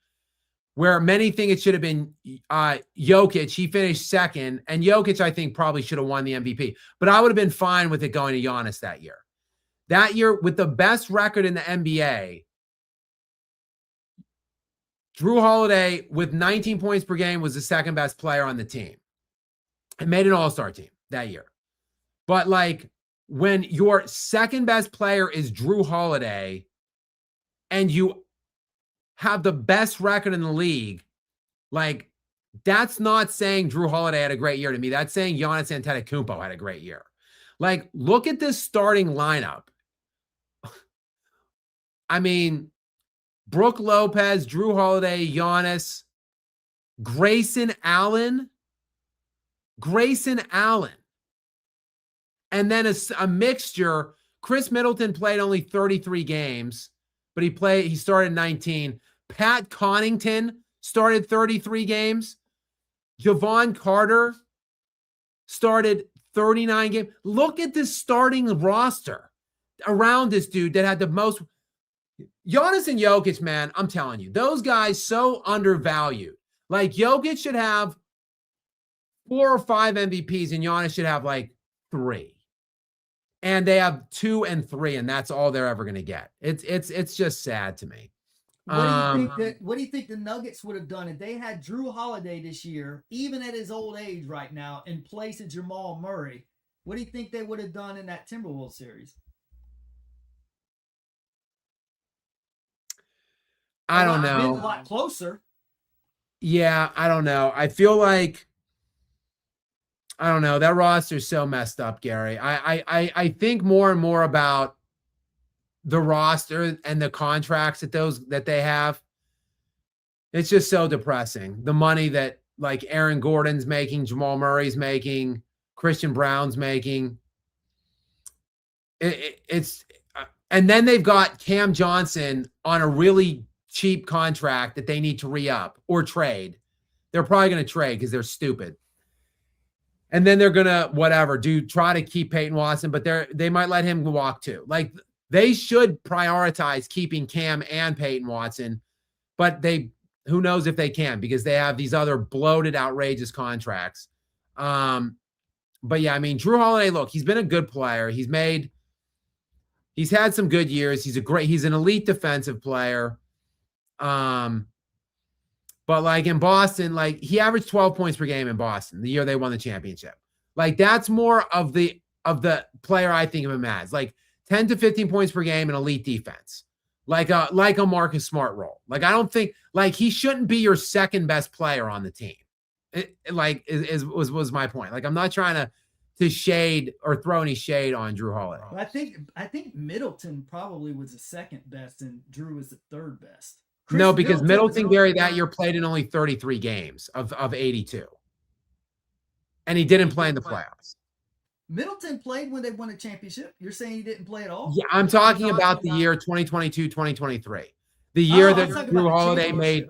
where many think it should have been Jokic. He finished second, and Jokic, I think, probably should have won the MVP. But I would have been fine with it going to Giannis that year. That year, with the best record in the NBA, Drew Holiday, with 19 points per game, was the second best player on the team. And made an All-Star team that year. But, like, when your second best player is Drew Holiday and you have the best record in the league, like, that's not saying Drew Holiday had a great year to me. That's saying Giannis Antetokounmpo had a great year. Like, look at this starting lineup. I mean, Brook Lopez, Drew Holiday, Giannis, Grayson Allen, and then a mixture. Chris Middleton played only 33 games, but he started 19. Pat Connaughton started 33 games. Javon Carter started 39 games. Look at this starting roster around this dude that had the most. Giannis and Jokic, man, I'm telling you, those guys so undervalued. Like, Jokic should have 4 or 5 MVPs, and Giannis should have like 3. And they have 2 and 3, and that's all they're ever going to get. It's just sad to me. What do you think the Nuggets would have done if they had Drew Holiday this year, even at his old age right now, in place of Jamal Murray? What do you think they would have done in that Timberwolves series? I don't know. Been a lot closer. Yeah, I don't know. I feel like I don't know. That roster's so messed up, Gary. I think more and more about the roster and the contracts that they have. It's just so depressing. The money that like Aaron Gordon's making, Jamal Murray's making, Christian Brown's making. It's and then they've got Cam Johnson on a really cheap contract that they need to re-up or trade. They're probably going to trade because they're stupid. And then they're going to try to keep Peyton Watson, but they might let him walk too. Like they should prioritize keeping Cam and Peyton Watson, but who knows if they can because they have these other bloated, outrageous contracts. But yeah, I mean, Drew Holiday, look, he's been a good player. He's had some good years. He's an elite defensive player. But like in Boston, like he averaged 12 points per game in Boston the year they won the championship. Like that's more of the player I think of him as, like 10 to 15 points per game and elite defense, like a Marcus Smart role. Like I don't think like he shouldn't be your second best player on the team. Was my point. Like I'm not trying to shade or throw any shade on Drew Holiday. I think Middleton probably was the second best and Drew was the third best. No, because Middleton, Gary, that year played in only 33 games of 82. And he didn't play in the playoffs. Middleton played when they won a championship. You're saying he didn't play at all? Yeah, I'm talking about the year 2022, 2023. The year that Drew Holiday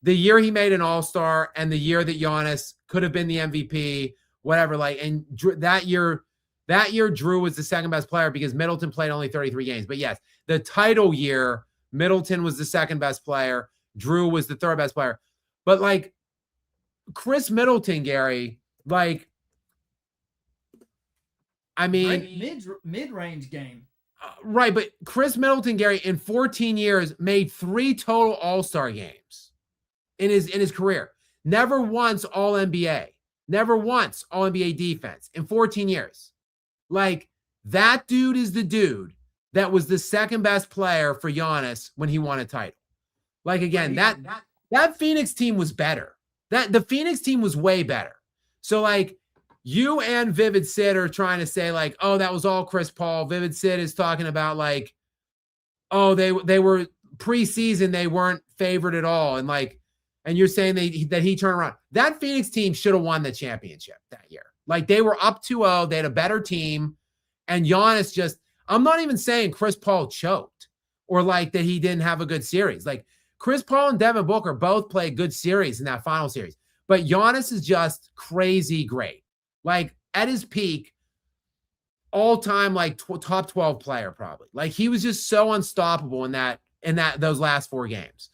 the year he made an All-Star and the year that Giannis could have been the MVP, whatever. And that year Drew was the second best player because Middleton played only 33 games. But yes, the title year, Middleton was the second best player. Drew was the third best player. But like Chris Middleton, Gary, like, I mean, mid-range game. Right. But Chris Middleton, Gary, in 14 years made 3 total All-Star games in his career. Never once All-NBA. Never once All-NBA defense in 14 years. Like that dude is the dude that was the second best player for Giannis when he won a title. Like again, that Phoenix team was better. The Phoenix team was way better. So like you and Vivid Sid are trying to say like, oh, that was all Chris Paul. Vivid Sid is talking about like, oh, they were preseason, they weren't favored at all. And you're saying that he turned around. That Phoenix team should have won the championship that year. Like they were up 2-0. They had a better team. And Giannis just, I'm not even saying Chris Paul choked or like that he didn't have a good series. Like Chris Paul and Devin Booker both played good series in that final series. But Giannis is just crazy great. Like at his peak, all-time like top 12 player probably. Like he was just so unstoppable in those last 4 games.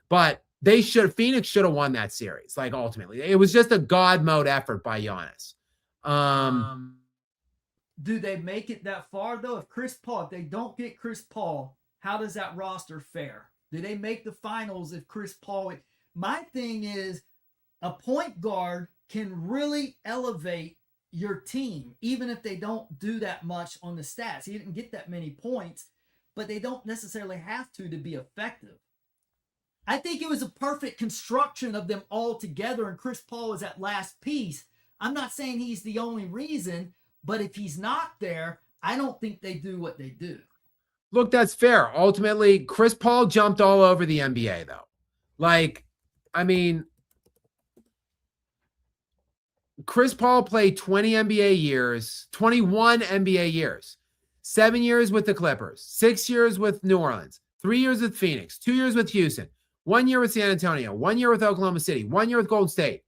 But Phoenix should have won that series. Like ultimately, it was just a God mode effort by Giannis. Do they make it that far though? If they don't get Chris Paul, how does that roster fare? Do they make the finals if Chris Paul? My thing is a point guard can really elevate your team, even if they don't do that much on the stats. He didn't get that many points, but they don't necessarily have to be effective. I think it was a perfect construction of them all together, and Chris Paul was that last piece. I'm not saying he's the only reason, but if he's not there, I don't think they do what they do. Look, that's fair. Ultimately, Chris Paul jumped all over the NBA, though. Like, I mean, Chris Paul played 20 NBA years, 21 NBA years, 7 years with the Clippers, 6 years with New Orleans, 3 years with Phoenix, 2 years with Houston, 1 year with San Antonio, 1 year with Oklahoma City, 1 year with Golden State.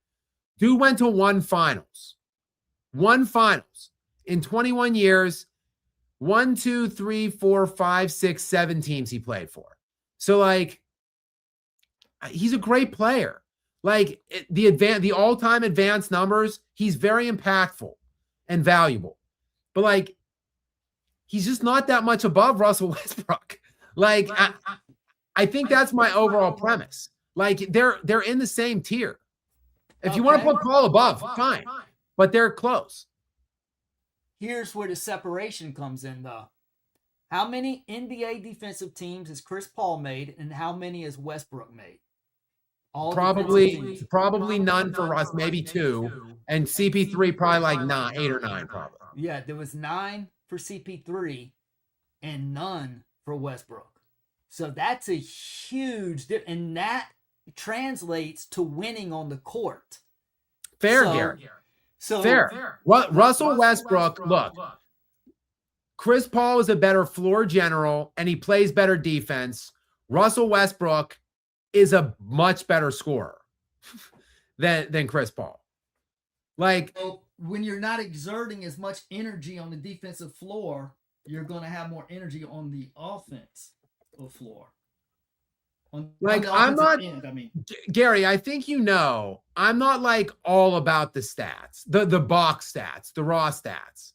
Dude went to 1 finals. 1 finals. In 21 years, 1, 2, 3, 4, 5, 6, 7 teams he played for. So, like, he's a great player. Like, the all-time advanced numbers, he's very impactful and valuable. But, like, he's just not that much above Russell Westbrook. Like, I think that's my overall premise. Like they're in the same tier. If you want to put Paul above, fine. But they're close. Here's where the separation comes in, though. How many NBA defensive teams has Chris Paul made, and how many has Westbrook made? Probably none for Russ, maybe 2, and CP3 probably like 8 or 9 probably. Yeah, there was 9 for CP3 and none for Westbrook. So that's a huge difference, and that translates to winning on the court. Fair, Gary. Fair. Russell Westbrook, look, Chris Paul is a better floor general, and he plays better defense. Russell Westbrook is a much better scorer than Chris Paul. Like, so when you're not exerting as much energy on the defensive floor, you're going to have more energy on the offensive floor. I'm not, Gary, I think I'm not like all about the stats, the box stats, the raw stats.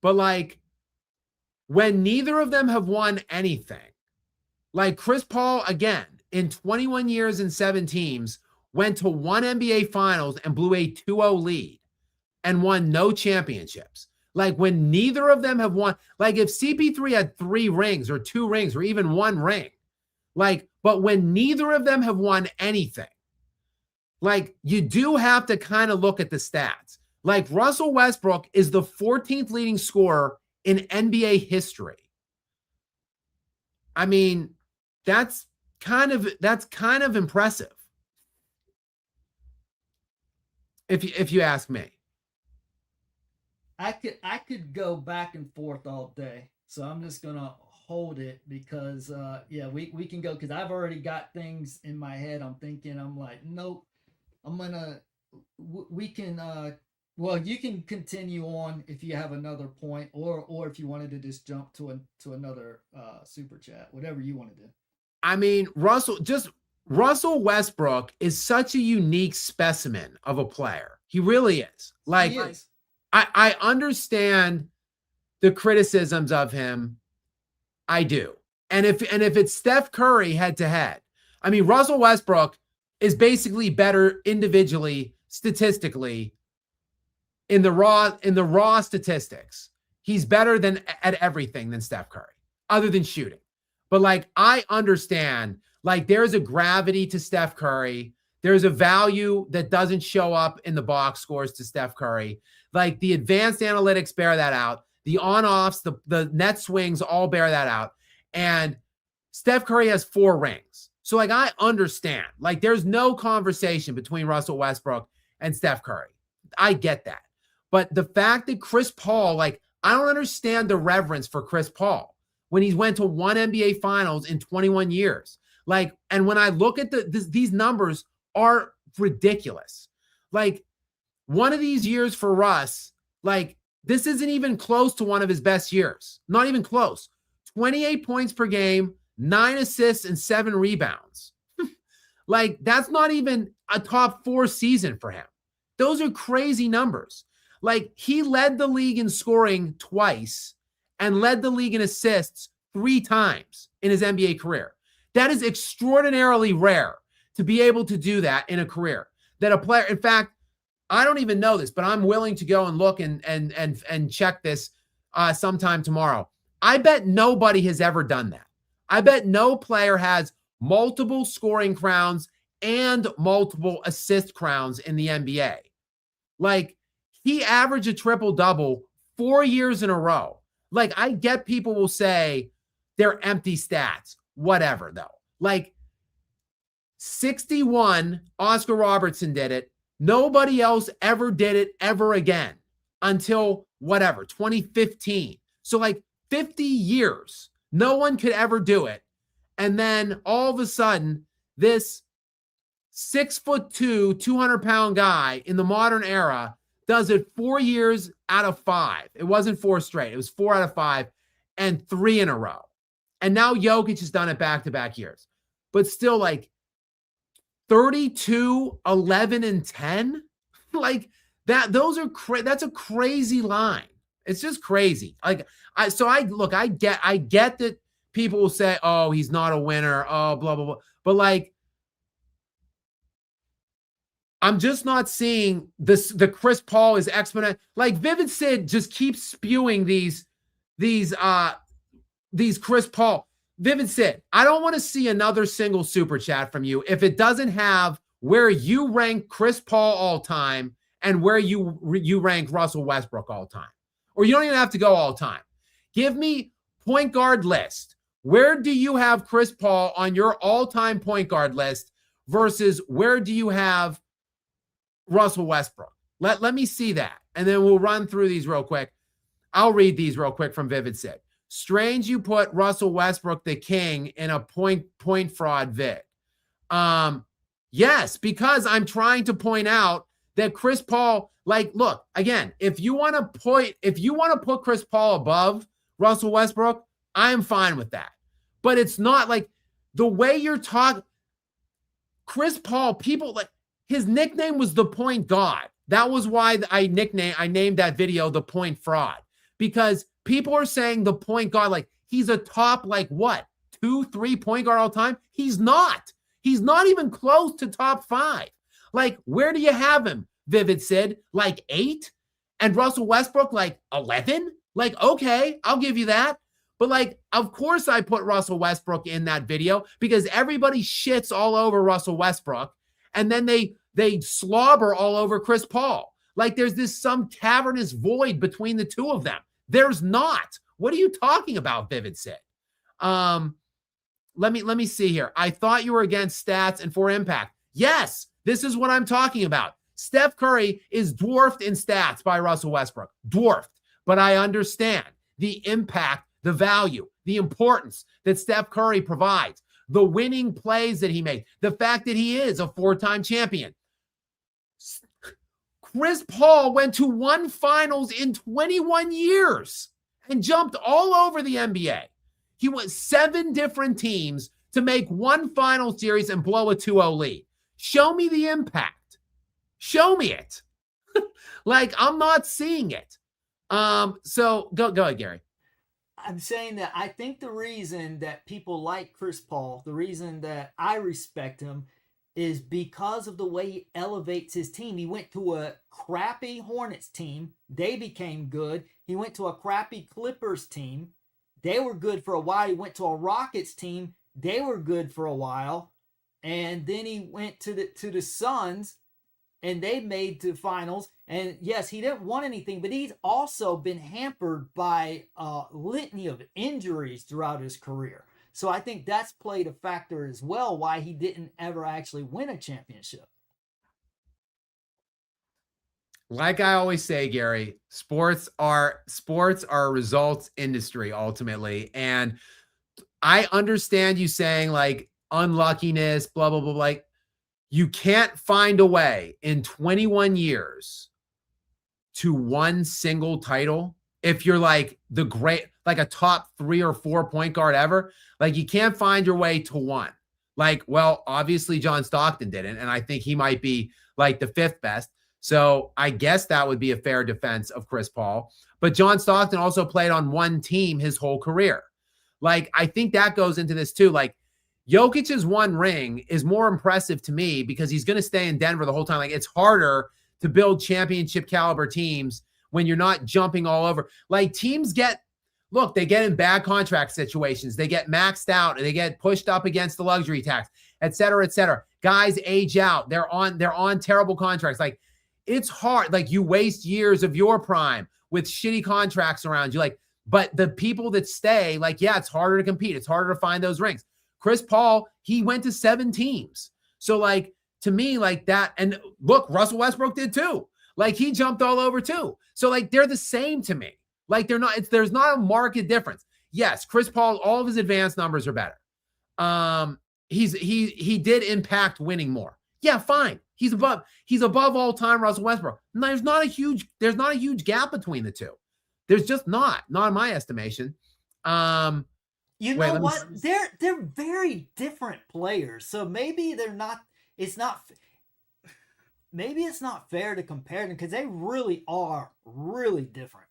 But like when neither of them have won anything, like Chris Paul, again, in 21 years and 7 teams, went to 1 NBA Finals and blew a 2-0 lead and won no championships. Like when neither of them have won, like if CP3 had 3 rings or 2 rings or even 1 ring, like, but when neither of them have won anything, like you do have to kind of look at the stats. Like Russell Westbrook is the 14th leading scorer in NBA history. I mean, that's kind of impressive. If you ask me. I could go back and forth all day. So I'm just going to hold it because we can go, because I've already got things in my head. I'm like, nope. We can you can continue on if you have another point, or if you wanted to just jump to another super chat, whatever you want to do. I mean, Russell Westbrook is such a unique specimen of a player. He really is. Like, he is. I understand the criticisms of him. I do. And if it's Steph Curry head to head, I mean, Russell Westbrook is basically better individually, statistically, in the raw statistics. He's better at everything than Steph Curry, other than shooting. But like, I understand, like there's a gravity to Steph Curry. There's a value that doesn't show up in the box scores to Steph Curry. Like the advanced analytics bear that out. The on-offs, the net swings all bear that out. And Steph Curry has 4 rings. So like, I understand, like there's no conversation between Russell Westbrook and Steph Curry. I get that. But the fact that Chris Paul, like, I don't understand the reverence for Chris Paul when he went to 1 NBA Finals in 21 years. Like, and when I look at these numbers are ridiculous. Like, one of these years for Russ, like, this isn't even close to one of his best years. Not even close. 28 points per game, 9 assists, and 7 rebounds. Like, that's not even a top 4 season for him. Those are crazy numbers. Like, he led the league in scoring twice and led the league in assists 3 times in his NBA career. That is extraordinarily rare to be able to do that in a career. That a player, in fact, I don't even know this, but I'm willing to go and look and check this sometime tomorrow. I bet nobody has ever done that. I bet no player has multiple scoring crowns and multiple assist crowns in the NBA. Like, he averaged a triple-double 4 years in a row. Like, I get people will say they're empty stats. Whatever, though. Like, 61, Oscar Robertson did it. Nobody else ever did it ever again until, 2015. So, like, 50 years. No one could ever do it. And then, all of a sudden, this 6'2", 200-pound guy in the modern era does it 4 years out of 5. It wasn't 4 straight. It was 4 out of 5 and 3 in a row. And now Jokic has done it back-to-back years. But still, like, 32, 11, and 10? Like, that's a crazy line. It's just crazy. Like, I get that people will say, oh, he's not a winner. Oh, blah, blah, blah. But like, I'm just not seeing this. The Chris Paul is exponent. Like Vivid Sid just keeps spewing these Chris Paul. Vivid Sid, I don't want to see another single super chat from you if it doesn't have where you rank Chris Paul all time and where you rank Russell Westbrook all time. Or you don't even have to go all time. Give me point guard list. Where do you have Chris Paul on your all-time point guard list versus where do you have Russell Westbrook? Let me see that. And then we'll run through these real quick. I'll read these real quick from Vivid Sid. Strange you put Russell Westbrook the king in a point fraud vid. Yes, because I'm trying to point out that Chris Paul, like, look, again, if you want to put Chris Paul above Russell Westbrook, I'm fine with that. But it's not like the way you're talking. Chris Paul, people like his nickname was the point god. That was why I named that video the point fraud, because people are saying the point guard, like he's a top, like what, 2-3 point guard all time? He's not. He's not even close to top 5. Like, where do you have him, Vivid Sid? Like 8? And Russell Westbrook, like 11? Like, okay, I'll give you that. But like, of course I put Russell Westbrook in that video because everybody shits all over Russell Westbrook. And then they slobber all over Chris Paul. Like there's this some cavernous void between the two of them. There's not. What are you talking about, Vivid Sid? Let me see here. I thought you were against stats and for impact. Yes, this is what I'm talking about. Steph Curry is dwarfed in stats by Russell Westbrook. Dwarfed. But I understand the impact, the value, the importance that Steph Curry provides, the winning plays that he made, the fact that he is a 4-time champion. Chris Paul went to 1 finals in 21 years and jumped all over the NBA. He went 7 different teams to make 1 final series and blow a 2-0 lead. Show me the impact. Show me it. Like, I'm not seeing it. So go ahead, Gary. I'm saying that I think the reason that people like Chris Paul, the reason that I respect him, is because of the way he elevates his team. He went to a crappy Hornets team. They became good. He went to a crappy Clippers team. They were good for a while. He went to a Rockets team. They were good for a while. And then he went to the Suns, and they made the finals. And yes, he didn't want anything, but he's also been hampered by a litany of injuries throughout his career. So I think that's played a factor as well, why he didn't ever actually win a championship. Like I always say, Gary, sports are a results industry ultimately. And I understand you saying like unluckiness, blah, blah, blah. Like you can't find a way in 21 years to 1 single title. If you're like the great, like a top 3 or 4 point guard ever, like you can't find your way to 1. Like, well, obviously John Stockton didn't. And I think he might be like the 5th best. So I guess that would be a fair defense of Chris Paul. But John Stockton also played on 1 team his whole career. Like, I think that goes into this too. Like Jokic's 1 ring is more impressive to me because he's going to stay in Denver the whole time. Like it's harder to build championship caliber teams when you're not jumping all over. Like teams they get in bad contract situations. They get maxed out and they get pushed up against the luxury tax, et cetera, et cetera. Guys age out. They're on terrible contracts. Like it's hard. Like you waste years of your prime with shitty contracts around you. Like, but the people that stay, like, yeah, it's harder to compete. It's harder to find those rings. Chris Paul, he went to 7 teams. So like, to me, like that, and look, Russell Westbrook did too. Like he jumped all over too. So like they're the same to me. Like there's not a market difference. Yes, Chris Paul, all of his advanced numbers are better. He did impact winning more. Yeah, fine. He's above all time Russell Westbrook. And there's not a huge gap between the two. There's just not in my estimation. You know what? They're very different players. So maybe maybe it's not fair to compare them because they really are really different.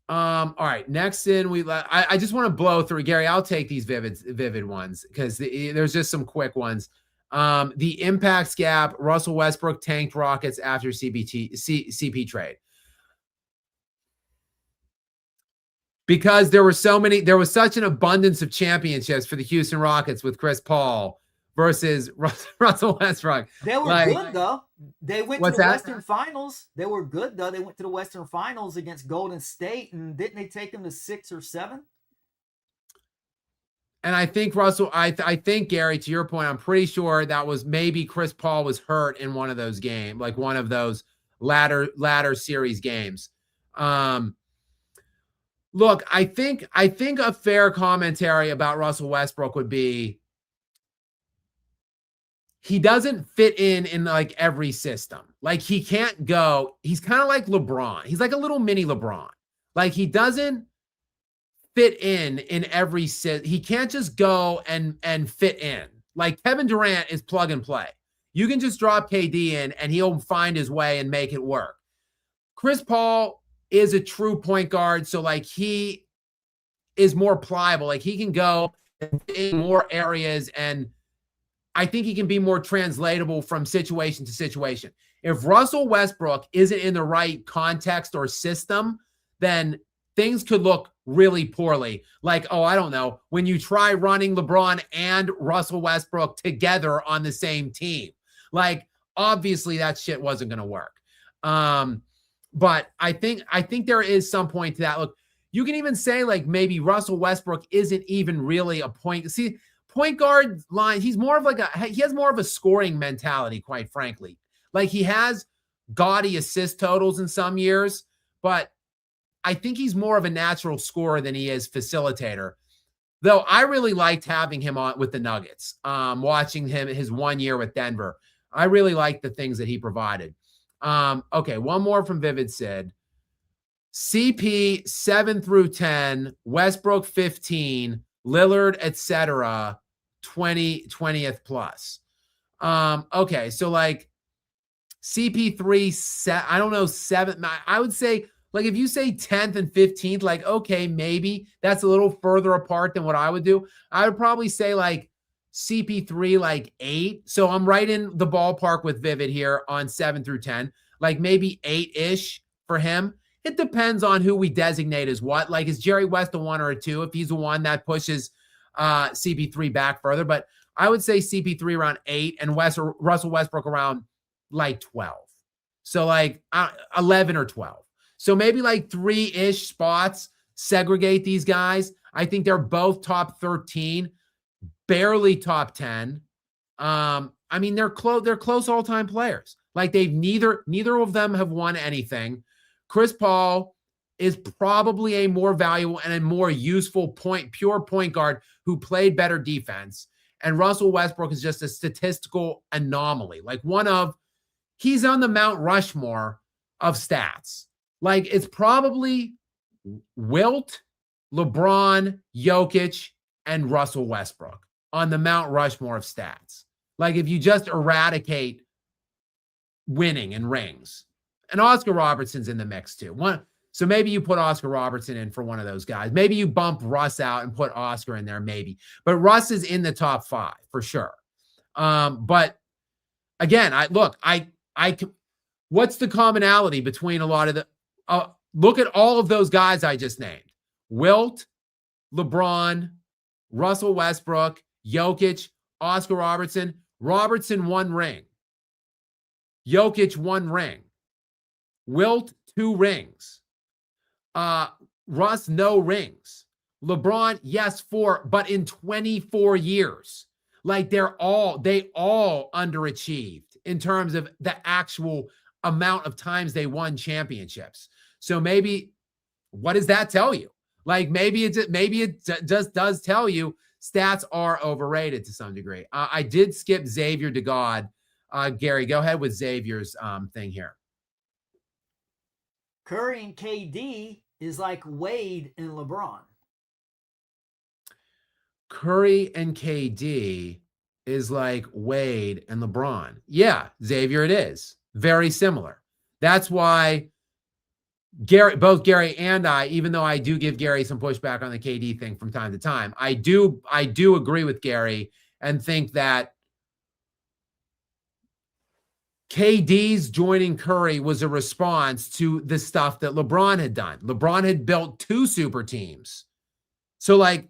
All right. Next in, I just want to blow through, Gary. I'll take these vivid ones because there's just some quick ones. The impact Skap, Russell Westbrook tanked Rockets after CP trade. Because there was such an abundance of championships for the Houston Rockets with Chris Paul versus Russell Westbrook. They were good though. They went to the Western Finals. They were good though. They went to the Western Finals against Golden State, and didn't they take them to 6 or 7? And I think Russell, I think Gary, to your point, I'm pretty sure that was maybe Chris Paul was hurt in one of those games, like one of those latter series games. Look, I think a fair commentary about Russell Westbrook would be he doesn't fit in like every system. Like he can't go. He's kind of like LeBron. He's like a little mini LeBron. Like he doesn't fit in every system. He can't just go and fit in. Like Kevin Durant is plug and play. You can just drop KD in and he'll find his way and make it work. Chris Paul is a true point guard. So like he is more pliable. Like he can go in more areas, and I think he can be more translatable from situation to situation. If Russell Westbrook isn't in the right context or system, then things could look really poorly. Like, oh, I don't know, when you try running LeBron and Russell Westbrook together on the same team, like obviously that shit wasn't going to work. But I think there is some point to that. Look, you can even say like maybe Russell Westbrook isn't even really a point. See, point guard line, he has more of a scoring mentality, quite frankly. Like he has gaudy assist totals in some years, but I think he's more of a natural scorer than he is facilitator. Though I really liked having him on with the Nuggets, watching him his 1 year with Denver. I really liked the things that he provided. Okay, one more from Vivid Sid. CP 7 through 10, Westbrook 15, Lillard, etc. 20th plus. Okay, so like CP3, I don't know, 7. I would say, like, if you say 10th and 15th, like, okay, maybe that's a little further apart than what I would do. I would probably say like CP3, like 8. So I'm right in the ballpark with Vivid here on 7 through 10, like maybe 8-ish for him. It depends on who we designate as what. Like, is Jerry West a 1 or a 2? If he's the one that pushes CP3 back further, but I would say CP3 around 8 and Russell Westbrook around like 12. So like 11 or 12. So maybe like 3-ish spots segregate these guys. I think they're both top 13, barely top 10. I mean, they're close all-time players. Like neither of them have won anything. Chris Paul is probably a more valuable and a more useful pure point guard who played better defense. And Russell Westbrook is just a statistical anomaly. Like he's on the Mount Rushmore of stats. Like it's probably Wilt, LeBron, Jokic, and Russell Westbrook on the Mount Rushmore of stats. Like if you just eradicate winning and rings. And Oscar Robertson's in the mix too. So maybe you put Oscar Robertson in for one of those guys. Maybe you bump Russ out and put Oscar in there, maybe. But Russ is in the top 5 for sure. But again, what's the commonality between a lot of the look at all of those guys I just named. Wilt, LeBron, Russell Westbrook, Jokic, Oscar Robertson. Robertson 1 ring. Jokic 1 ring. Wilt 2 rings. Russ no rings. LeBron, yes, 4, but in 24 years. Like they all underachieved in terms of the actual amount of times they won championships. So maybe, what does that tell you? Like maybe it just does tell you stats are overrated to some degree. I did skip Xavier to God. Gary, go ahead with Xavier's thing here. Curry and KD is like Wade and LeBron. Curry and KD is like Wade and LeBron. Yeah, Xavier, it is. Very similar. That's why both Gary and I, even though I do give Gary some pushback on the KD thing from time to time, I do agree with Gary and think that KD's joining Curry was a response to the stuff that LeBron had done. LeBron had built 2 super teams. So like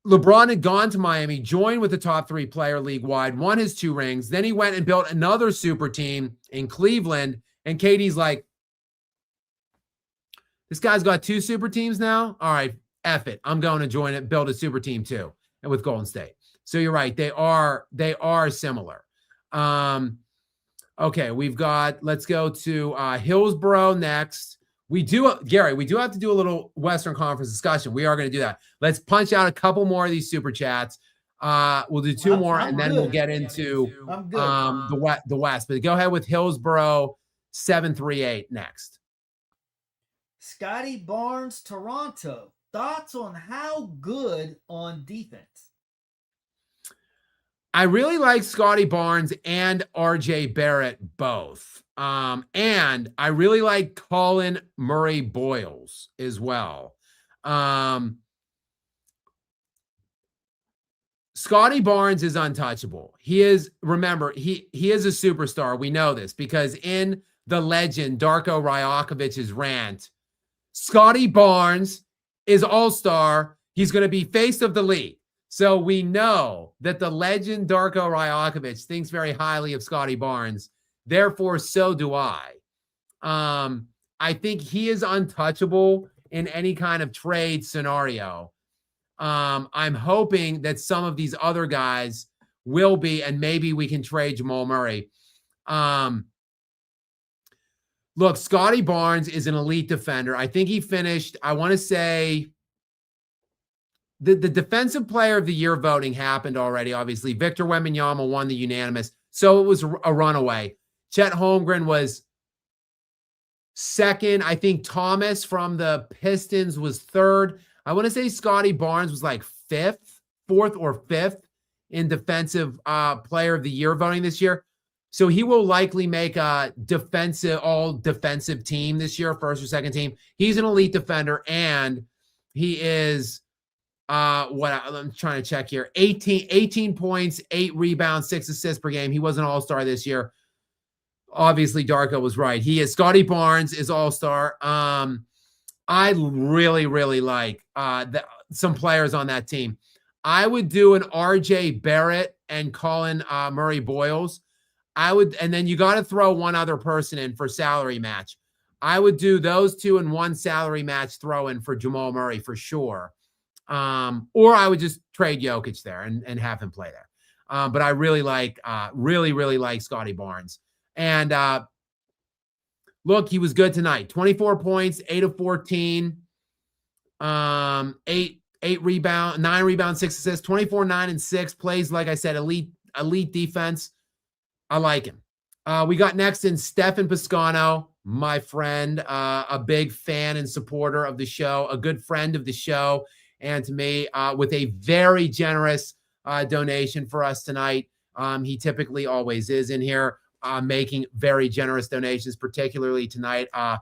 LeBron had gone to Miami, joined with the top 3 player league-wide, won his 2 rings. Then he went and built another super team in Cleveland. And KD's like, this guy's got 2 super teams now? All right, F it. I'm going to join it, build a super team too, and with Golden State. So you're right. They are similar. Okay, let's go to Hillsborough next. Gary, we do have to do a little Western Conference discussion. We are going to do that. Let's punch out a couple more of these super chats. We'll do 2 more, and then we'll get into the West. But go ahead with Hillsborough 738 next. Scotty Barnes, Toronto. Thoughts on how good on defense? I really like Scotty Barnes and RJ Barrett both. And I really like Colin Murray Boyles as well. Scotty Barnes is untouchable. He is a superstar. We know this because in the legend Darko Rajakovic's rant, Scotty Barnes is all-star. He's going to be face of the league. So we know that the legend Darko Rajakovic thinks very highly of Scotty Barnes. Therefore, so do I. I think he is untouchable in any kind of trade scenario. I'm hoping that some of these other guys will be, and maybe we can trade Jamal Murray. Look, Scotty Barnes is an elite defender. I think he finished, I want to say, the defensive player of the year voting happened already, obviously. Victor Wembanyama won the unanimous. So it was a runaway. Chet Holmgren was second. I think Thomas from the Pistons was third. I want to say Scotty Barnes was like fourth or fifth in defensive player of the year voting this year. So he will likely make a all defensive team this year, first or second team. He's an elite defender, and he is I'm trying to check here. 18 points, 8 rebounds, 6 assists per game. He was an all-star this year. Obviously, Darko was right. Scotty Barnes is all-star. I really, really like some players on that team. I would do an RJ Barrett and Colin Murray Boyles. And then you got to throw one other person in for salary match. I would do those 2 and 1 salary match throw in for Jamal Murray for sure. Or I would just trade Jokic there and have him play there. But I really like Scotty Barnes. And look, he was good tonight. 24 points, 8 of 14, 8 rebounds, 9 rebounds, 6 assists, 24, 9, and 6. Plays, like I said, elite defense. I like him. We got next in Stefan Piscano, my friend, a big fan and supporter of the show, a good friend of the show, and to me, with a very generous donation for us tonight. He typically always is in here making very generous donations, particularly tonight. I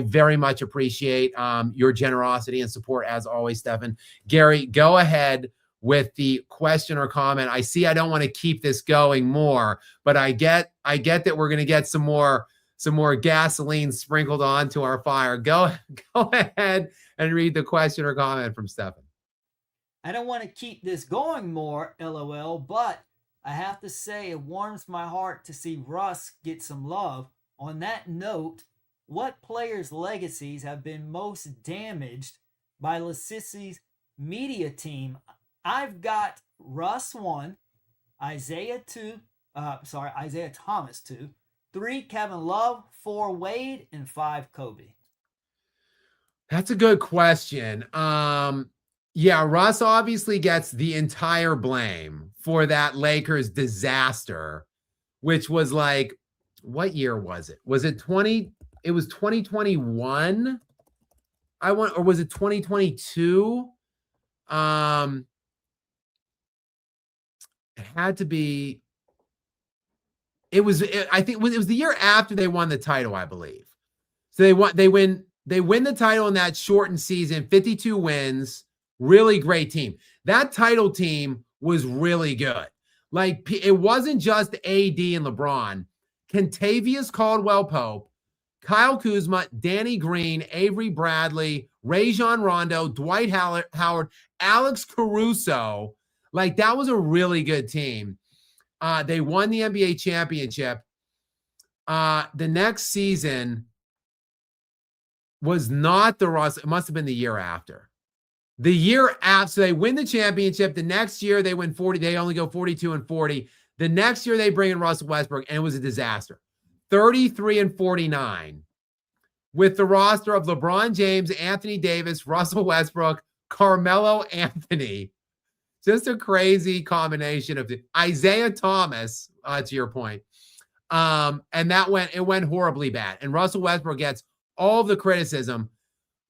very much appreciate your generosity and support as always, Stefan. Gary, go ahead with the question or comment. I see I don't want to keep this going more, but I get that we're going to get some more gasoline sprinkled onto our fire. Go ahead and read the question or comment from Stefan. I don't want to keep this going more, LOL, but I have to say it warms my heart to see Russ get some love. On that note, what players' legacies have been most damaged by Legacies media team? I've got Russ 1, Isaiah Thomas 2, 3 Kevin Love, 4 Wade, and 5 Kobe. That's a good question. Yeah, Russ obviously gets the entire blame for that Lakers disaster, which was like, what year was it? Was it 2021? Or was it 2022? It had to be. I think it was the year after they won the title, I believe. So they win the title in that shortened season, 52 wins, really great team. That title team was really good. Like, it wasn't just AD and LeBron. Kentavious Caldwell-Pope, Kyle Kuzma, Danny Green, Avery Bradley, Rajon Rondo, Dwight Howard, Alex Caruso. Like, that was a really good team. They won the NBA championship. The next season was not the Russ. It must have been the year after. The year after, so they win the championship. The next year they win 40. They only go 42-40. The next year they bring in Russell Westbrook, and it was a disaster. 33-49 with the roster of LeBron James, Anthony Davis, Russell Westbrook, Carmelo Anthony. Just a crazy combination of Isaiah Thomas, to your point. And it went horribly bad. And Russell Westbrook gets all of the criticism,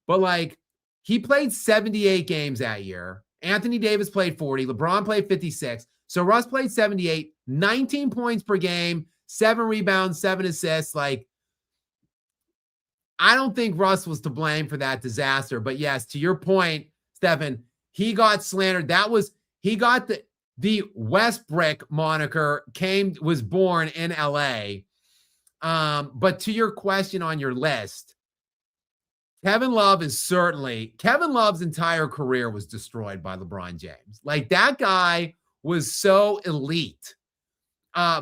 but like, he played 78 games that year. Anthony Davis played 40. LeBron played 56. So Russ played 78, 19 points per game, 7 rebounds, 7 assists. Like, I don't think Russ was to blame for that disaster. But yes, to your point, Stephen, he got slandered. He got the Westbrook moniker was born in LA. But to your question on your list, Kevin Love's entire career was destroyed by LeBron James. Like, that guy was so elite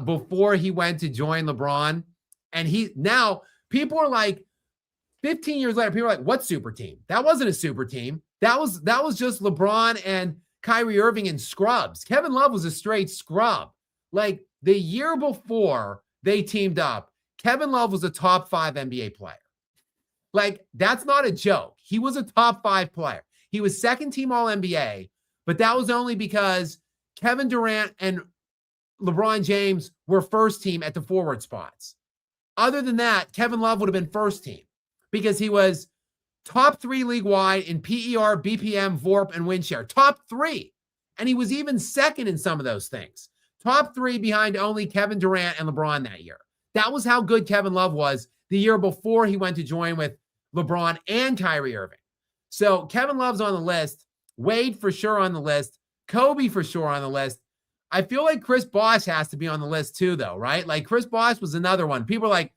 before he went to join LeBron. And now people are like, 15 years later, people are like, what super team? That wasn't a super team. That was just LeBron and Kyrie Irving and scrubs. Kevin Love was a straight scrub. Like, the year before they teamed up, Kevin Love was a top 5 NBA player. Like, that's not a joke. He was a top 5 player. He was second team All-NBA, but that was only because Kevin Durant and LeBron James were first team at the forward spots. Other than that, Kevin Love would have been first team because he was top 3 league-wide in PER, BPM, VORP, and win share. Top 3. And he was even second in some of those things. Top 3 behind only Kevin Durant and LeBron that year. That was how good Kevin Love was the year before he went to join with LeBron and Kyrie Irving. So Kevin Love's on the list. Wade for sure on the list. Kobe for sure on the list. I feel like Chris Bosh has to be on the list too, though, right? Like, Chris Bosh was another one. People are like,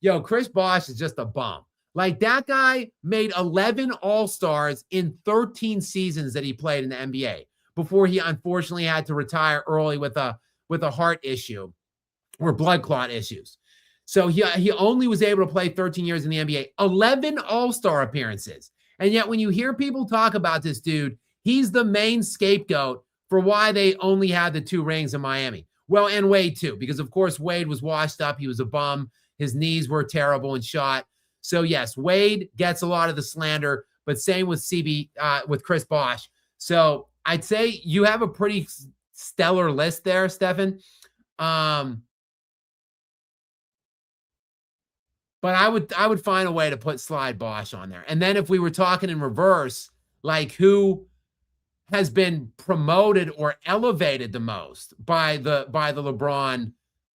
yo, Chris Bosh is just a bum. Like, that guy made 11 All-Stars in 13 seasons that he played in the NBA before he unfortunately had to retire early with a heart issue or blood clot issues. So he only was able to play 13 years in the NBA, 11 All-Star appearances. And yet when you hear people talk about this dude, he's the main scapegoat for why they only had the 2 rings in Miami. Well, and Wade too, because of course Wade was washed up. He was a bum. His knees were terrible and shot. So yes, Wade gets a lot of the slander, but same with with Chris Bosh. So I'd say you have a pretty stellar list there, Stefan. But I would find a way to put Slide Bosh on there. And then if we were talking in reverse, like who has been promoted or elevated the most by the LeBron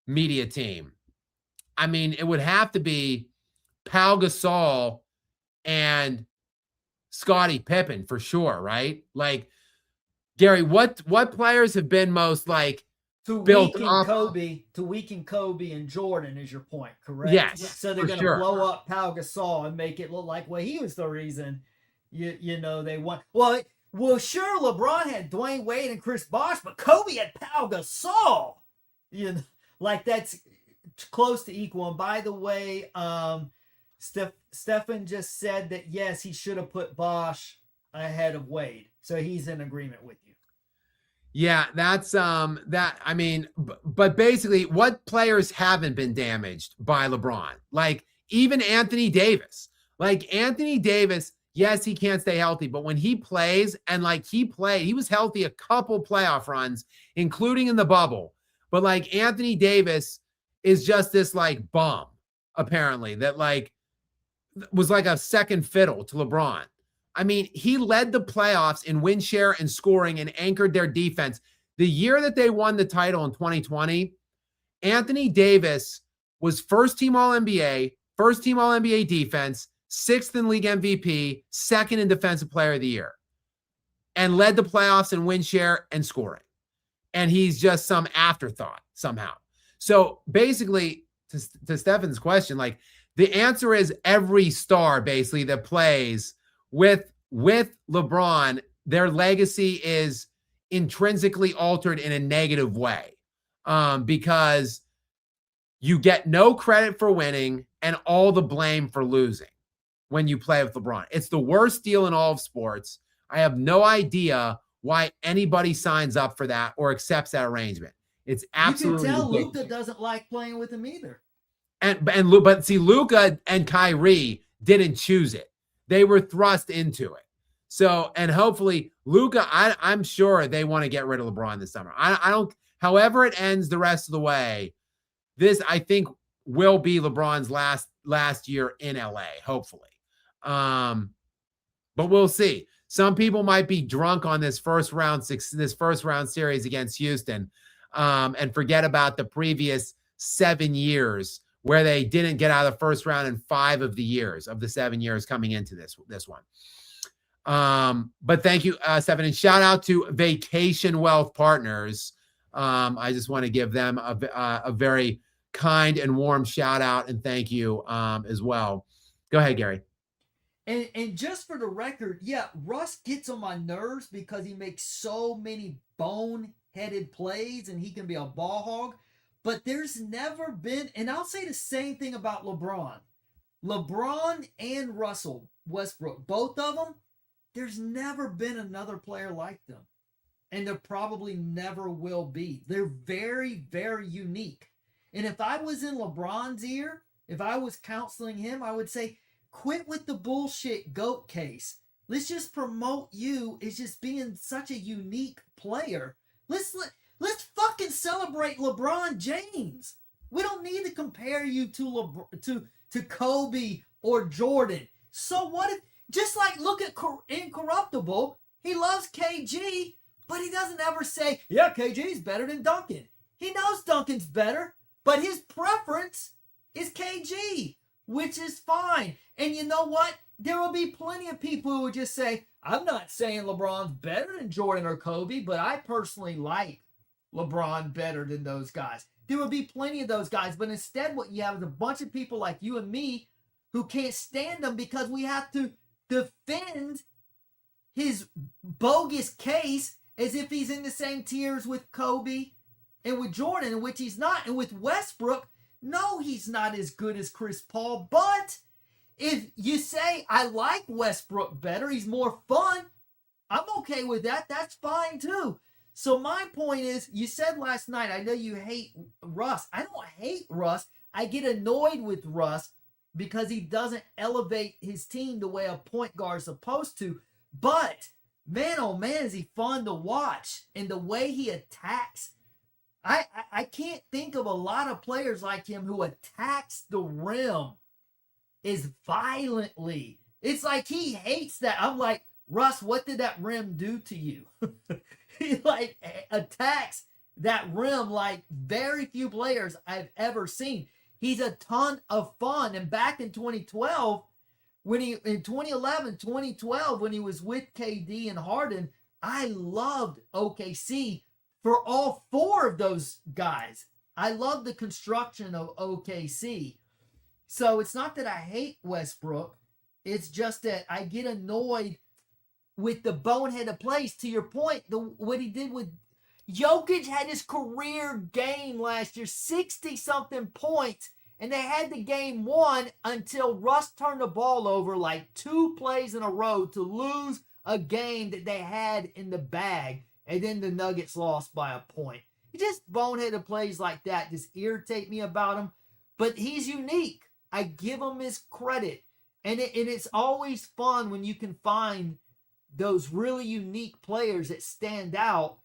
media team, I mean, it would have to be Pau Gasol and Scottie Pippen for sure, right? Like, Gary, what players have been most like to built weaken Kobe and Jordan is your point, correct? Yes. So they're going to blow up Pau Gasol and make it look like, well, he was the reason, you know, they won. Well, sure, LeBron had Dwayne Wade and Chris Bosh, but Kobe had Pau Gasol. You know, like, that's close to equal. And by the way, Stefan just said that yes, he should have put Bosh ahead of Wade, so he's in agreement with you. Yeah, that's that. I mean, but basically, what players haven't been damaged by LeBron? Like, even Anthony Davis. Like, Anthony Davis, yes, he can't stay healthy, but when he plays, and like he was healthy a couple playoff runs, including in the bubble. But like, Anthony Davis is just this like bum, apparently, that like was like a second fiddle to LeBron. I mean, he led the playoffs in win share and scoring and anchored their defense. The year that they won the title in 2020, Anthony Davis was first team All-NBA, first team All NBA defense, 6th in league MVP, 2nd in defensive player of the year, and led the playoffs in win share and scoring. And he's just some afterthought somehow. So basically, to Stefan's question, like the answer is every star basically that plays with LeBron, their legacy is intrinsically altered in a negative way, because you get no credit for winning and all the blame for losing when you play with LeBron. It's the worst deal in all of sports. I have no idea why anybody signs up for that or accepts that arrangement. It's absolutely You can tell ridiculous. Luka doesn't like playing with him either. But see, Luka and Kyrie didn't choose it. They were thrust into it. So, and hopefully Luka, I'm sure they want to get rid of LeBron this summer. I don't, however it ends the rest of the way, this I think will be LeBron's last year in LA, hopefully. But we'll see. Some people might be drunk on this first round series against Houston, and forget about the previous 7 years where they didn't get out of the first round in 5 of the 7 years coming into this one. But thank you, Stephen, and shout out to Vacation Wealth Partners. I just want to give them a very kind and warm shout out and thank you as well. Go ahead, Gary. And just for the record, yeah, Russ gets on my nerves because he makes so many bone-headed plays and he can be a ball hog. But there's never been, and I'll say the same thing about LeBron. LeBron and Russell Westbrook, both of them, there's never been another player like them. And there probably never will be. They're very, very unique. And if I was in LeBron's ear, if I was counseling him, I would say, quit with the bullshit GOAT case. Let's just promote you as just being such a unique player. Let's fucking celebrate LeBron James. We don't need to compare you to Kobe or Jordan. So what if, just like look at Incorruptible, he loves KG, but he doesn't ever say, yeah, KG's better than Duncan. He knows Duncan's better, but his preference is KG, which is fine. And you know what? There will be plenty of people who would just say, I'm not saying LeBron's better than Jordan or Kobe, but I personally like LeBron better than those guys. There will be plenty of those guys, but instead what you have is a bunch of people like you and me who can't stand him because we have to defend his bogus case as if he's in the same tiers with Kobe and with Jordan, in which he's not. And with Westbrook, no, he's not as good as Chris Paul. But if you say, I like Westbrook better, he's more fun, I'm okay with that. That's fine too. So my point is, you said last night, I know you hate Russ. I don't hate Russ. I get annoyed with Russ because he doesn't elevate his team the way a point guard is supposed to. But, man, oh man, is he fun to watch. And the way he attacks, I can't think of a lot of players like him who attacks the rim as violently. It's like he hates that. I'm like, Russ, what did that rim do to you? He like attacks that rim like very few players I've ever seen. He's a ton of fun. And back in 2012, in 2011, 2012, when he was with KD and Harden, I loved OKC for all 4 of those guys. I love the construction of OKC. So it's not that I hate Westbrook. It's just that I get annoyed with the boneheaded plays. To your point, what he did with Jokic had his career game last year, 60-something points, and they had the game won until Russ turned the ball over like 2 plays in a row to lose a game that they had in the bag, and then the Nuggets lost by a point. He just boneheaded plays like that just irritate me about him, but he's unique. I give him his credit, and it's always fun when you can find those really unique players that stand out.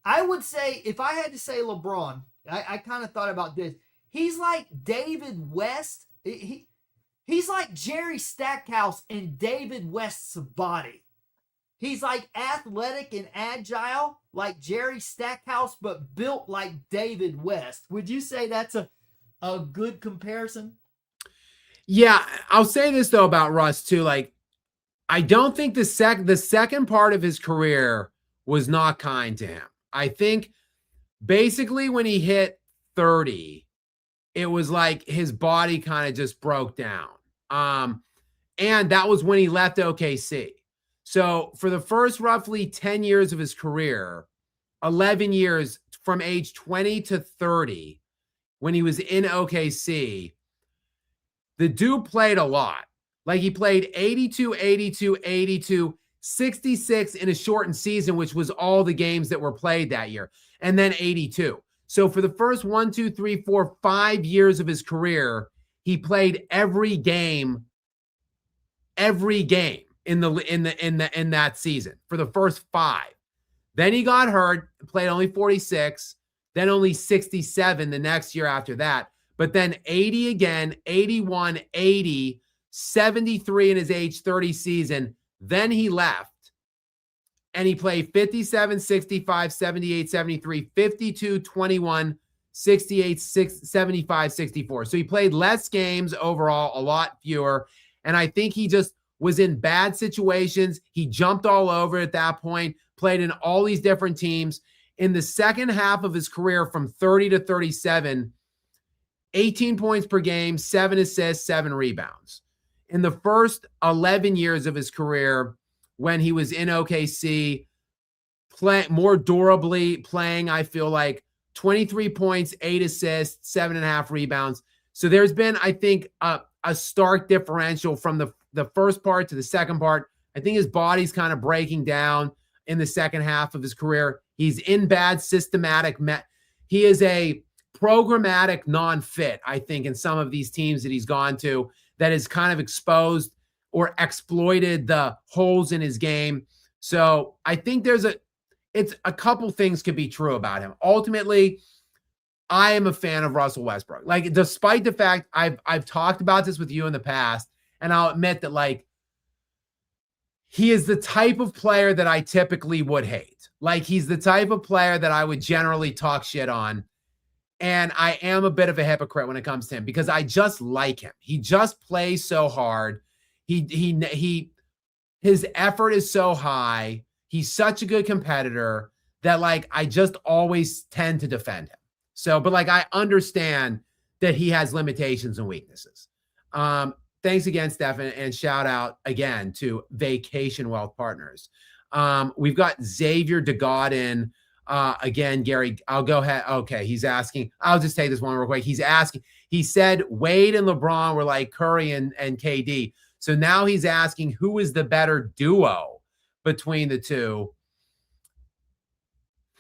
I would say, if I had to say LeBron, I kind of thought about this. He's like David West. He's like Jerry Stackhouse in David West's body. He's like athletic and agile like Jerry Stackhouse, but built like David West. Would you say that's a good comparison? Yeah, I'll say this though about Russ too. Like, I don't think the second part of his career was not kind to him. I think basically when he hit 30, it was like his body kind of just broke down. And that was when he left OKC. So for the first roughly 10 years of his career, 11 years from age 20 to 30, when he was in OKC, the dude played a lot. Like he played 82, 82, 82, 66 in a shortened season, which was all the games that were played that year, and then 82. So for the first 1, 2, 3, 4, 5 years of his career, he played every game in that season for the first 5. Then he got hurt, played only 46, then only 67 the next year after that. But then 80 again, 81, 80, 73 in his age 30 season. Then he left and he played 57, 65, 78, 73, 52, 21, 68, 75, 64. So he played less games overall, a lot fewer. And I think he just was in bad situations. He jumped all over at that point, played in all these different teams. In the second half of his career from 30 to 37, 18 points per game, 7 assists, 7 rebounds. In the first 11 years of his career, when he was in OKC, more durably playing, I feel like 23 points, 8 assists, 7.5 rebounds. So there's been, I think, a stark differential from the first part to the second part. I think his body's kind of breaking down in the second half of his career. He's in bad systematic. He is a programmatic non-fit, I think, in some of these teams that he's gone to, that has kind of exposed or exploited the holes in his game. So I think it's a couple things could be true about him. Ultimately, I am a fan of Russell Westbrook. Like, despite the fact I've talked about this with you in the past, and I'll admit that, like, he is the type of player that I typically would hate. Like, he's the type of player that I would generally talk shit on. And I am a bit of a hypocrite when it comes to him because I just like him. He just plays so hard. His effort is so high. He's such a good competitor that, like, I just always tend to defend him. So, but like, I understand that he has limitations and weaknesses. Thanks again, Stefan, and shout out again to Vacation Wealth Partners. We've got Xavier DeGodin. Again, Gary, I'll go ahead. Okay, he's asking. I'll just take this one real quick. He's asking. He said Wade and LeBron were like Curry and KD. So now he's asking who is the better duo between the two.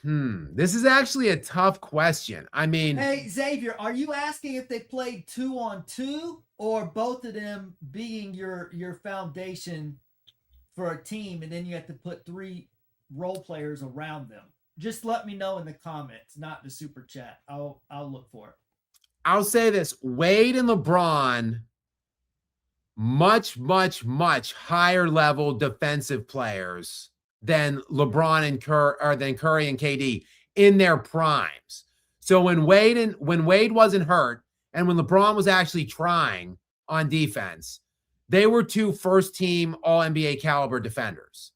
This is actually a tough question. I mean, hey, Xavier, are you asking if they played 2-on-2 or both of them being your foundation for a team, and then you have to put 3 role players around them? Just let me know in the comments, not the super chat. I'll look for it. I'll say this: Wade and LeBron, much, much, much higher level defensive players than LeBron and Curry and KD in their primes. So when Wade wasn't hurt and when LeBron was actually trying on defense, they were 2 first-team All-NBA caliber defenders.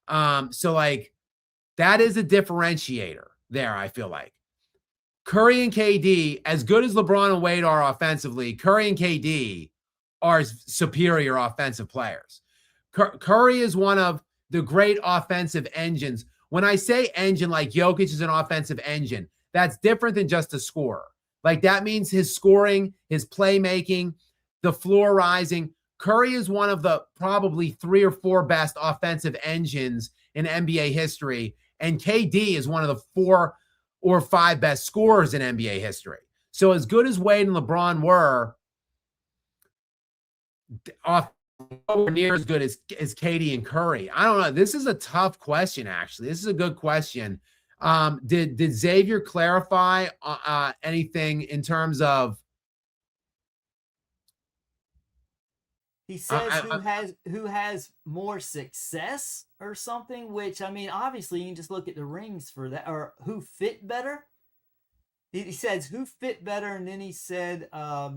So like, that is a differentiator there, I feel like. Curry and KD, as good as LeBron and Wade are offensively, Curry and KD are superior offensive players. Curry is one of the great offensive engines. When I say engine, like Jokic is an offensive engine, that's different than just a scorer. Like, that means his scoring, his playmaking, the floor rising. Curry is one of the probably 3 or 4 best offensive engines in NBA history. And KD is one of the 4 or 5 best scorers in NBA history. So as good as Wade and LeBron were, nowhere near as good as KD and Curry. I don't know. This is a tough question, actually. This is a good question. Did Xavier clarify anything in terms of? He says who has more success or something, which, I mean, obviously you can just look at the rings for that, or who fit better. He says who fit better, and then he said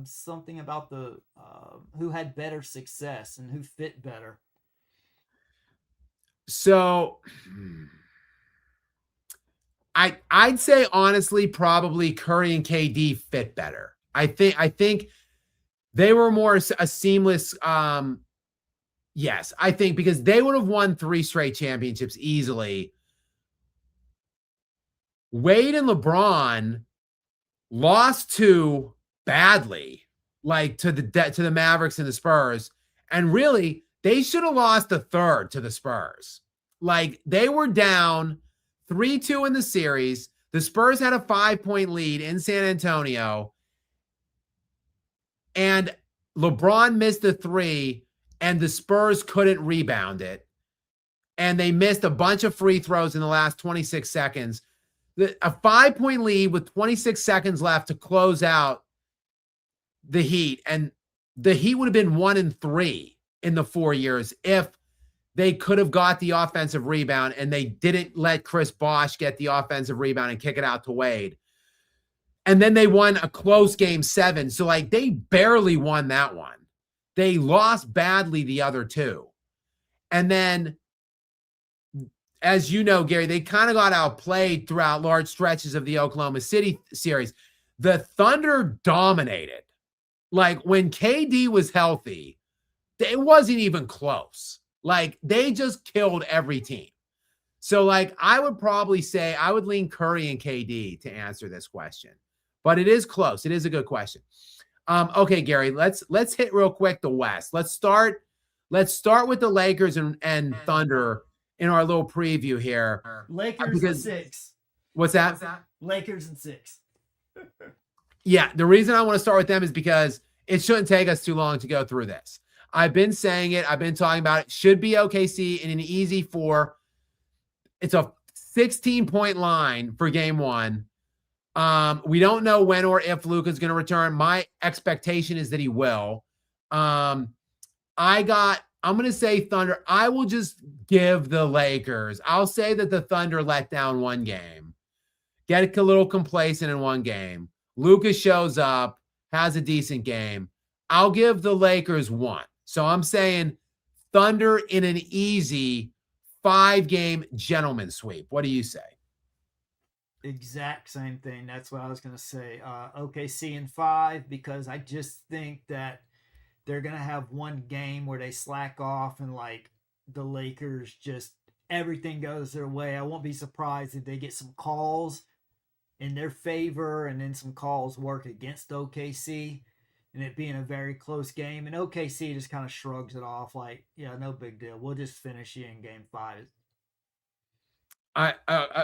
something about the who had better success and who fit better. So I'd say honestly, probably Curry and KD fit better. I think they were more a seamless. Yes, I think because they would have won 3 straight championships easily. Wade and LeBron lost 2 badly, like to the Mavericks and the Spurs, and really they should have lost the 3rd to the Spurs. Like they were down 3-2 in the series. The Spurs had a 5-point lead in San Antonio, and LeBron missed a 3, and the Spurs couldn't rebound it, and they missed a bunch of free throws in the last 26 seconds. A 5-point lead with 26 seconds left to close out the Heat. And the Heat would have been 1-3 in the 4 years if they could have got the offensive rebound and they didn't let Chris Bosh get the offensive rebound and kick it out to Wade. And then they won a close game 7. So like they barely won that one. They lost badly the other 2. And then, as you know, Gary, they kind of got outplayed throughout large stretches of the Oklahoma City series. The Thunder dominated. Like when KD was healthy, it wasn't even close. Like they just killed every team. So like I would probably say I would lean Curry and KD to answer this question. But it is close. It is a good question. Okay, Gary, let's hit real quick the West. Let's start with the Lakers and Thunder in our little preview here. Lakers and 6. What's that? Lakers and 6. Yeah, the reason I want to start with them is because it shouldn't take us too long to go through this. I've been saying it. I've been talking about it. Should be OKC in an easy 4. It's a 16-point line for game 1. We don't know when or if Luka's going to return. My expectation is that he will. I'm going to say Thunder. I will just give the Lakers. I'll say that the Thunder let down 1 game. Get a little complacent in 1 game. Luka shows up, has a decent game. I'll give the Lakers 1. So I'm saying Thunder in an easy 5-game gentleman sweep. What do you say? Exact same thing. That's what I was going to say. OKC in 5, because I just think that they're going to have 1 game where they slack off and like the Lakers just everything goes their way. I won't be surprised if they get some calls in their favor and then some calls work against OKC and it being a very close game. And OKC just kind of shrugs it off like, yeah, no big deal. We'll just finish you in game 5.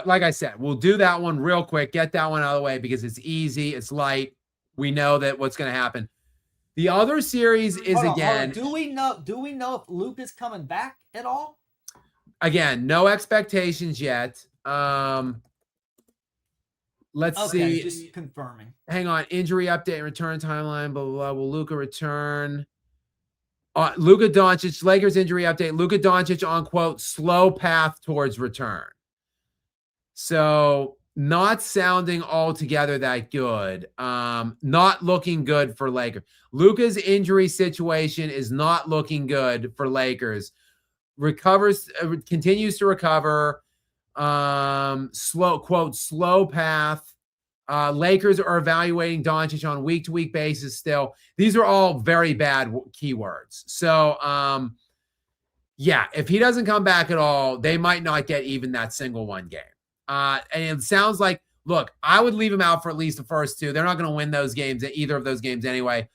Like I said, we'll do that one real quick. Get that one out of the way because it's easy. It's light. We know that what's going to happen. The other series is Hold on. again. Do we know if Luke is coming back at all? Again, no expectations yet. Let's see. Just confirming. Hang on. Injury update, return timeline, blah, blah, blah. Will Luka return? Luka Doncic, Lakers injury update. Luka Doncic on, quote, slow path towards return. So not sounding altogether that good. Not looking good for Lakers. Luka's injury situation is not looking good for Lakers. Continues to recover. Slow path. Lakers are evaluating Doncic on week-to-week basis still. These are all very bad keywords. So, yeah, if he doesn't come back at all, they might not get even that single 1 game. And it sounds like, look, I would leave him out for at least the first 2. They're not going to win those games, either of those games anyway.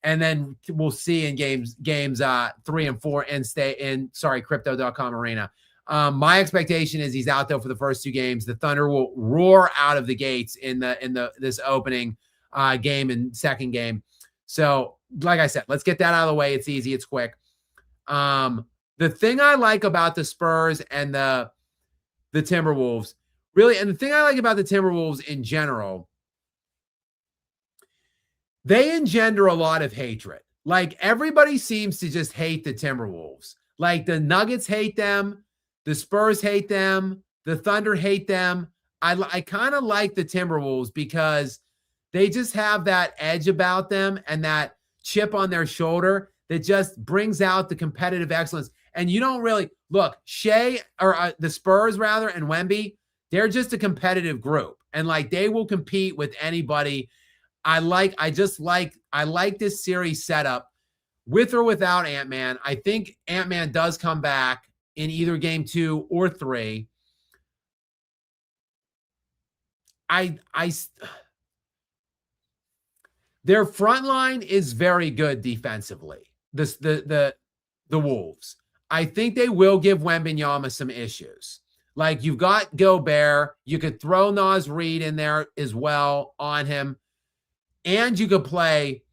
And then we'll see in games 3 and 4 and stay in, Crypto.com arena. My expectation is he's out there for the first 2 games. The Thunder will roar out of the gates in this opening game and second game. So, like I said, let's get that out of the way. It's easy. It's quick. The thing I like about the Spurs and the Timberwolves, really, and the thing I like about the Timberwolves in general, they engender a lot of hatred. Like everybody seems to just hate the Timberwolves. Like the Nuggets hate them. The Spurs hate them. The Thunder hate them. I kind of like the Timberwolves because They just have that edge about them and that chip on their shoulder that just brings out the competitive excellence. And you don't really look, the Spurs rather, and Wemby, they're just a competitive group. And like they will compete with anybody. I like this series setup with or without Ant-Man. I think Ant-Man does come back in either game 2 or 3. Their front line is very good defensively. The Wolves. I think they will give Wembanyama some issues. Like you've got Gobert, you could throw Naz Reid in there as well on him, and you could play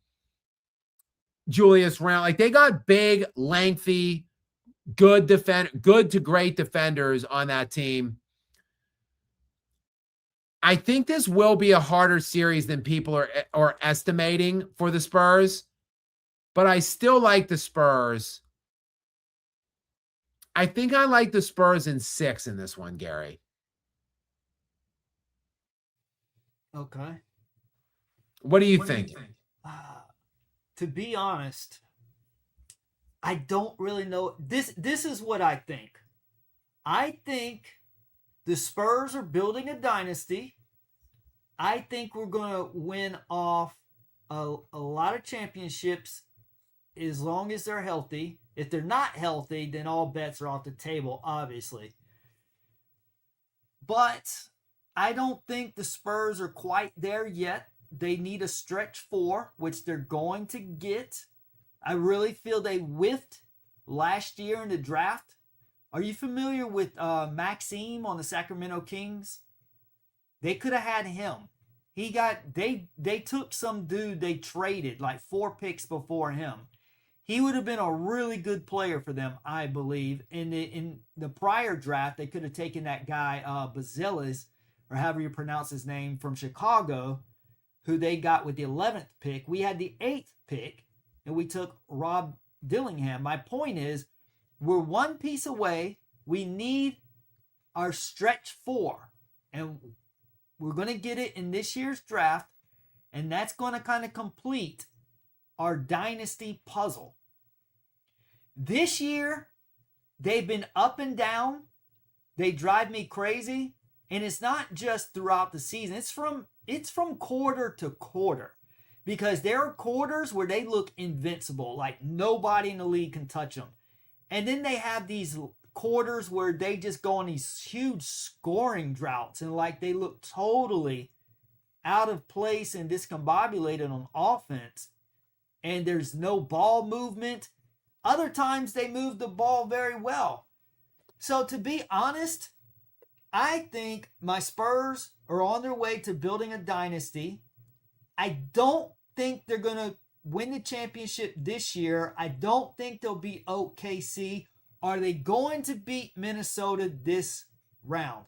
Julius Randle. Like they got big, lengthy, good to great defenders on that team. I think this will be a harder series than people are estimating for the Spurs, but I still like the Spurs. I think I like the Spurs in 6 in this one, Gary. Okay. What do you think? To be honest, I don't really know. This is what I think. I think the Spurs are building a dynasty. I think we're going to win off a lot of championships as long as they're healthy. If they're not healthy, then all bets are off the table, obviously. But I don't think the Spurs are quite there yet. They need a stretch 4, which they're going to get. I really feel they whiffed last year in the draft. Are you familiar with Maxime on the Sacramento Kings? They could have had him. They took some dude they traded like 4 picks before him. He would have been a really good player for them, I believe. In the prior draft, they could have taken that guy Bazelis, or however you pronounce his name, from Chicago, who they got with the 11th pick. We had the 8th pick, and we took Rob Dillingham. My point is, we're one piece away. We need our stretch 4, and we're going to get it in this year's draft, and that's going to kind of complete our dynasty puzzle. This year, they've been up and down. They drive me crazy, and it's not just throughout the season. It's from quarter to quarter, because there are quarters where they look invincible, like nobody in the league can touch them. And then they have these quarters where they just go on these huge scoring droughts, and like they look totally out of place and discombobulated on offense, and there's no ball movement. Other times they move the ball very well. So to be honest, I think my Spurs are on their way to building a dynasty. I don't think they're going to win the championship this year. I don't think they'll beat OKC. Are they going to beat Minnesota this round?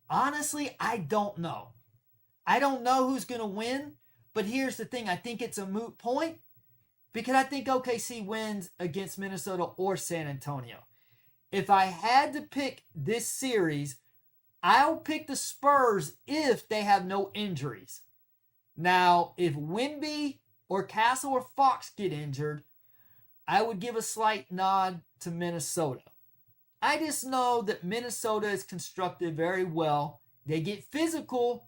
Honestly, I don't know. I don't know who's going to win, but here's the thing. I think it's a moot point, because I think OKC wins against Minnesota or San Antonio. If I had to pick this series, I'll pick the Spurs if they have no injuries. Now, if Wemby or Castle or Fox get injured, I would give a slight nod to Minnesota. I just know that Minnesota is constructed very well. They get physical,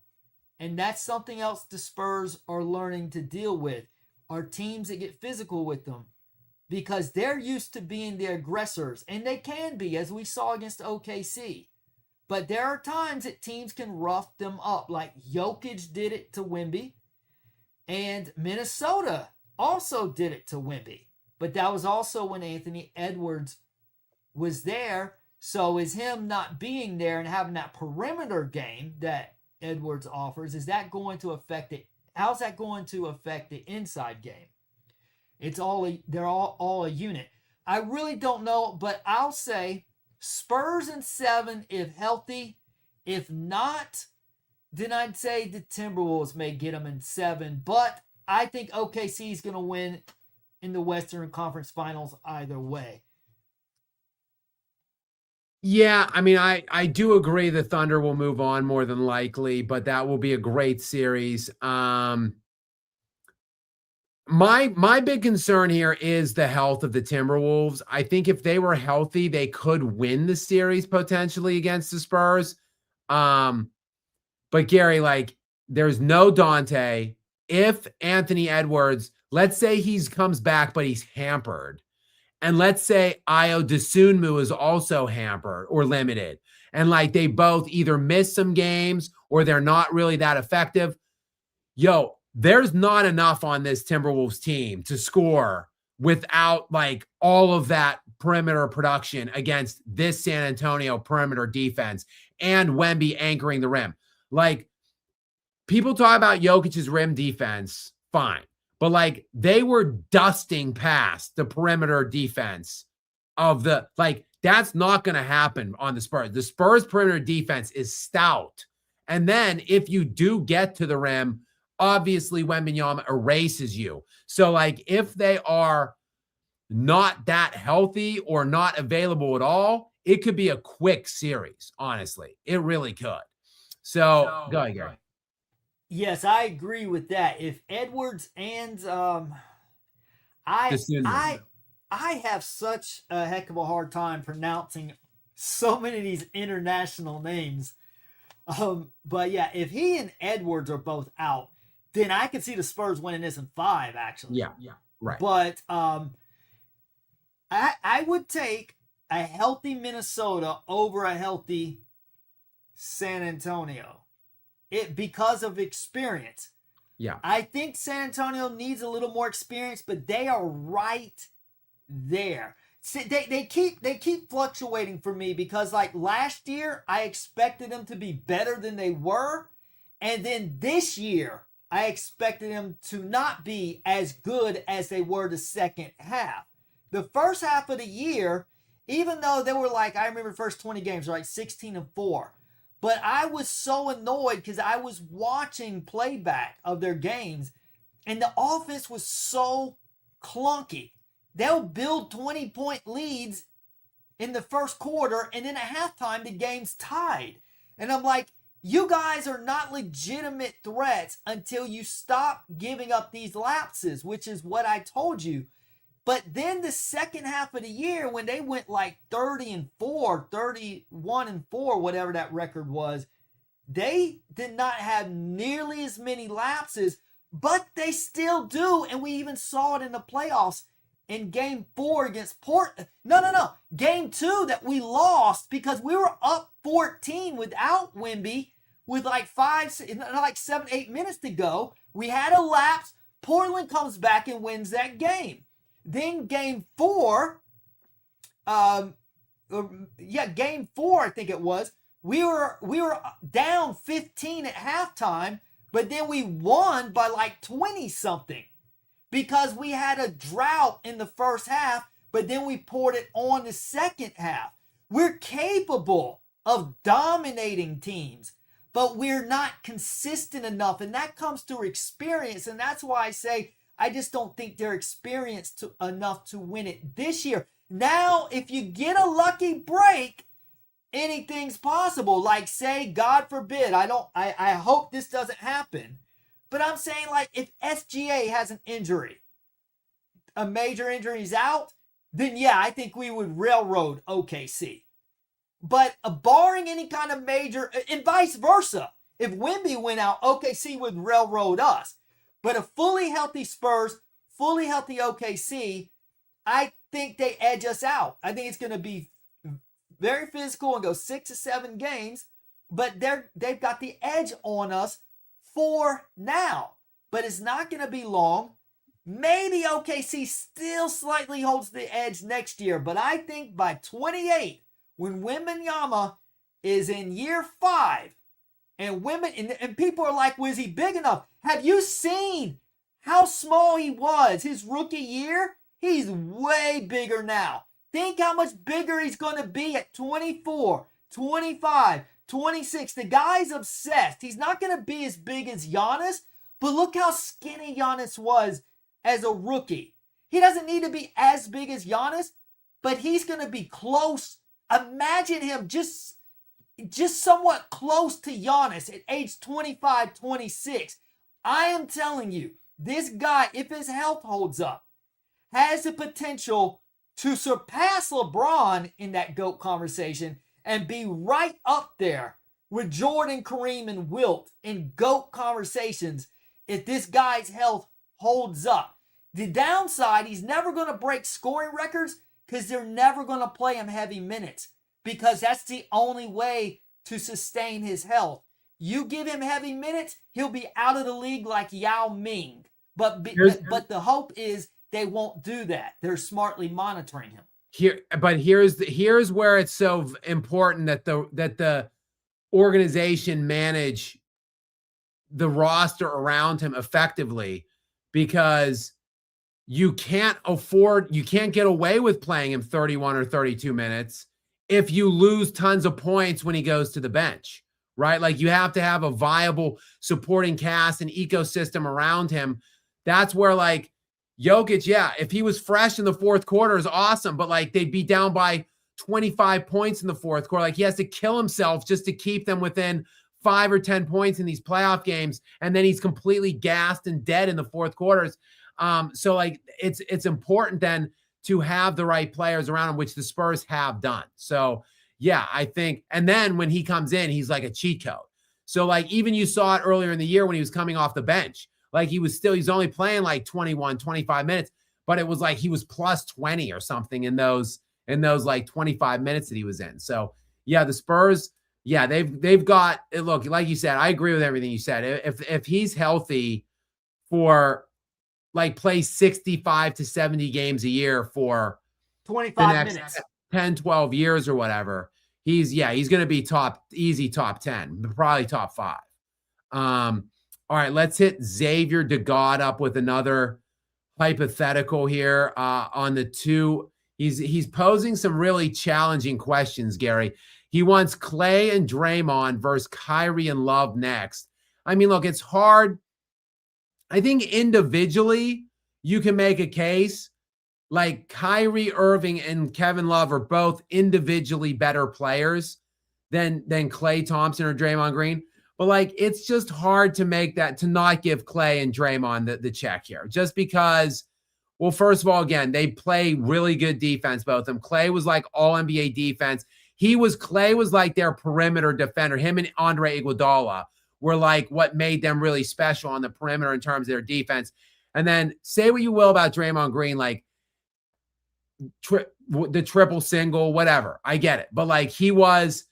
and that's something else the Spurs are learning to deal with, are teams that get physical with them, because they're used to being the aggressors, and they can be, as we saw against OKC. But there are times that teams can rough them up, like Jokic did it to Wemby, and Minnesota also did it to Wemby. But that was also when Anthony Edwards was there. So is him not being there and having that perimeter game that Edwards offers, is that going to affect it? How's that going to affect the inside game? They're all a unit. I really don't know, but I'll say Spurs in 7 if healthy. If not, then I'd say the Timberwolves may get them in 7. But I think OKC is going to win in the Western Conference Finals either way. Yeah, I mean, I do agree the Thunder will move on more than likely, but that will be a great series. My big concern here is the health of the Timberwolves. I think if they were healthy, they could win the series potentially against the Spurs. But Gary, like, there's no Dante. If Anthony Edwards, let's say he comes back, but he's hampered, and let's say Io DeSunmu is also hampered or limited, and like they both either miss some games or they're not really that effective. Yo, there's not enough on this Timberwolves team to score without like all of that perimeter production against this San Antonio perimeter defense and Wemby anchoring the rim. Like, people talk about Jokic's rim defense, fine. But like they were dusting past the perimeter defense of the, like, that's not going to happen on the Spurs. The Spurs perimeter defense is stout. And then if you do get to the rim, obviously Wembanyama erases you. So like if they are not that healthy or not available at all, it could be a quick series, honestly. It really could. So go ahead, Gary. Yes, I agree with that. If Edwards and I have such a heck of a hard time pronouncing so many of these international names. But yeah, if he and Edwards are both out, then I can see the Spurs winning this in 5, actually. Yeah, right. But I would take a healthy Minnesota over a healthy San Antonio. Because of experience. Yeah. I think San Antonio needs a little more experience, but they are right there. See, they keep fluctuating for me because like last year I expected them to be better than they were, and then this year I expected them to not be as good as they were the second half. The first half of the year, even though they were like, I remember the first 20 games were like 16-4. But I was so annoyed because I was watching playback of their games and the offense was so clunky. They'll build 20-point leads in the first quarter and then at halftime the game's tied. And I'm like, you guys are not legitimate threats until you stop giving up these lapses, which is what I told you. But then the second half of the year, when they went like 30-4, 31-4, whatever that record was, they did not have nearly as many lapses, but they still do. And we even saw it in the playoffs in game 4 against Portland. No. Game 2 that we lost because we were up 14 without Wemby with like 7, 8 minutes to go. We had a lapse. Portland comes back and wins that game. Then game 4, game 4, I think it was, we were down 15 at halftime, but then we won by like 20 something because we had a drought in the first half, but then we poured it on the second half. We're capable of dominating teams, but we're not consistent enough, and that comes through experience, and that's why I say I just don't think they're experienced enough to win it this year. Now, if you get a lucky break, anything's possible. Like, say, God forbid, I hope this doesn't happen. But I'm saying, like, if SGA has an injury, a major injury is out, then yeah, I think we would railroad OKC. But barring any kind of major, and vice versa, if Wemby went out, OKC would railroad us. But a fully healthy Spurs, fully healthy OKC, I think they edge us out. I think it's going to be very physical and go 6 to 7 games, but they've got the edge on us for now. But it's not going to be long. Maybe OKC still slightly holds the edge next year, but I think by 28, when Wembanyama is in year 5, and people are like, was he big enough? Have you seen how small he was his rookie year? He's way bigger now. Think how much bigger he's going to be at 24, 25, 26. The guy's obsessed. He's not going to be as big as Giannis, but look how skinny Giannis was as a rookie. He doesn't need to be as big as Giannis, but he's going to be close. Imagine him just somewhat close to Giannis at age 25, 26. I am telling you, this guy, if his health holds up, has the potential to surpass LeBron in that GOAT conversation and be right up there with Jordan, Kareem, and Wilt in GOAT conversations if this guy's health holds up. The downside, he's never going to break scoring records because they're never going to play him heavy minutes, because that's the only way to sustain his health. You give him heavy minutes, he'll be out of the league like Yao Ming. But the hope is they won't do that. They're smartly monitoring him. Here's where it's so important that the organization manage the roster around him effectively, because you can't get away with playing him 31 or 32 minutes if you lose tons of points when he goes to the bench, right? Like, you have to have a viable supporting cast and ecosystem around him. That's where, like, Jokic, yeah, if he was fresh in the fourth quarter is awesome, but like they'd be down by 25 points in the fourth quarter. Like, he has to kill himself just to keep them within 5 or 10 points in these playoff games, and then he's completely gassed and dead in the fourth quarters. So like it's important then to have the right players around him, which the Spurs have done. So yeah, I think, and then when he comes in, he's like a cheat code. So like, even you saw it earlier in the year when he was coming off the bench, like he's only playing like 21, 25 minutes, but it was like he was plus 20 or something in those like 25 minutes that he was in. So yeah, the Spurs, yeah, they've got it. Look, like you said, I agree with everything you said. If he's healthy for like play 65 to 70 games a year for 25 minutes, 10, 12 years or whatever, he's going to be easy top 10, probably top 5. All right, let's hit Xavier DeGod up with another hypothetical here on the 2. He's posing some really challenging questions, Gary. He wants Clay and Draymond versus Kyrie and Love next. I mean, look, it's hard. I think individually you can make a case. Like, Kyrie Irving and Kevin Love are both individually better players than Klay Thompson or Draymond Green. But like, it's just hard to make that, to not give Clay and Draymond the check here, just because, well, first of all, again, they play really good defense, both of them. Clay was like all NBA defense. Clay was like their perimeter defender. Him and Andre Iguodala were like what made them really special on the perimeter in terms of their defense. And then say what you will about Draymond Green, like the triple single, whatever. I get it. But like, he was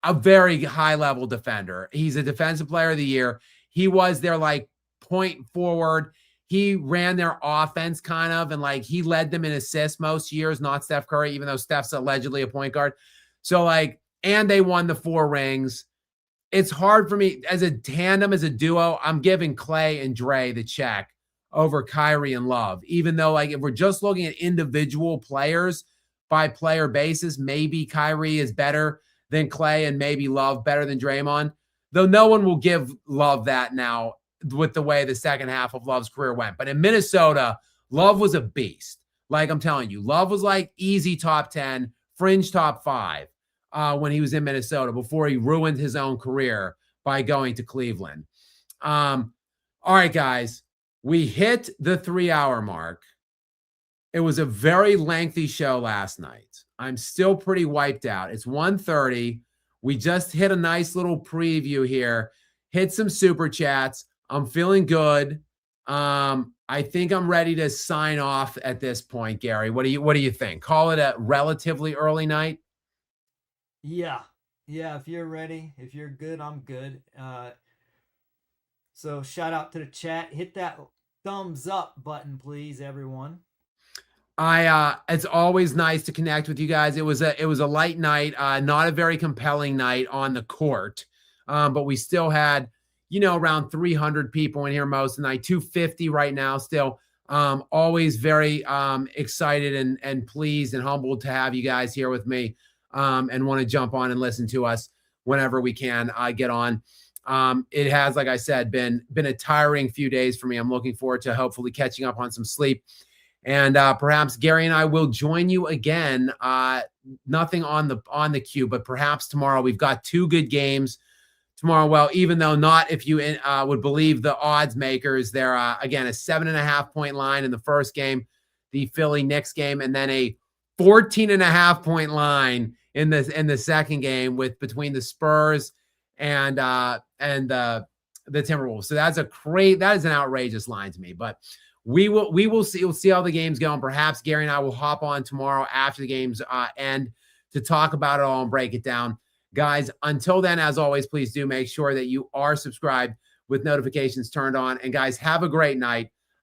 a very high level defender. He's a defensive player of the year. He was their like point forward. He ran their offense kind of, and like he led them in assists most years, not Steph Curry, even though Steph's allegedly a point guard. So like, and they won the 4 rings. It's hard for me as a tandem, as a duo. I'm giving Clay and Dre the check over Kyrie and Love, even though like if we're just looking at individual players by player basis, maybe Kyrie is better than Clay and maybe Love better than Draymond, though no one will give Love that now with the way the second half of Love's career went. But in Minnesota, Love was a beast. Like, I'm telling you, Love was like easy top 10, fringe top 5 when he was in Minnesota before he ruined his own career by going to Cleveland. All right, guys, we hit the 3-hour mark. It was a very lengthy show last night. I'm still pretty wiped out. It's 1:30. We just hit a nice little preview here. Hit some super chats. I'm feeling good. I think I'm ready to sign off at this point, Gary. What do you think? Call it a relatively early night? Yeah. If you're ready, if you're good, I'm good. So shout out to the chat. Hit that thumbs up button, please, everyone. It's always nice to connect with you guys. It was a light night, not a very compelling night on the court. But we still had, around 300 people in here most of the night, 250 right now still. Always very excited and pleased and humbled to have you guys here with me and want to jump on and listen to us whenever we can get on. It has, like I said, been a tiring few days for me. I'm looking forward to hopefully catching up on some sleep. And perhaps Gary and I will join you again. Nothing on the queue, but perhaps tomorrow. We've got 2 good games tomorrow. Well, even though not, if you would believe the odds makers, they're again a 7.5-point line in the first game, the Philly Knicks game, and then a 14.5-point line in the second game between the Spurs and the Timberwolves. So that is an outrageous line to me. But we will see. We'll see how the game's going. Perhaps Gary and I will hop on tomorrow after the games end to talk about it all and break it down. Guys, until then, as always, please do make sure that you are subscribed with notifications turned on. And guys, have a great night.